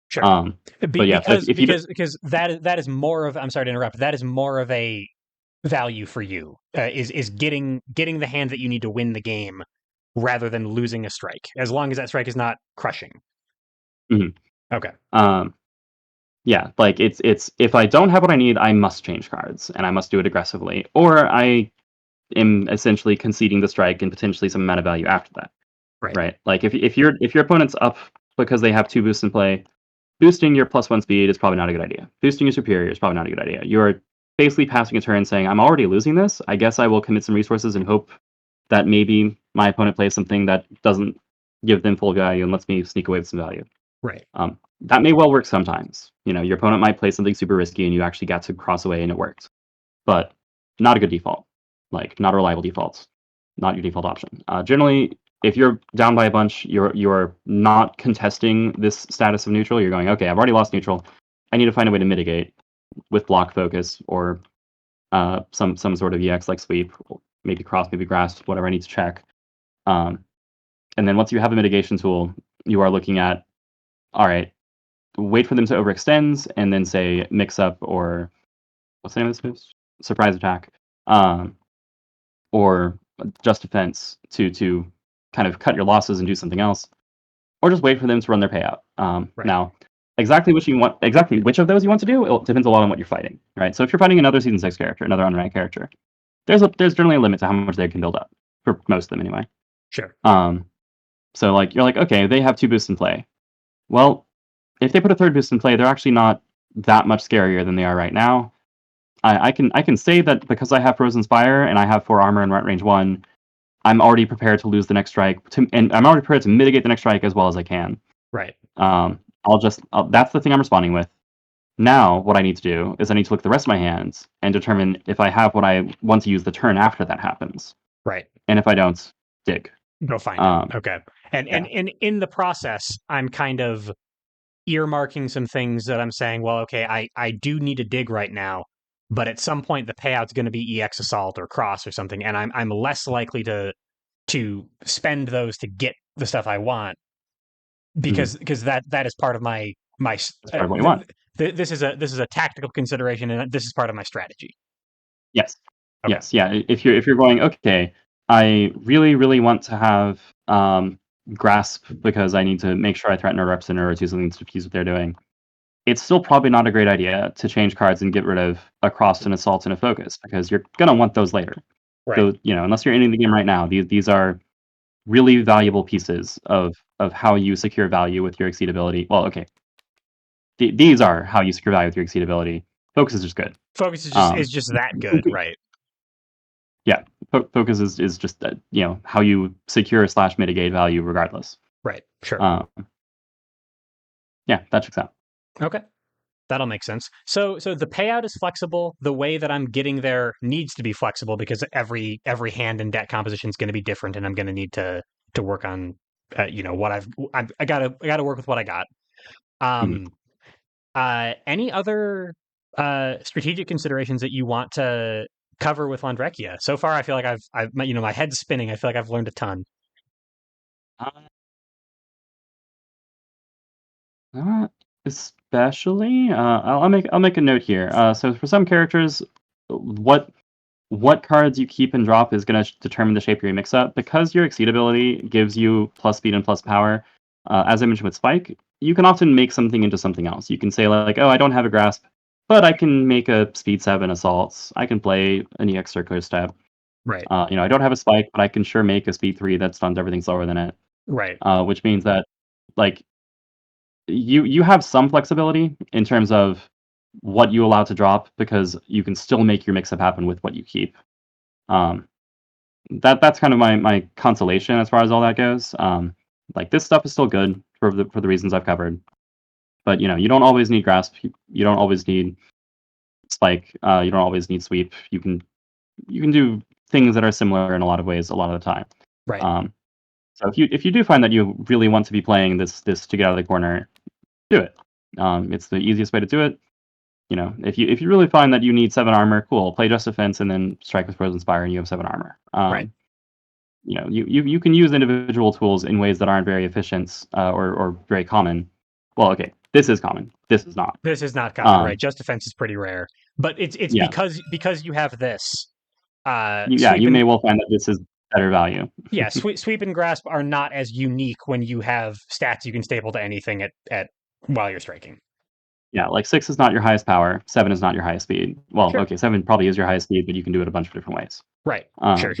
[SPEAKER 1] Sure.
[SPEAKER 2] But yeah,
[SPEAKER 1] because that is more of, I'm sorry to interrupt. That is more of a value for you. Is getting the hand that you need to win the game rather than losing a strike. As long as that strike is not crushing.
[SPEAKER 2] Mm-hmm.
[SPEAKER 1] Okay.
[SPEAKER 2] Yeah, like it's if I don't have what I need, I must change cards, and I must do it aggressively, or I am essentially conceding the strike and potentially some amount of value after that. Right. Like if your opponent's up because they have 2 boosts in play, boosting your +1 speed is probably not a good idea. Boosting your superior is probably not a good idea. You're basically passing a turn saying, I'm already losing this. I guess I will commit some resources and hope that maybe my opponent plays something that doesn't give them full value and lets me sneak away with some value.
[SPEAKER 1] Right.
[SPEAKER 2] That may well work sometimes. Your opponent might play something super risky and you actually got to cross away and it worked. But not a good default. Like, not a reliable default. Not your default option. Generally, if you're down by a bunch, you're not contesting this status of neutral. You're going, okay, I've already lost neutral. I need to find a way to mitigate with block focus or some sort of EX like sweep, maybe cross, maybe grasp, whatever I need to check. And then once you have a mitigation tool, you are looking at all right, wait for them to overextend, and then say mix up or what's the name of this move? Surprise attack, um, or just defense to kind of cut your losses and do something else, or just wait for them to run their payout.
[SPEAKER 1] Right.
[SPEAKER 2] Now, exactly which of those you want to do, it depends a lot on what you're fighting, right? So if you're fighting another season 6 character, another unranked character, there's generally a limit to how much they can build up for most of them anyway.
[SPEAKER 1] Sure.
[SPEAKER 2] So like you're like, okay, they have 2 boosts in play. Well, if they put a 3rd boost in play, they're actually not that much scarier than they are right now. I can say that because I have Frozen Spire and I have 4 armor and range 1, I'm already prepared to lose the next strike, and I'm already prepared to mitigate the next strike as well as I can.
[SPEAKER 1] Right.
[SPEAKER 2] That's the thing I'm responding with. Now, what I need to do is I need to look at the rest of my hands and determine if I have what I want to use the turn after that happens.
[SPEAKER 1] Right.
[SPEAKER 2] And if I don't, dig.
[SPEAKER 1] Go find it. Okay. And
[SPEAKER 2] yeah.
[SPEAKER 1] and in the process, I'm kind of earmarking some things that I'm saying, well, okay, I do need to dig right now, but at some point the payout's going to be EX Assault or Cross or something, and I'm less likely to spend those to get the stuff I want because that is part of my
[SPEAKER 2] That's part of what you want.
[SPEAKER 1] This is a tactical consideration, and this is part of my strategy.
[SPEAKER 2] Yes.
[SPEAKER 1] Okay.
[SPEAKER 2] Yes. Yeah. If you're going, okay, I really, really want to have grasp because I need to make sure I threaten a representative or do something to appease what they're doing. It's still probably not a great idea to change cards and get rid of a cross, an assault, and a focus because you're gonna want those later.
[SPEAKER 1] Right.
[SPEAKER 2] So unless you're ending the game right now, these are really valuable pieces of how you secure value with your exceed ability. Well, okay, these are how you secure value with your exceed ability. Focus is just good.
[SPEAKER 1] Focus is just that good, right?
[SPEAKER 2] Yeah, focus is just how you secure / mitigate value regardless.
[SPEAKER 1] Right. Sure.
[SPEAKER 2] Yeah, that checks out.
[SPEAKER 1] Okay. That'll make sense. So the payout is flexible. The way that I'm getting there needs to be flexible because every hand and deck composition is going to be different, and I'm going to need to work on what I gotta work with what I got. Any other strategic considerations that you want to cover with Londrekia? So far, I feel like I've my head's spinning. I feel like I've learned a ton.
[SPEAKER 2] Not especially. I'll make a note here. So for some characters, what cards you keep and drop is going to determine the shape of your mix-up. Because your exceed ability gives you plus speed and plus power, as I mentioned with Spike, you can often make something into something else. You can say like, oh, I don't have a grasp, but I can make a speed 7 assaults. I can play an EX circular step.
[SPEAKER 1] Right.
[SPEAKER 2] I don't have a Spike, but I can sure make a speed 3 that stuns everything slower than it.
[SPEAKER 1] Right.
[SPEAKER 2] Which means that like you have some flexibility in terms of what you allow to drop because you can still make your mix-up happen with what you keep. That's kind of my consolation as far as all that goes. Like this stuff is still good for the reasons I've covered, but you don't always need grasp. You don't always need spike. You don't always need sweep. You can do things that are similar in a lot of ways a lot of the time.
[SPEAKER 1] Right.
[SPEAKER 2] So if you do find that you really want to be playing this to get out of the corner, do it. It's the easiest way to do it. If you really find that you need 7 armor, cool. Play just defense and then strike with Frozen Spire, and you have 7 armor.
[SPEAKER 1] Right.
[SPEAKER 2] You can use individual tools in ways that aren't very efficient or very common. Well, okay, this is common. This is not.
[SPEAKER 1] This is not common, right? Just defense is pretty rare, but it's because you have this.
[SPEAKER 2] You may well find that this is better value.
[SPEAKER 1] Yeah, sweep and grasp are not as unique when you have stats you can staple to anything at while you're striking.
[SPEAKER 2] Yeah, like 6 is not your highest power, 7 is not your highest speed. Well,
[SPEAKER 1] Sure.
[SPEAKER 2] Okay, 7 probably is your highest speed, but you can do it a bunch of different ways.
[SPEAKER 1] Right. Sure.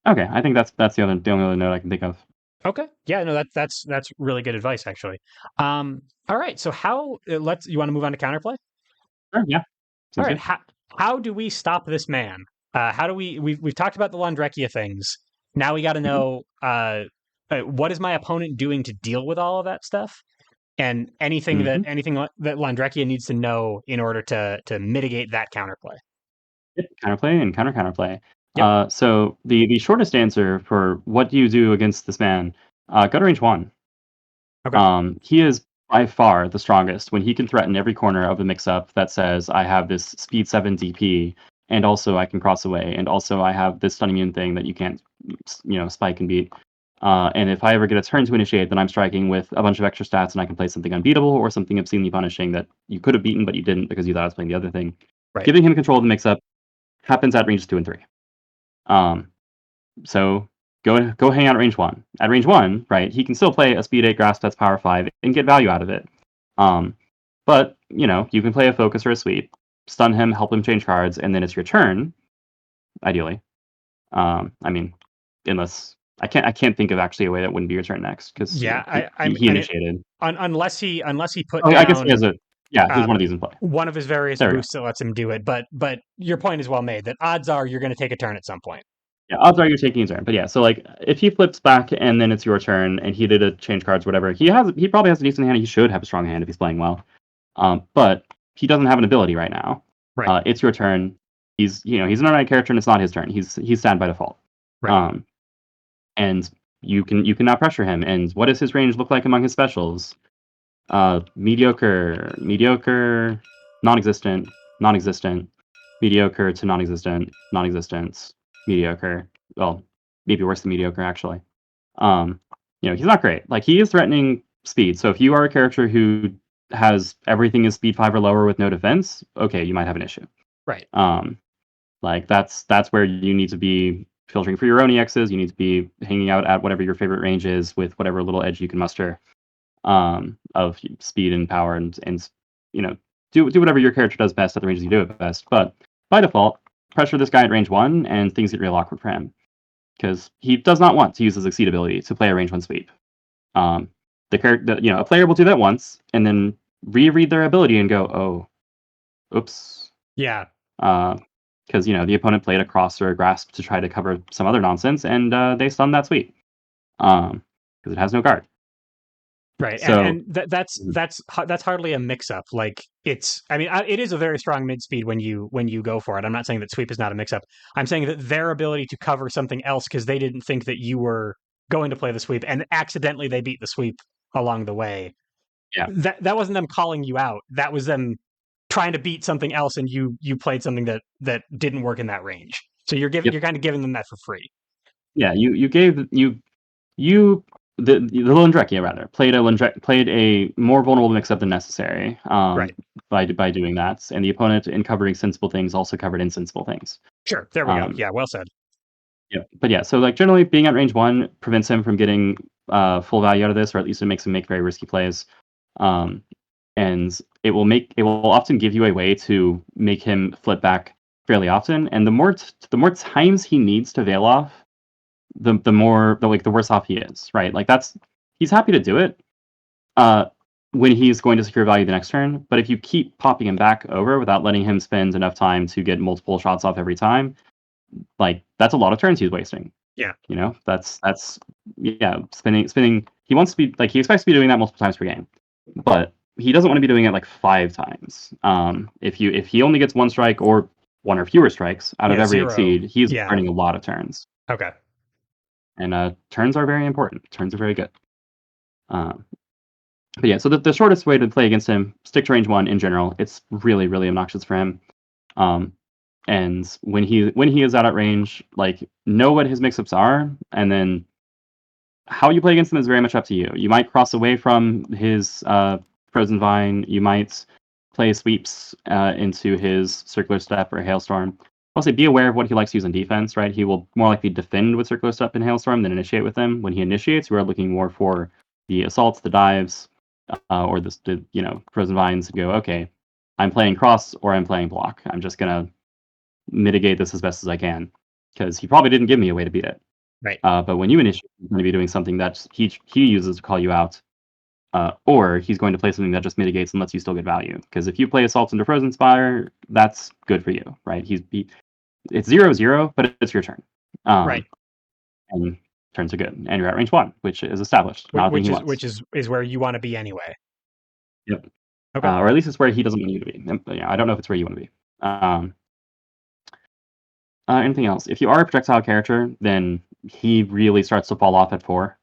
[SPEAKER 2] Okay, I think that's the only other note I can think of.
[SPEAKER 1] Okay. Yeah, no, that's really good advice, actually. All right. So you want to move on to counterplay?
[SPEAKER 2] Sure, yeah.
[SPEAKER 1] All right. How do we stop this man? How do we've talked about the Londrekia things. Now we got to know what is my opponent doing to deal with all of that stuff, and anything that Londrekia needs to know in order to mitigate that counterplay.
[SPEAKER 2] Yep, counterplay and counterplay.
[SPEAKER 1] Yep.
[SPEAKER 2] So the shortest answer for what do you do against this man? Go to range 1.
[SPEAKER 1] Okay.
[SPEAKER 2] He is by far the strongest when he can threaten every corner of a mix-up that says I have this speed 7 DP, and also I can cross away, and also I have this stun immune thing that you can't, spike and beat. And if I ever get a turn to initiate, then I'm striking with a bunch of extra stats, and I can play something unbeatable or something obscenely punishing that you could have beaten, but you didn't because you thought I was playing the other thing.
[SPEAKER 1] Right.
[SPEAKER 2] Giving him control of the mix-up happens at ranges 2 and 3. So go hang out at range 1. At range 1, right, he can still play a speed 8 grasp that's power 5 and get value out of it. But, you can play a focus or a sweep, stun him, help him change cards, and then it's your turn, ideally. I mean, unless I can't think of actually a way that wouldn't be your turn next because
[SPEAKER 1] Yeah,
[SPEAKER 2] he
[SPEAKER 1] I mean,
[SPEAKER 2] initiated.
[SPEAKER 1] unless he put
[SPEAKER 2] Oh, I guess he has
[SPEAKER 1] down
[SPEAKER 2] a he has one of these in play.
[SPEAKER 1] one of his various
[SPEAKER 2] There we go.
[SPEAKER 1] boosts that lets him do it. But your point is well made that odds are you're going to take a turn at some point.
[SPEAKER 2] Yeah, odds are you're taking his turn. But yeah, so like if he flips back and then it's your turn and he did a change cards, whatever, he probably has a decent hand. He should have a strong hand if he's playing well. But he doesn't have an ability right now.
[SPEAKER 1] Right.
[SPEAKER 2] It's your turn. He's an unranked character and it's not his turn. He's stand by default.
[SPEAKER 1] Right.
[SPEAKER 2] And you can now pressure him. And what does his range look like among his specials? Mediocre, non-existent, non-existent, mediocre to non-existent, non-existent, mediocre. Well, maybe worse than mediocre actually. He's not great. Like he is threatening speed. So if you are a character who has everything is speed 5 or lower with no defense, okay, you might have an issue.
[SPEAKER 1] Right.
[SPEAKER 2] Like that's where you need to be filtering for your own EXs. You need to be hanging out at whatever your favorite range is with whatever little edge you can muster of speed and power and do whatever your character does best at the ranges you do it best. But by default, pressure this guy at range 1 and things get real awkward for him because he does not want to use his exceed ability to play a range 1 sweep. The character, a player will do that once and then reread their ability and go, oh, oops.
[SPEAKER 1] Yeah.
[SPEAKER 2] Because the opponent played a cross or a grasp to try to cover some other nonsense, and they stunned that sweep because it has no guard.
[SPEAKER 1] Right.
[SPEAKER 2] So
[SPEAKER 1] And that's hardly a mix-up. Like it is a very strong mid-speed when you go for it. I'm not saying that sweep is not a mix-up. I'm saying that their ability to cover something else because they didn't think that you were going to play the sweep and accidentally they beat the sweep along the way.
[SPEAKER 2] yeah,
[SPEAKER 1] That wasn't them calling you out. That was them trying to beat something else and you played something that didn't work in that range. So you're kind of giving them that for free.
[SPEAKER 2] yeah, you gave the Londrekia rather played a more vulnerable mix-up than necessary.
[SPEAKER 1] Right.
[SPEAKER 2] By doing that, and the opponent in covering sensible things also covered insensible things.
[SPEAKER 1] Sure. There we go. Yeah. Well said.
[SPEAKER 2] Yeah, but yeah, so like generally being at range 1 prevents him from getting full value out of this, or at least it makes him make very risky plays. And it will often give you a way to make him flip back fairly often. And the more times he needs to veil off, the worse off he is, right? Like he's happy to do it when he's going to secure value the next turn. But if you keep popping him back over without letting him spend enough time to get multiple shots off every time, like that's a lot of turns he's wasting.
[SPEAKER 1] Yeah.
[SPEAKER 2] That's spinning. He wants to be like he expects to be doing that multiple times per game, but he doesn't want to be doing it like 5 times. If he only gets 1 strike or 1 or fewer strikes out of every
[SPEAKER 1] 0.
[SPEAKER 2] exceed, he's burning a lot of turns.
[SPEAKER 1] Okay.
[SPEAKER 2] And turns are very important. Turns are very good. But yeah, so the shortest way to play against him, stick to range 1 in general. It's really, really obnoxious for him. And when he is out at range, like know what his mix-ups are, and then how you play against him is very much up to you. You might cross away from his Frozen Vine. You might play sweeps into his Circular Step or Hailstorm. Also, be aware of what he likes to use in defense, right? He will more likely defend with Circular Step and Hailstorm than initiate with them. When he initiates, we are looking more for the assaults, the dives, or the Frozen Vines to go, okay, I'm playing cross or I'm playing block. I'm just going to mitigate this as best as I can because he probably didn't give me a way to beat it.
[SPEAKER 1] Right.
[SPEAKER 2] But when you initiate, he's going to be doing something that he uses to call you out, or he's going to play something that just mitigates and lets you still get value. Because if you play Assaults into Frozen Spire, that's good for you, right? It's 0-0, but it's your turn.
[SPEAKER 1] Right.
[SPEAKER 2] And turns are good, and you're at range 1, which is established.
[SPEAKER 1] Which is where you want to be anyway.
[SPEAKER 2] Yep.
[SPEAKER 1] Okay.
[SPEAKER 2] Or at least it's where he doesn't want you to be. Yeah, I don't know if it's where you want to be. Anything else? If you are a projectile character, then he really starts to fall off at 4.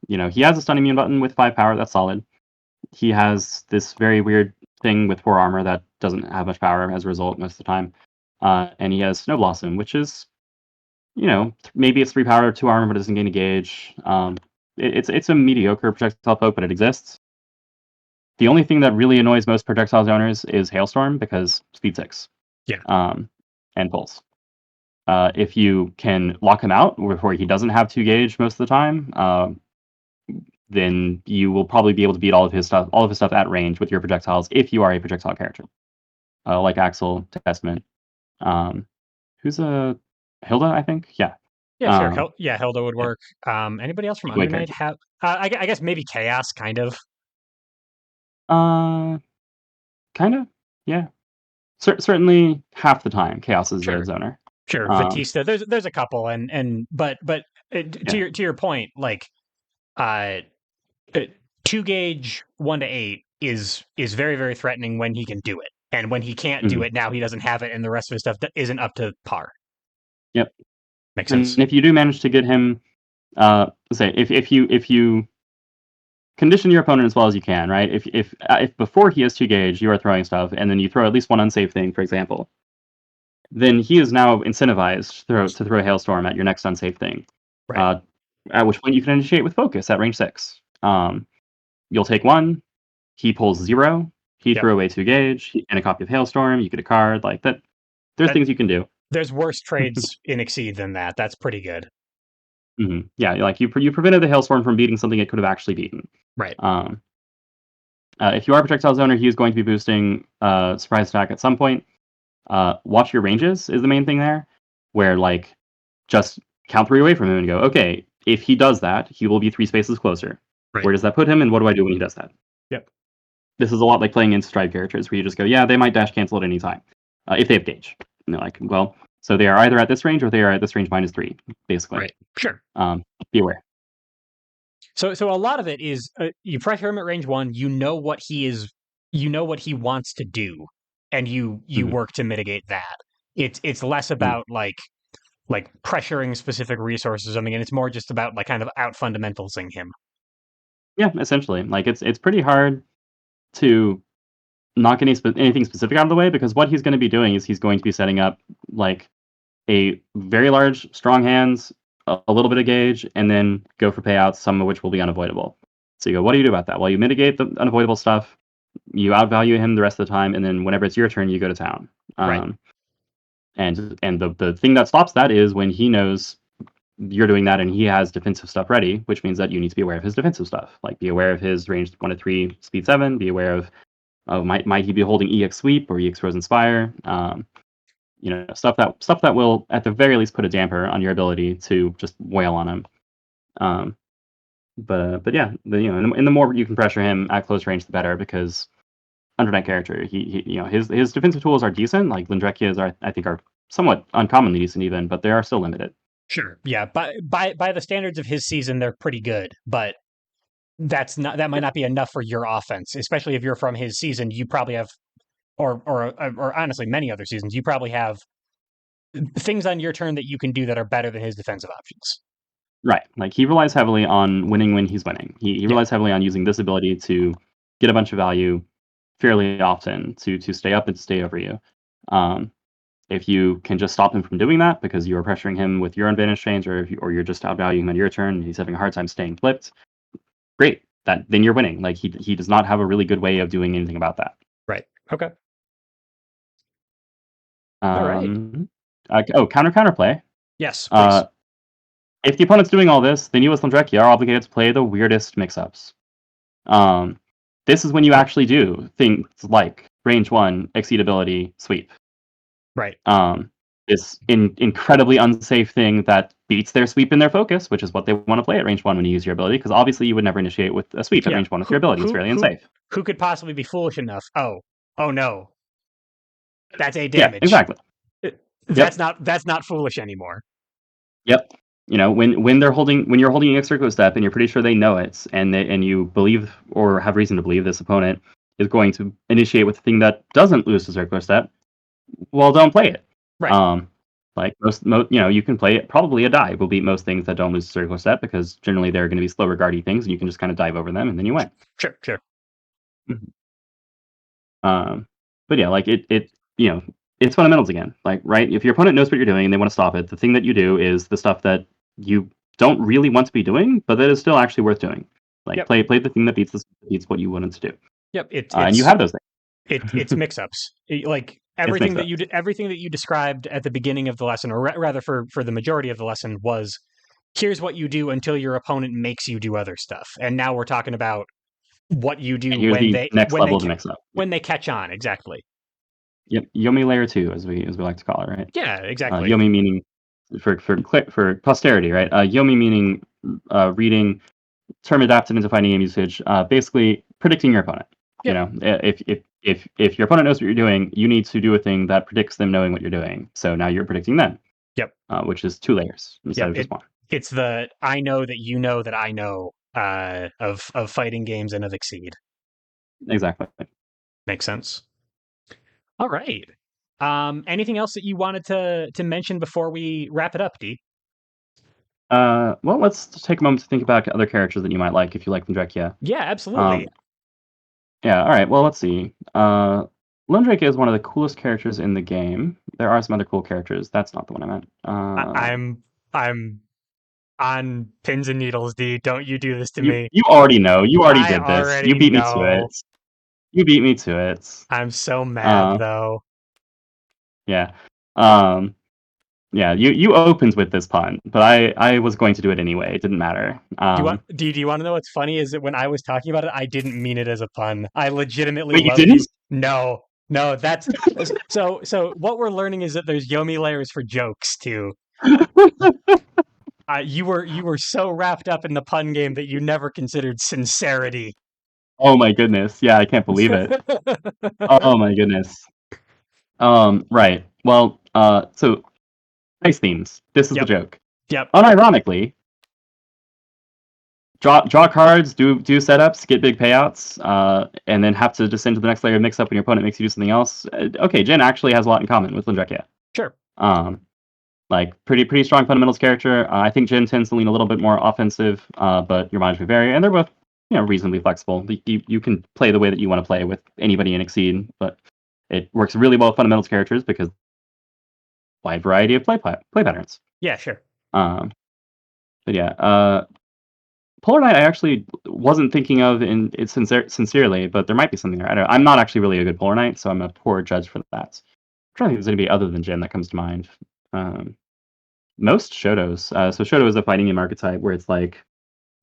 [SPEAKER 2] He has a stun immune button with 5 power. That's solid. He has this very weird thing with 4 armor that doesn't have much power as a result most of the time. And he has Snow Blossom, which is, maybe it's 3 power, 2 armor, but it doesn't gain a gauge. It's a mediocre projectile poke, but it exists. The only thing that really annoys most projectile owners is Hailstorm because speed 6.
[SPEAKER 1] Yeah.
[SPEAKER 2] And pulse. If you can lock him out where he doesn't have 2 gauge most of the time, then you will probably be able to beat all of his stuff at range with your projectiles if you are a projectile character. Like Axel, Testament. Who's a Hilda, I think? Yeah.
[SPEAKER 1] Yeah, sure. Yeah, Hilda would
[SPEAKER 2] Yeah.
[SPEAKER 1] work. Anybody else from
[SPEAKER 2] Great
[SPEAKER 1] Undermade
[SPEAKER 2] character.
[SPEAKER 1] have? I guess maybe Chaos, kind of.
[SPEAKER 2] Kind of. Yeah. Certainly half the time, Chaos is a
[SPEAKER 1] Sure,
[SPEAKER 2] zoner.
[SPEAKER 1] sure. Batista. There's a couple, but
[SPEAKER 2] Yeah.
[SPEAKER 1] to your point, like uh, 2 gauge 1 to 8 is very very threatening when he can do it, and when he can't do
[SPEAKER 2] Mhm.
[SPEAKER 1] it, now he doesn't have it, and the rest of his stuff isn't up to par.
[SPEAKER 2] Yep.
[SPEAKER 1] Makes
[SPEAKER 2] And
[SPEAKER 1] sense.
[SPEAKER 2] if you do manage to get him, say if you condition your opponent as well as you can, right? If before he has 2 gauge, you are throwing stuff, and then you throw at least one unsafe thing, for example, then he is now incentivized to throw a hailstorm at your next unsafe thing.
[SPEAKER 1] Right.
[SPEAKER 2] Uh, at which point you can initiate with focus at range 6. You'll take 1. He pulls 0. He
[SPEAKER 1] Yep.
[SPEAKER 2] threw away 2 gauge and a copy of hailstorm. You get a card like that. There's things you can do.
[SPEAKER 1] There's worse trades in Exceed than that. That's pretty good.
[SPEAKER 2] Yeah, like you prevented the hailstorm from beating something it could have actually beaten.
[SPEAKER 1] Right.
[SPEAKER 2] Um, if you are a projectile zoner, he is going to be boosting surprise attack at some point. Watch your ranges is the main thing there, where like just count 3 away from him and go, okay, if he does that, he will be 3 spaces closer.
[SPEAKER 1] Right.
[SPEAKER 2] Where does that put him, and what do I do when he does that?
[SPEAKER 1] Yep.
[SPEAKER 2] This is a lot like playing in Strive characters, where you just go, yeah, they might dash cancel at any time, if they have gauge. And they're like, well, so they are either at this range or they are at this range -3, basically.
[SPEAKER 1] Right. Sure.
[SPEAKER 2] Be aware.
[SPEAKER 1] So a lot of it is you pressure him at range 1. You know what he is. You know what he wants to do, and you
[SPEAKER 2] Mhm.
[SPEAKER 1] work to mitigate that. It's less
[SPEAKER 2] Mhm.
[SPEAKER 1] about like pressuring specific resources or something, and it's more just about like kind of out fundamentalsing him.
[SPEAKER 2] Yeah, essentially, like it's pretty hard to knock anything specific out of the way because what he's going to be doing is he's going to be setting up like a very large strong hands, a little bit of gauge, and then go for payouts, some of which will be unavoidable. So you go, what do you do about that? Well, you mitigate the unavoidable stuff, you outvalue him the rest of the time, and then whenever it's your turn, you go to town.
[SPEAKER 1] Right.
[SPEAKER 2] And the thing that stops that is when he knows you're doing that and he has defensive stuff ready, which means that you need to be aware of his defensive stuff. Like be aware of his range 1 to 3, speed 7. Be aware of might he be holding EX sweep or EX Rose Inspire. Stuff that will at the very least put a damper on your ability to just wail on him. But yeah, and the more you can pressure him at close range, the better because under that character, his defensive tools are decent. Like Londrekia's I think are somewhat uncommonly decent even, but they are still limited.
[SPEAKER 1] Sure. Yeah. By the standards of his season, they're pretty good, but that might not be enough for your offense, especially if you're from his season. You probably have, or honestly, many other seasons, you probably have things on your turn that you can do that are better than his defensive options.
[SPEAKER 2] Right. Like he relies heavily on winning when he's winning. He
[SPEAKER 1] Yep.
[SPEAKER 2] relies heavily on using this ability to get a bunch of value fairly often to stay up and stay over you. If you can just stop him from doing that because you are pressuring him with your advantage chains, or you're just outvaluing him on your turn, and he's having a hard time staying flipped, great. Then you're winning. Like he does not have a really good way of doing anything about that.
[SPEAKER 1] Right. Okay. All right.
[SPEAKER 2] Counterplay.
[SPEAKER 1] Yes, please.
[SPEAKER 2] Uh, if the opponent's doing all this, then you as Londrekia are obligated to play the weirdest mix-ups. This is when you actually do things like range 1, exceed ability, sweep.
[SPEAKER 1] Right.
[SPEAKER 2] This incredibly unsafe thing that beats their sweep in their focus, which is what they want to play at range 1 when you use your ability, because obviously you would never initiate with a sweep at
[SPEAKER 1] Yeah.
[SPEAKER 2] range 1 with your ability. It's fairly unsafe.
[SPEAKER 1] Who could possibly be foolish enough? Oh no, that's a
[SPEAKER 2] Yeah,
[SPEAKER 1] damage.
[SPEAKER 2] exactly.
[SPEAKER 1] That's
[SPEAKER 2] Yep.
[SPEAKER 1] not foolish anymore.
[SPEAKER 2] Yep. When you're holding a circle step and you're pretty sure they know it, and you believe or have reason to believe this opponent is going to initiate with the thing that doesn't lose to circular step, well, don't play it.
[SPEAKER 1] Right.
[SPEAKER 2] Like you can play it. Probably a dive will beat most things that don't lose to circular step because generally they're going to be slow regarding things, and you can just kind of dive over them and then you win.
[SPEAKER 1] Sure. Sure.
[SPEAKER 2] Mhm. But yeah, like it it's fundamentals again. Like, right, if your opponent knows what you're doing and they want to stop it, the thing that you do is the stuff that you don't really want to be doing, but that is still actually worth doing. Like,
[SPEAKER 1] Yep.
[SPEAKER 2] play the thing that beats what you wanted to do,
[SPEAKER 1] Yep.
[SPEAKER 2] and you have those
[SPEAKER 1] It's
[SPEAKER 2] things.
[SPEAKER 1] mix ups. Like
[SPEAKER 2] It's mixed up.
[SPEAKER 1] everything that you described at the beginning of the lesson, or rather for the majority of the lesson, was here's what you do until your opponent makes you do other stuff. And now we're talking about what you do
[SPEAKER 2] And here's the next level of the mix up.
[SPEAKER 1] when they catch on. Exactly.
[SPEAKER 2] Yep, Yomi layer 2, as we like to call it, right?
[SPEAKER 1] Yeah. Exactly.
[SPEAKER 2] Yomi meaning for posterity, right? Yomi meaning reading term adapted into fighting game usage, basically predicting your opponent. You
[SPEAKER 1] Yep.
[SPEAKER 2] know, if your opponent knows what you're doing, you need to do a thing that predicts them knowing what you're doing. So now you're predicting them.
[SPEAKER 1] Yep.
[SPEAKER 2] Which is 2 layers instead
[SPEAKER 1] Yep.
[SPEAKER 2] of just one.
[SPEAKER 1] It's the I know that you know that I know of fighting games and of Exceed.
[SPEAKER 2] Exactly.
[SPEAKER 1] Makes sense. All right. Anything else that you wanted to mention before we wrap it up, D?
[SPEAKER 2] Well, let's take a moment to think about other characters that you might like if you like Londrekia.
[SPEAKER 1] Yeah,
[SPEAKER 2] Um,
[SPEAKER 1] absolutely.
[SPEAKER 2] yeah. All right. Well, let's see. Londrekia is one of the coolest characters in the game. There are some other cool characters. That's not the one I meant.
[SPEAKER 1] I'm on pins and needles, D. Don't you do this to
[SPEAKER 2] You
[SPEAKER 1] me.
[SPEAKER 2] you already know. You already
[SPEAKER 1] I
[SPEAKER 2] did this. You
[SPEAKER 1] already
[SPEAKER 2] beat me to it.
[SPEAKER 1] know.
[SPEAKER 2] You beat me to it.
[SPEAKER 1] I'm so mad
[SPEAKER 2] Uh,
[SPEAKER 1] though.
[SPEAKER 2] yeah. Um, yeah. You opened with this pun, but I was going to do it anyway. It didn't matter.
[SPEAKER 1] Do you want to know what's funny is that when I was talking about it, I didn't mean it as a pun. I legitimately
[SPEAKER 2] Wait, you
[SPEAKER 1] love you.
[SPEAKER 2] didn't?
[SPEAKER 1] No. No, that's so what we're learning is that there's Yomi layers for jokes too. You were so wrapped up in the pun game that you never considered sincerity.
[SPEAKER 2] Oh my goodness. Yeah, I can't believe it. Oh my goodness. Right. Well, so nice themes. This is the
[SPEAKER 1] Yep.
[SPEAKER 2] joke.
[SPEAKER 1] Yep.
[SPEAKER 2] Unironically, draw cards, do setups, get big payouts, and then have to descend to the next layer of mix up when your opponent makes you do something else. Okay, Jin actually has a lot in common with Lindrekia.
[SPEAKER 1] Sure.
[SPEAKER 2] Um, like pretty strong fundamentals character. I think Jin tends to lean a little bit more offensive, but your mileage may vary, and they're both reasonably flexible. You can play the way that you want to play with anybody in Exceed, but it works really well with fundamentals characters because wide variety of play patterns.
[SPEAKER 1] Yeah, sure.
[SPEAKER 2] Um, but yeah, Polar Knight I actually wasn't thinking of in it sincerely, but there might be something there. I'm not actually really a good Polar Knight, so I'm a poor judge for that. I'm trying to think if there's anybody other than Jin that comes to mind. Um, Most Shotos. So Shoto is a fighting game archetype where it's like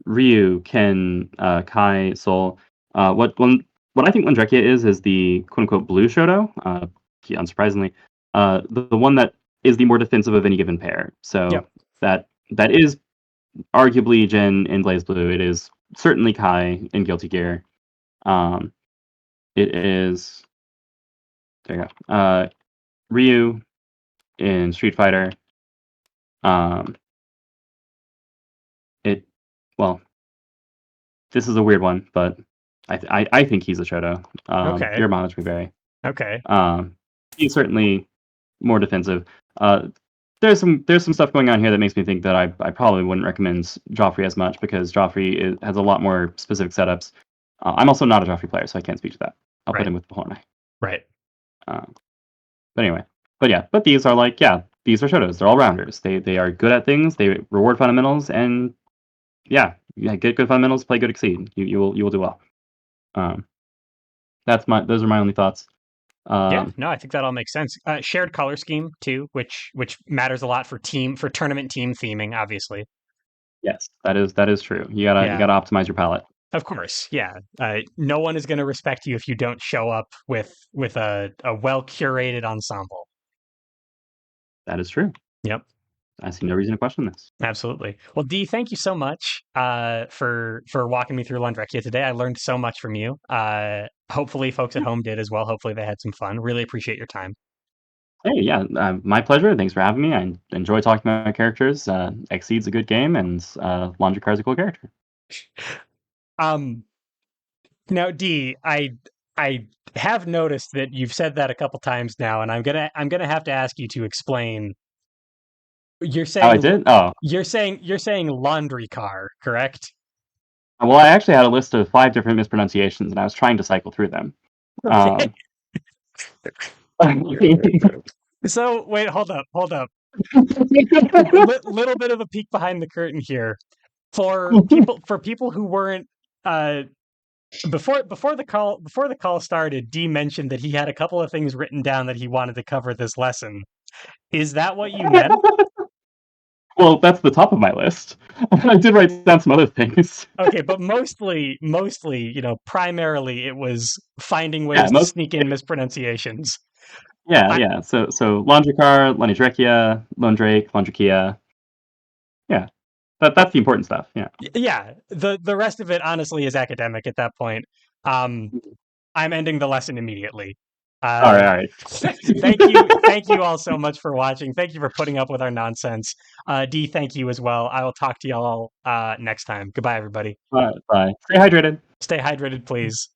[SPEAKER 2] Ryu, Ken, Kai, Sol. What I think Lundrekia is the quote unquote blue Shoto. Unsurprisingly, the one that is the more defensive of any given pair. So
[SPEAKER 1] Yep.
[SPEAKER 2] that is arguably Jin in Blaze Blue. It is certainly Kai in Guilty Gear. It is there you go. Ryu in Street Fighter. Um, it well, this is a weird one, but I think he's a Shoto.
[SPEAKER 1] Okay.
[SPEAKER 2] Your mileage may vary.
[SPEAKER 1] Okay.
[SPEAKER 2] He's certainly more defensive. Uh, there's some stuff going on here that makes me think that I probably wouldn't recommend Joffrey as much because Joffrey has a lot more specific setups. I'm also not a Joffrey player, so I can't speak to that. I'll put
[SPEAKER 1] Right.
[SPEAKER 2] him with the Hornet.
[SPEAKER 1] Right.
[SPEAKER 2] But anyway, but these are these are Shotos. They're all rounders. They are good at things. They reward fundamentals, and get good fundamentals, play good Exceed. You will do well. Um, those are my only thoughts.
[SPEAKER 1] Yeah, no, I think that all makes sense. Shared color scheme too, which matters a lot for tournament team theming, obviously.
[SPEAKER 2] Yes, that is true. You
[SPEAKER 1] Yeah,
[SPEAKER 2] gotta optimize your palette.
[SPEAKER 1] of course. Yeah, no one is going to respect you if you don't show up with a well curated ensemble.
[SPEAKER 2] That is true.
[SPEAKER 1] Yep,
[SPEAKER 2] I see no reason to question this.
[SPEAKER 1] absolutely. Well, Dee, thank you so much for walking me through Lundrekia today. I learned so much from you. Hopefully, folks at home did as well. Hopefully, they had some fun. Really appreciate your time.
[SPEAKER 2] Hey, yeah, my pleasure. Thanks for having me. I enjoy talking about my characters. Exceed's a good game, and Laundry Car's a cool character.
[SPEAKER 1] Um, Now, Dee, I have noticed that you've said that a couple times now, and I'm gonna have to ask you to explain. You're
[SPEAKER 2] Oh, I
[SPEAKER 1] saying
[SPEAKER 2] did. Oh,
[SPEAKER 1] you're saying laundry car, correct?
[SPEAKER 2] well, I actually had a list of 5 different mispronunciations, and I was trying to cycle through them.
[SPEAKER 1] Okay.
[SPEAKER 2] Um,
[SPEAKER 1] So wait, hold up. Little bit of a peek behind the curtain here for people who weren't uh before the call started. D mentioned that he had a couple of things written down that he wanted to cover this lesson. Is that what you meant?
[SPEAKER 2] Well, that's the top of my list. I did write down some other things.
[SPEAKER 1] Okay, but mostly, primarily it was finding
[SPEAKER 2] Yeah,
[SPEAKER 1] ways to
[SPEAKER 2] most.
[SPEAKER 1] sneak in mispronunciations.
[SPEAKER 2] Yeah,
[SPEAKER 1] I
[SPEAKER 2] yeah. So Londrekia, Londrekia. Yeah, that's the important stuff. Yeah.
[SPEAKER 1] Yeah, the rest of it honestly is academic at that point. Um, I'm ending the lesson immediately.
[SPEAKER 2] All right,
[SPEAKER 1] Uh,
[SPEAKER 2] all right.
[SPEAKER 1] thank you all so much for watching. Thank you for putting up with our nonsense. D, thank you as well. I will talk to y'all next time. Goodbye, everybody.
[SPEAKER 2] All right, bye. Stay hydrated.
[SPEAKER 1] Stay hydrated, please.